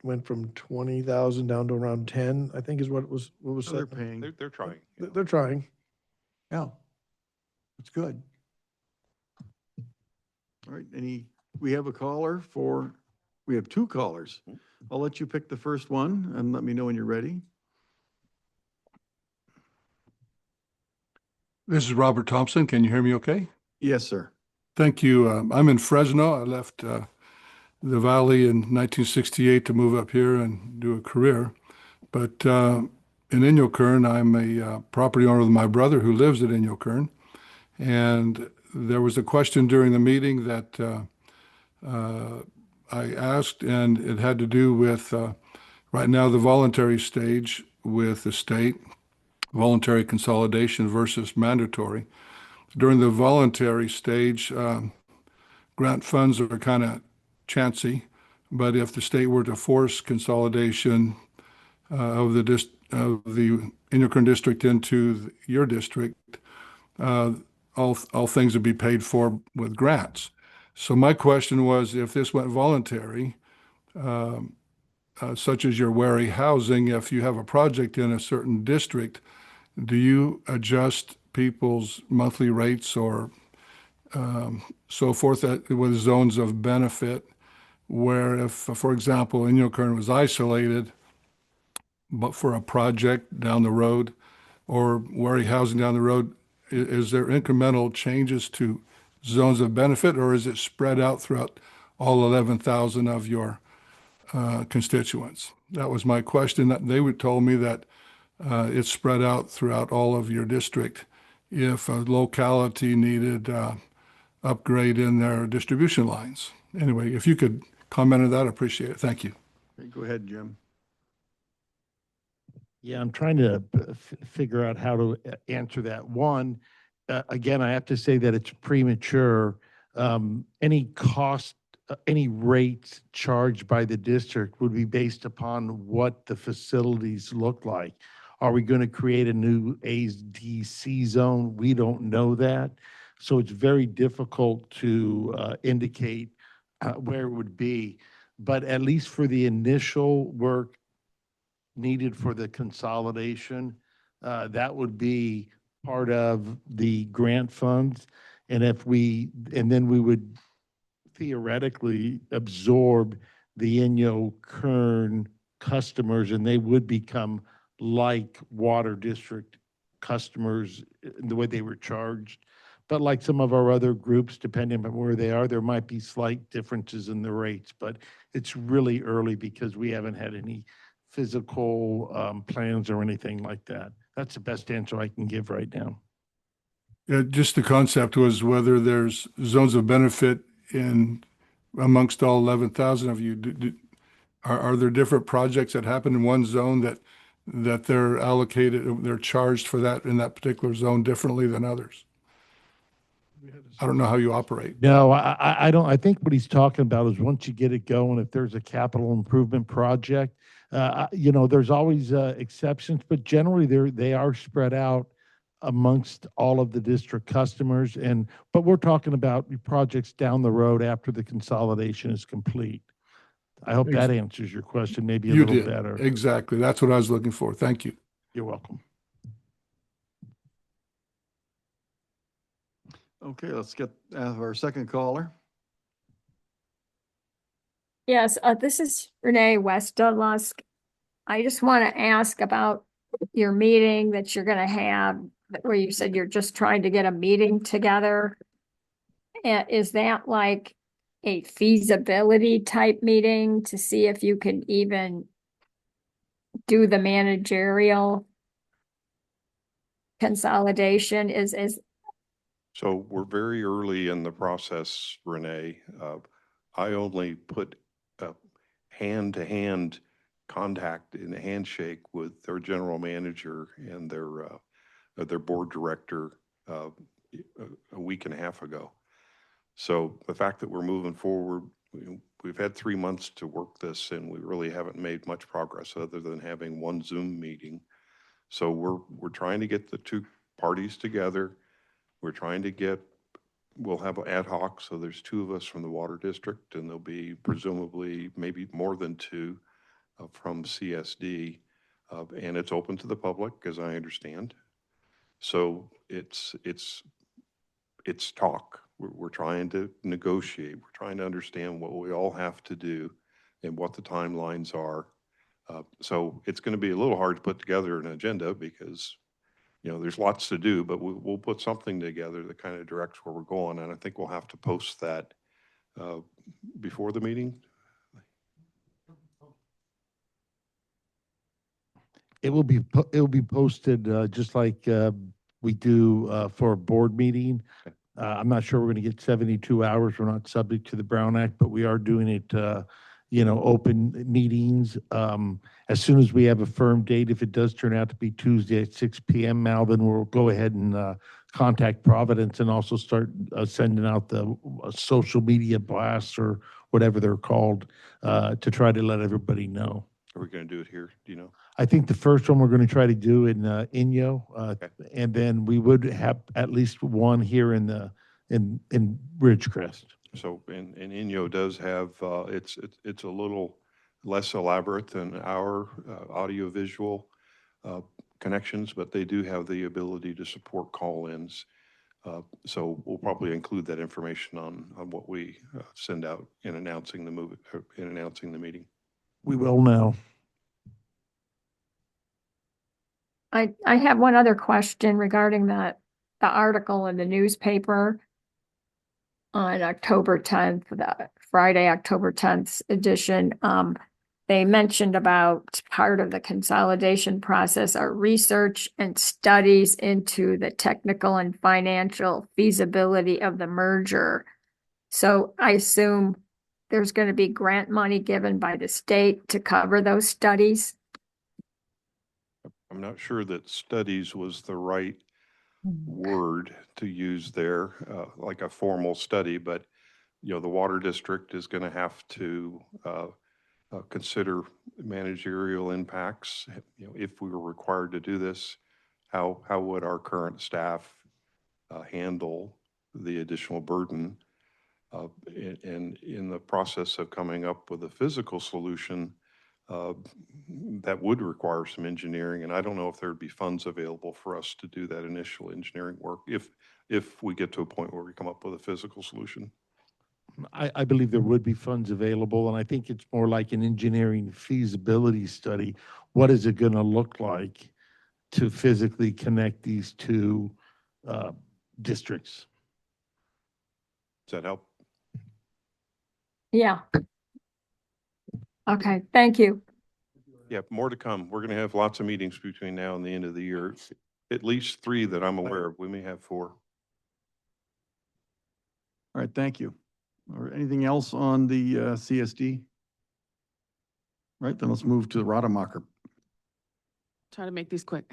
went from 20,000 down to around 10, I think is what was So they're said. paying. They're trying. They're trying. Yeah, it's good. All right, we have a caller we have two callers. I'll let you pick the first one and let me know when you're ready. This is Robert Thompson. Can you hear me okay? Yes, sir. Thank you. I'm in Fresno. I left the Valley in 1968 to move up here and do a career. But in Inyo Kern, I'm a property owner with my brother who lives at Inyo Kern. And there was a question during the meeting that I asked, and it had to do with right now the voluntary stage with the state, voluntary consolidation versus mandatory. During the voluntary stage, grant funds are kind of chancy, but if the state were to force consolidation of the of the Inyo Kern district into your district, all things would be paid for with grants. So my question was, if this went voluntary, such as your Wary housing, if you have a project in a certain district, do you adjust people's monthly rates or so forth with zones of benefit, where if, for example, Inyo Kern was isolated, but for a project down the road or Wary housing down the road, is there incremental changes to zones of benefit, or is it spread out throughout all 11,000 of your constituents? That was my question. They told me that it's spread out throughout all of your district if a locality needed upgrade in their distribution lines. Anyway, if you could comment on that, I appreciate it. Thank you. Okay, go ahead, Jim. Yeah, I'm trying to figure out how to answer that. One, again, I have to say that it's premature. Any cost, any rates charged by the district would be based upon what the facilities look like. Are we going to create a new ADC zone? We don't know that. So it's very difficult to indicate where it would be. But at least for the initial work needed for the consolidation, that would be part of the grant funds. And then we would theoretically absorb the Inyo Kern customers, and they would become like water district customers in the way they were charged. But like some of our other groups, depending on where they are, there might be slight differences in the rates, but it's really early because we haven't had any physical plans or anything like that. That's the best answer I can give right now. Yeah, just the concept was whether there's zones of benefit in amongst all 11,000 of you. Are there different projects that happen in one zone that they're allocated, they're charged for that in that particular zone differently than others? I don't know how you operate. No, I don't. I think what he's talking about is once you get it going, if there's a capital improvement project, there's always exceptions, but generally they are spread out amongst all of the district customers. But we're talking about projects down the road after the consolidation is complete. I hope that answers your question maybe a little better. Exactly. That's what I was looking for. Thank you. You're welcome. Okay, let's get our second caller. Yes, this is Renee West Dudlusk. I just want to ask about your meeting that you're going to have, where you said you're just trying to get a meeting together. Is that like a feasibility type meeting to see if you can even do the managerial consolidation? So we're very early in the process, Renee. I only put hand-to-hand contact in a handshake with their general manager and their board director a week and a half ago. So the fact that we're moving forward, we've had 3 months to work this, and we really haven't made much progress other than having one Zoom meeting. So we're trying to get the two parties together. We're trying to we'll have ad hoc, so there's 2 of us from the water district, and there'll be presumably maybe more than 2 from CSD, and it's open to the public, as I understand. So it's talk. We're trying to negotiate. We're trying to understand what we all have to do and what the timelines are. So it's going to be a little hard to put together an agenda because there's lots to do, but we'll put something together that kind of directs where we're going. And I think we'll have to post that before the meeting. It will be posted just like we do for a board meeting. I'm not sure we're going to get 72 hours. We're not subject to the Brown Act, but we are doing it, open meetings. As soon as we have a firm date, if it does turn out to be Tuesday at 6 p.m., Mal, then we'll go ahead and contact Providence and also start sending out the social media blasts or whatever they're called to try to let everybody know. Are we going to do it here? Do you know? I think the first one we're going to try to do in Inyo, Okay. and then we would have at least one here in the in Ridgecrest. So, and Inyo does have, it's a little less elaborate than our audiovisual connections, but they do have the ability to support call-ins. So we'll probably include that information on what we send out in announcing the move, in announcing the meeting. We will now. I have one other question regarding the article in the newspaper on October 10th, the Friday, October 10th edition. They mentioned about part of the consolidation process are research and studies into the technical and financial feasibility of the merger. So I assume there's going to be grant money given by the state to cover those studies. I'm not sure that studies was the right word to use there, like a formal study, but, you know, the water district is going to have to consider managerial impacts. You know, if we were required to do this, how would our current staff handle the additional burden? And in the process of coming up with a physical solution, that would require some engineering, and I don't know if there'd be funds available for us to do that initial engineering work if we get to a point where we come up with a physical solution. I believe there would be funds available, and I think it's more like an engineering feasibility study. What is it going to look like to physically connect these two districts? Does that help? Yeah. Okay, thank you. Yeah, more to come. We're going to have lots of meetings between now and the end of the year. At least 3 that I'm aware of. We may have 4. All right, thank you. Or anything else on the CSD? Right, then let's move to Rademacher. Try to make these quick.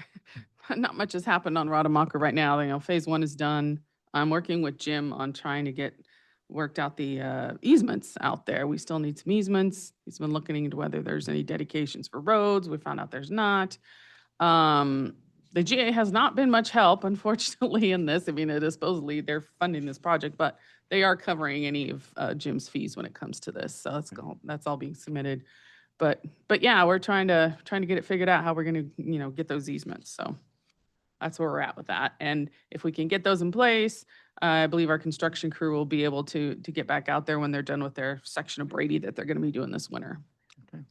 Not much has happened on Rademacher right now. You know, phase 1 is done. I'm working with Jim on trying to get worked out the easements out there. We still need some easements. He's been looking into whether there's any dedications for roads. We found out there's not. The GA has not been much help, unfortunately, in this. I mean, it is supposedly they're funding this project, but they are covering any of Jim's fees when it comes to this. So that's all being submitted. But yeah, we're trying to get it figured out how we're going to, get those easements. So that's where we're at with that. And if we can get those in place, I believe our construction crew will be able to get back out there when they're done with their section of Brady that they're going to be doing this winter. Okay.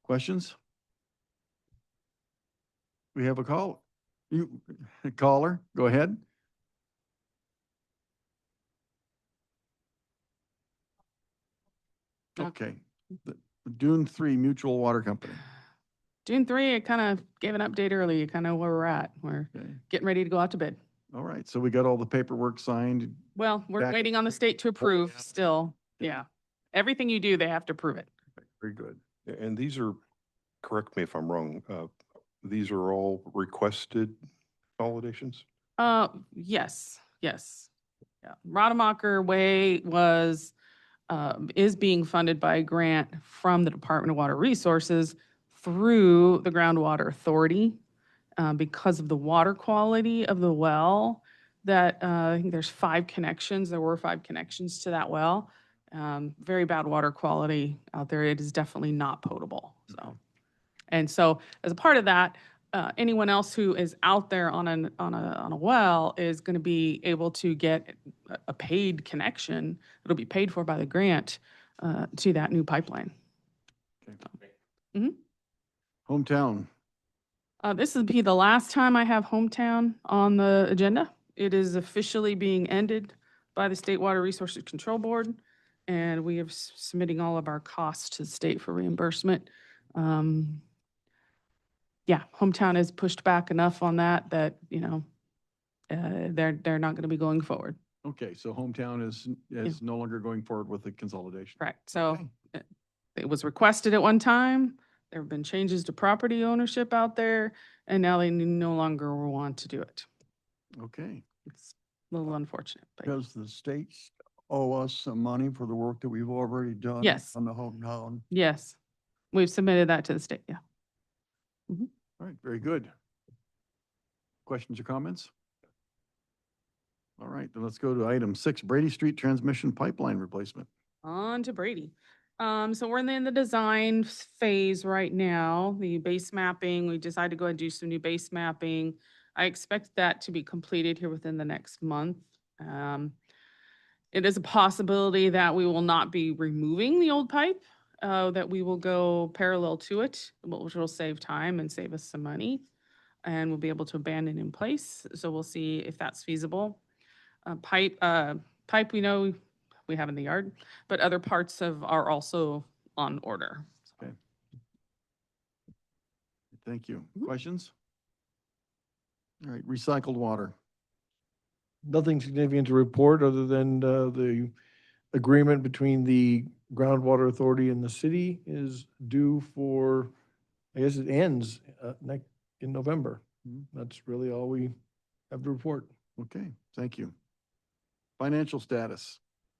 Questions? We have a call. Caller, go ahead. Okay. The Dune 3 Mutual Water Company. June 3, I kind of gave an update early, kind of where we're at. We're getting ready to go out to bid. All right, so we got all the paperwork signed. Well, we're Back- waiting on the state to approve still. Yeah. Everything you do, they have to prove it. Very good. And these are, correct me if I'm wrong, these are all requested consolidations? Yes. Yeah. Rademacher Way is being funded by a grant from the Department of Water Resources through the Groundwater Authority because of the water quality of the well. That I think there's 5 connections. There were 5 connections to that well. Very bad water quality out there. It is definitely not potable. So as a part of that, anyone else who is out there on a well is going to be able to get a paid connection. It'll be paid for by the grant to that new pipeline. Hometown. This will be the last time I have Hometown on the agenda. It is officially being ended by the State Water Resources Control Board, and we are submitting all of our costs to the state for reimbursement. Yeah, Hometown has pushed back enough on that they're not going to be going forward. Okay, so Hometown is no longer going forward with the consolidation. Correct. So it was requested at one time. There have been changes to property ownership out there, and now they no longer want to do it. Okay. It's a little unfortunate. But Does the states owe us some money for the work that we've already done? Yes. On the hometown? yes. We've submitted that to the state, yeah. All right, very good. Questions or comments? All right, then let's go to item 6, Brady Street Transmission Pipeline Replacement. On to Brady. So we're in the design phase right now, the base mapping. We decided to go and do some new base mapping. I expect that to be completed here within the next month. It is a possibility that we will not be removing the old pipe, that we will go parallel to it, which will save time and save us some money. And we'll be able to abandon in place. So we'll see if that's feasible. Pipe we know we have in the yard, but other parts are also on order. Okay. Thank you. Questions? All right, recycled water. Nothing significant to report other than the agreement between the groundwater authority and the city is due for, I guess it ends in November. That's really all we have to report. Okay, thank you. Financial status.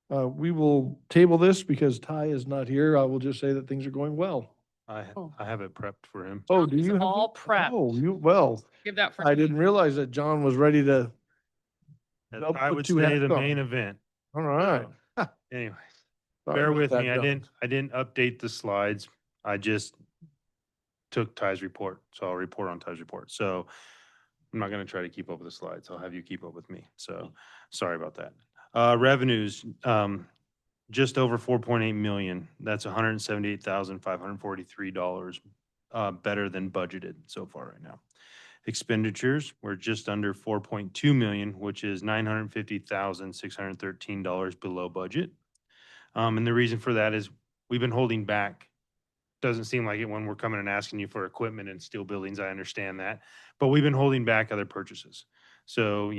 We will table this because Ty is not here. I will just say that things are going well. I have it prepped for him. Oh, do you? All prepped. Oh, well, Give that for. I didn't realize that John was ready to. Jump I with would two say hats the on. main event. All right. Anyway, Sorry bear about with that, me. I John. didn't update the slides. I just took Ty's report, so I'll report on Ty's report. So I'm not going to try to keep up with the slides. I'll have you keep up with me. So sorry about that. Revenues, just over 4.8 million. That's $178,543 better than budgeted so far right now. Expenditures were just under 4.2 million, which is $950,613 below budget. And the reason for that is we've been holding back. Doesn't seem like it when we're coming and asking you for equipment and steel buildings. I understand that, but we've been holding back other purchases. So,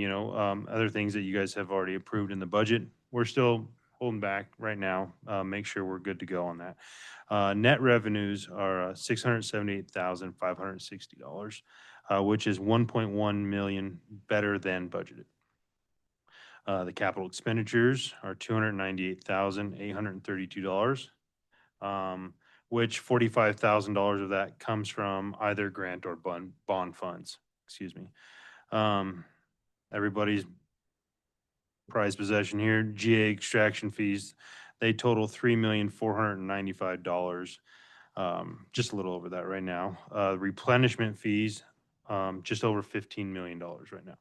other things that you guys have already approved in the budget, we're still holding back right now. Make sure we're good to go on that. Net revenues are $678,560, which is 1.1 million better than budgeted. The capital expenditures are $298,832, which $45,000 of that comes from either grant or bond funds. Excuse me. Everybody's prized possession here, GA extraction fees, they total $3,495,000, just a little over that right now. Replenishment fees, just over $15 million right now.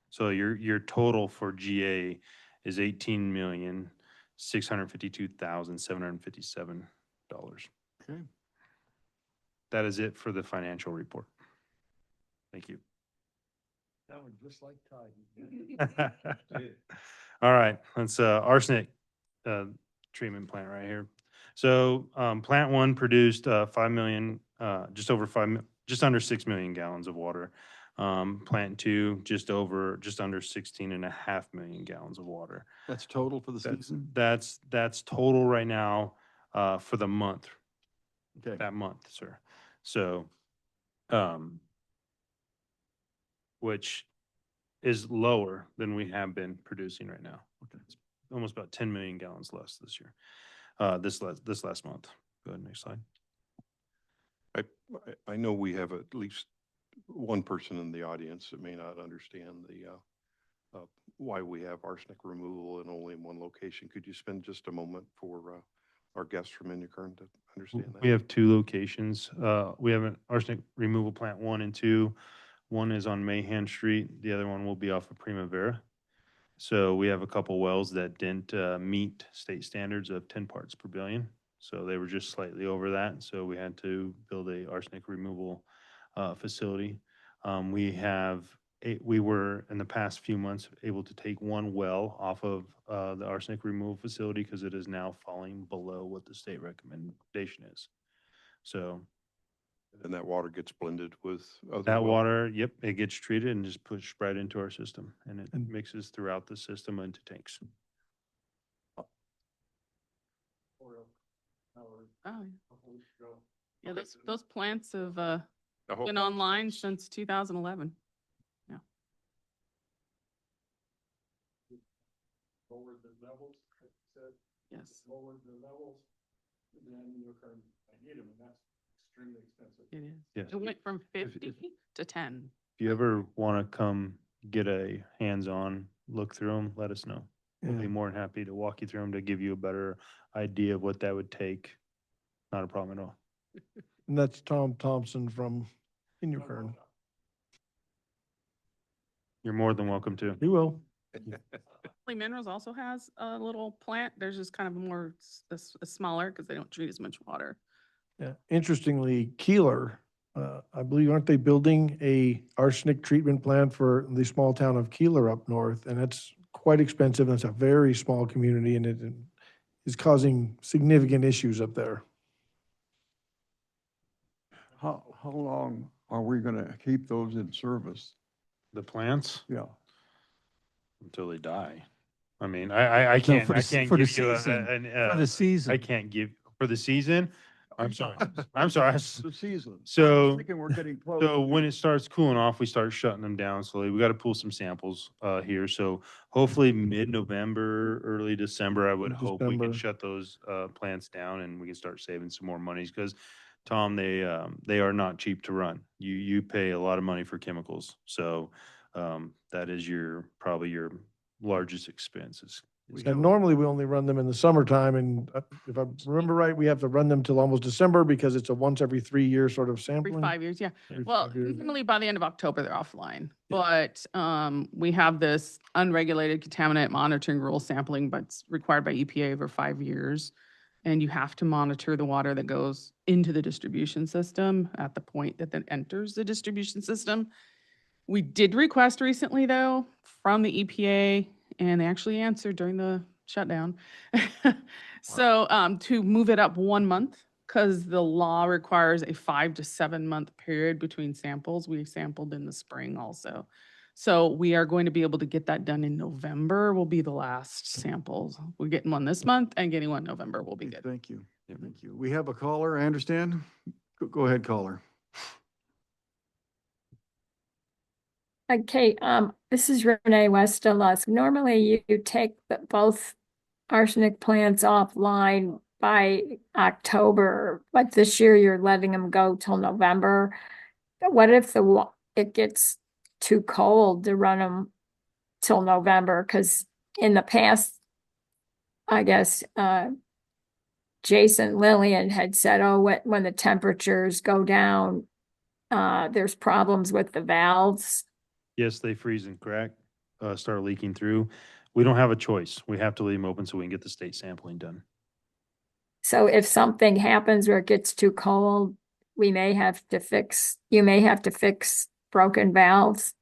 So your total for GA is $18,652,757. Okay. That is it for the financial report. Thank you. That one just like Ty. All right, that's arsenic treatment plant right here. So plant 1 produced 5 million, just under 6 million gallons of water. Plant 2 just under 16.5 million gallons of water. That's total for the season? That's total right now for the month. Okay. That month, sir. So, which is lower than we have been producing right now. Okay. It's almost about 10 million gallons less this year. This last month. Go ahead, next slide. I know we have at least one person in the audience that may not understand why we have arsenic removal in only one location. Could you spend just a moment for our guests from Inyakern to understand that? We have 2 locations. We have an arsenic removal plant 1 and 2. One is on Mahan Street. The other one will be off of Primavera. So we have a couple wells that didn't meet state standards of 10 parts per billion. So they were just slightly over that. So we had to build a arsenic removal facility. We were in the past few months able to take 1 well off of the arsenic removal facility because it is now falling below what the state recommendation is. So. And that water gets blended with other That wells? water, yep, it gets treated and just pushed right into our system, and it mixes throughout the system into tanks. Oh, yeah, those plants have been online since 2011. Yeah. Lower the levels, like you said. Yes. Lower the levels, and then I need them, and that's It is. Yes. It went from If- 50 to 10. If you ever want to come get a hands-on look through them, let us know. We'll be Yeah. more than happy to walk you through them to give you a better idea of what that would take. Not a problem at all. And that's Tom Thompson from Inyokern. You're more than welcome to. He will. Lee Minerals also has a little plant. There's just kind of more smaller because they don't treat as much water. Yeah. Interestingly, Keeler, I believe, aren't they building a arsenic treatment plant for the small town of Keeler up north? And that's quite expensive. And it's a very small community and it is causing significant issues up there. How long are we gonna keep those in service? The plants Yeah. until they die. I mean, I No, can't, for the I se- can't for the give you a, season. an, For the season. I can't give, for the season? I'm sorry. I'm sorry. The season. I was So, thinking we're getting close. so when it starts cooling off, we start shutting them down slowly. We got to pull some samples here. So hopefully mid-November, early December, I would hope we can December. shut those plants down and we can start saving some more monies because Tom, they are not cheap to run. You pay a lot of money for chemicals. So that is probably your largest expense is And normally we only run them in the summertime and if I remember right, we have to run them till almost December because it's a once every 3 year sort of Every sampling. 5 years, yeah. Every Well, 5 years. normally by the end of October, they're offline. But we have this unregulated contaminant monitoring rule sampling, but it's required by EPA over 5 years. And you have to monitor the water that goes into the distribution system at the point that then enters the distribution system. We did request recently, though, from the EPA, and they actually answered during the shutdown. So to move it up 1 month, because the law requires a 5 to 7 month period between samples. We sampled in the spring also. So we are going to be able to get that done in November will be the last samples. We're getting one this month and getting one in November will be good. Thank you. Thank you. We have a caller, I understand. Go ahead, caller. Okay, this is Renee Westerlus. Normally you take both arsenic plants offline by October, but this year you're letting them go till November. What if it gets too cold to run them till November? Because in the past, I guess, Jason Lillian had said, oh, when the temperatures go down, there's problems with the valves. Yes, they freeze and crack, start leaking through. We don't have a choice. We have to leave them open so we can get the state sampling done. So if something happens where it gets too cold, you may have to fix broken valves.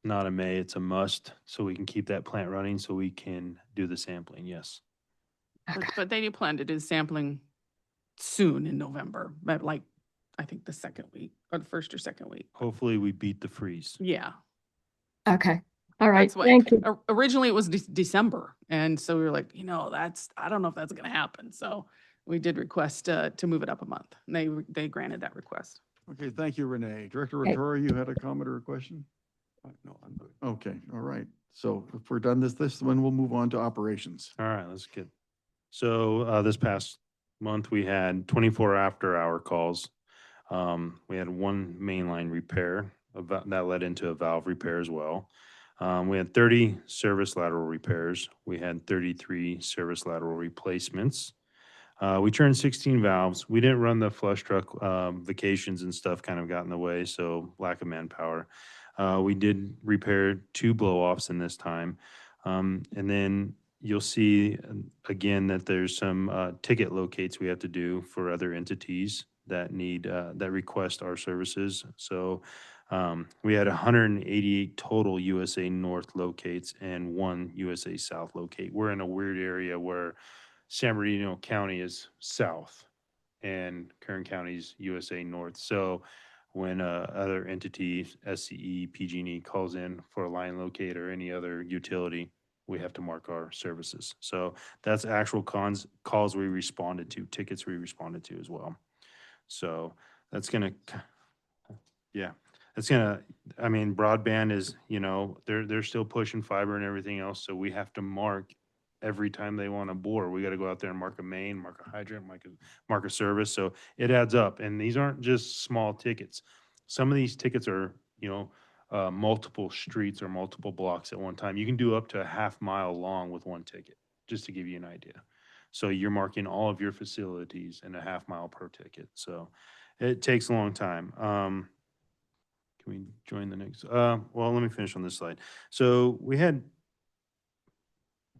Not a may, it's a must, so we can keep that plant running so we can do the sampling, yes. But they do plan to do sampling soon in November, but like, I think the second week or the first or second week. Hopefully we beat the freeze. Yeah. Okay. All right. That's what, Thank you. originally it was December. And so we were like, I don't know if that's going to happen. So we did request to move it up a month. And they granted that request. Okay, thank you, Renee. Director Okay. Rotora, you had a comment or a question? No, I'm good. Okay, all right. So if we're done this one, we'll move on to operations. All right, let's get, so this past month, we had 24 after-hour calls. We had one mainline repair that led into a valve repair as well. We had 30 service lateral repairs. We had 33 service lateral replacements. We turned 16 valves. We didn't run the flush truck. Vacations and stuff kind of got in the way, so lack of manpower. We did repair 2 blow-offs in this time. And then you'll see again that there's some ticket locates we have to do for other entities that need, that request our services. So we had 188 total USA North locates and 1 USA South locate. We're in a weird area where San Bernardino County is south and Kern County is USA North. So when other entity, SCE, PG&E calls in for a line locate or any other utility, we have to mark our services. So that's actual calls we responded to, tickets we responded to as well. So that's gonna, yeah, that's gonna, I mean, broadband is, they're still pushing fiber and everything else. So we have to mark every time they want to bore. We got to go out there and mark a main, mark a hydrant, mark a service. So it adds up. And these aren't just small tickets. Some of these tickets are, multiple streets or multiple blocks at one time. You can do up to a half mile long with one ticket, just to give you an idea. So you're marking all of your facilities in a half mile per ticket. So it takes a long time. Can we join the next? Well, let me finish on this slide. So we had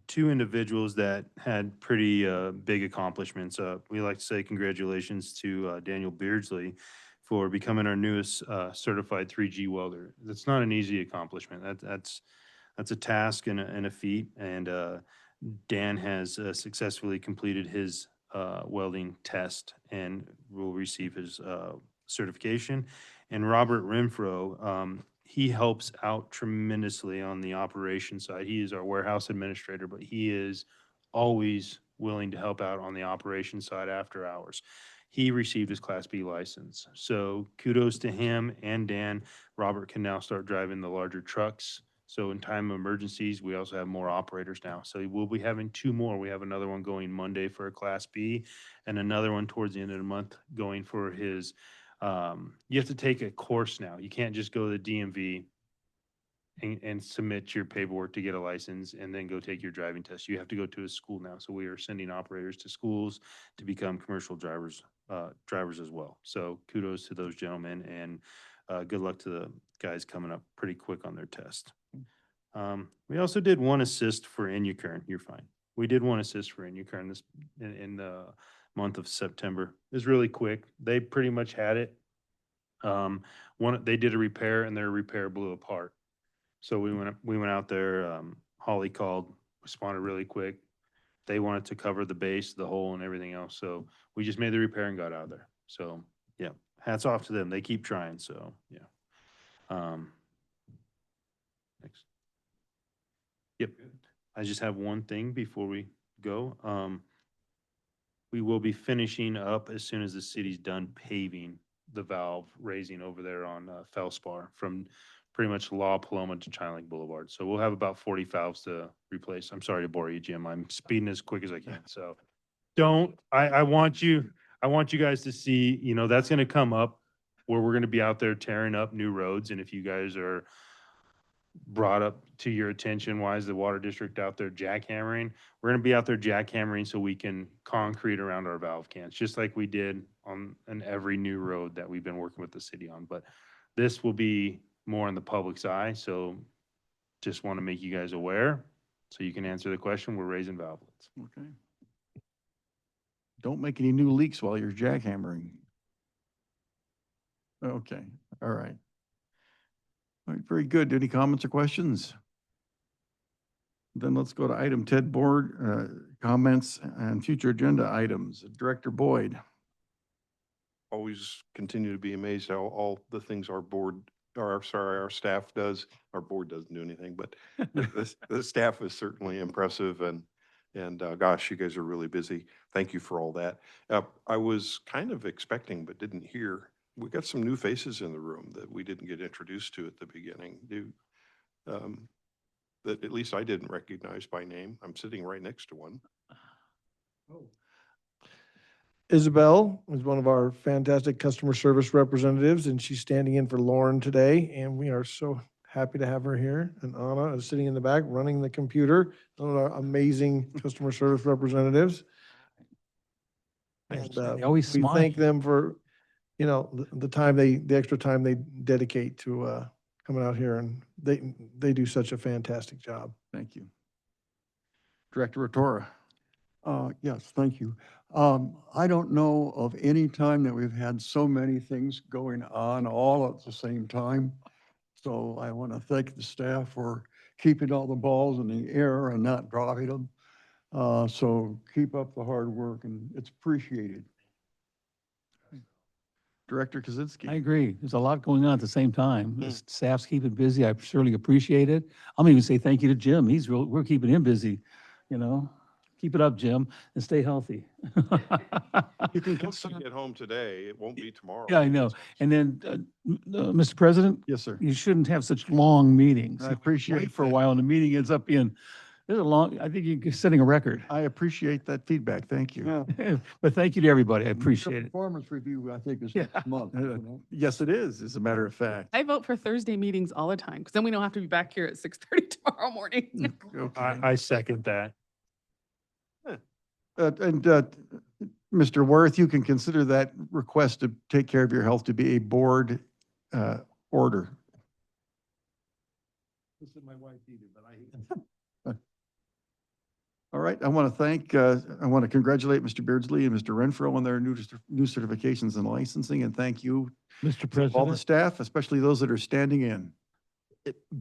two individuals that had pretty big accomplishments. We like to say congratulations to Daniel Beardsley for becoming our newest certified 3G welder. That's not an easy accomplishment. That's a task and a feat. And Dan has successfully completed his welding test and will receive his certification. And Robert Renfro, he helps out tremendously on the operation side. He is our warehouse administrator, but he is always willing to help out on the operation side after hours. He received his Class B license. So kudos to him and Dan. Robert can now start driving the larger trucks. So in time of emergencies, we also have more operators now. So we'll be having two more. We have another one going Monday for a Class B and another one towards the end of the month going for his, you have to take a course now. You can't just go to the DMV and submit your paperwork to get a license and then go take your driving test. You have to go to a school now. So we are sending operators to schools to become commercial drivers as well. So kudos to those gentlemen and good luck to the guys coming up pretty quick on their test. We also did one assist for Inyakern. You're fine. We did one assist for Inyakern this in the month of September. It was really quick. They pretty much had it. They did a repair and their repair blew apart. So we went out there. Holly called, responded really quick. They wanted to cover the base, the hole, and everything else. So we just made the repair and got out of there. So yeah, hats off to them. They keep trying. So yeah. Next. Yep. I just have one thing before we go. We will be finishing up as soon as the city's done paving the valve raising over there on Felspar from pretty much La Paloma to China Lake Boulevard. So we'll have about 40 valves to replace. I'm sorry to bore you, Jim. I'm speeding as quick as I can. So I want you guys to see, that's going to come up where we're going to be out there tearing up new roads. And if you guys are brought up to your attention, why is the water district out there jackhammering? We're going to be out there jackhammering so we can concrete around our valve cans, just like we did on every new road that we've been working with the city on. But this will be more in the public's eye. So just want to make you guys aware so you can answer the question. We're raising valvelets. Okay. Don't make any new leaks while you're jackhammering. Okay, all right. All right, very good. Any comments or questions? Then let's go to item 10, board comments and future agenda items. Director Boyd. Always continue to be amazed how all the things our staff does. Our board doesn't do anything, but the staff is certainly impressive and gosh, you guys are really busy. Thank you for all that. I was kind of expecting, but didn't hear. We got some new faces in the room that we didn't get introduced to at the beginning. That at least I didn't recognize by name. I'm sitting right next to one. Isabel is one of our fantastic customer service representatives, and she's standing in for Lauren today, and we are so happy to have her here. And Anna is sitting in the back running the computer. One of our amazing customer service representatives. And They always we smile. thank them for, the extra time they dedicate to coming out here, and they do such a fantastic job. Thank you. Director Rotora. Yes, thank you. I don't know of any time that we've had so many things going on all at the same time. So I want to thank the staff for keeping all the balls in the air and not dropping them. So keep up the hard work and it's appreciated. Director Kozinski. I agree. There's a lot going on at the same time. The staff's keeping busy. I surely appreciate it. I'm even say thank you to Jim. We're keeping him busy, Keep it up, Jim, and stay healthy. You can get home today. It won't be tomorrow. Yeah, I know. And then, Mr. President? Yes, sir. You shouldn't have such long meetings. I appreciate Wait for a while and the meeting ends up being This is a long, I think you're setting a record. I appreciate that feedback. Thank you. But thank you to everybody. I appreciate it. Performance review, I think, is Yeah. next month. Yes, it is, as a matter of fact. I vote for Thursday meetings all the time because then we don't have to be back here at 6:30 tomorrow morning. Okay. I second that. Mr. Worth, you can consider that request to take care of your health to be a board order. This is my wife either, but All right, I want to congratulate Mr. Beardsley and Mr. Renfro on their new certifications and licensing, and thank you, Mr. all the President, staff, especially those that are standing in.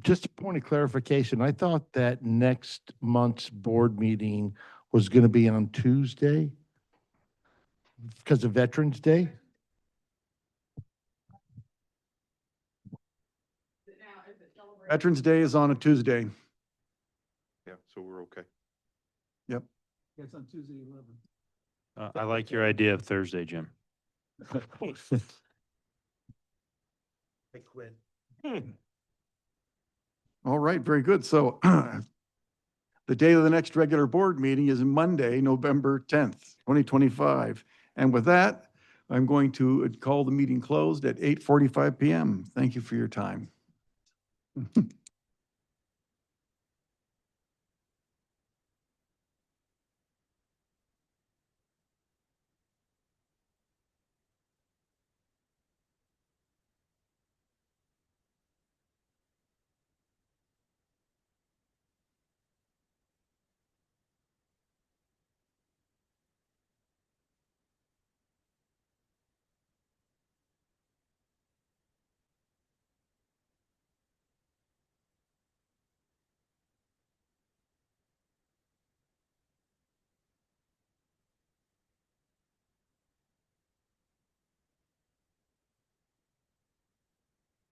just a point of clarification. I thought that next month's board meeting was going to be on Tuesday because of Veterans Day. Veterans Day is on a Tuesday. Yeah, so we're okay. Yep. It's on Tuesday, 11. I like your idea of Thursday, Jim. I quit. All right, very good. So the date of the next regular board meeting is Monday, November 10th, 2025. And with that, I'm going to call the meeting closed at 8:45 PM. Thank you for your time.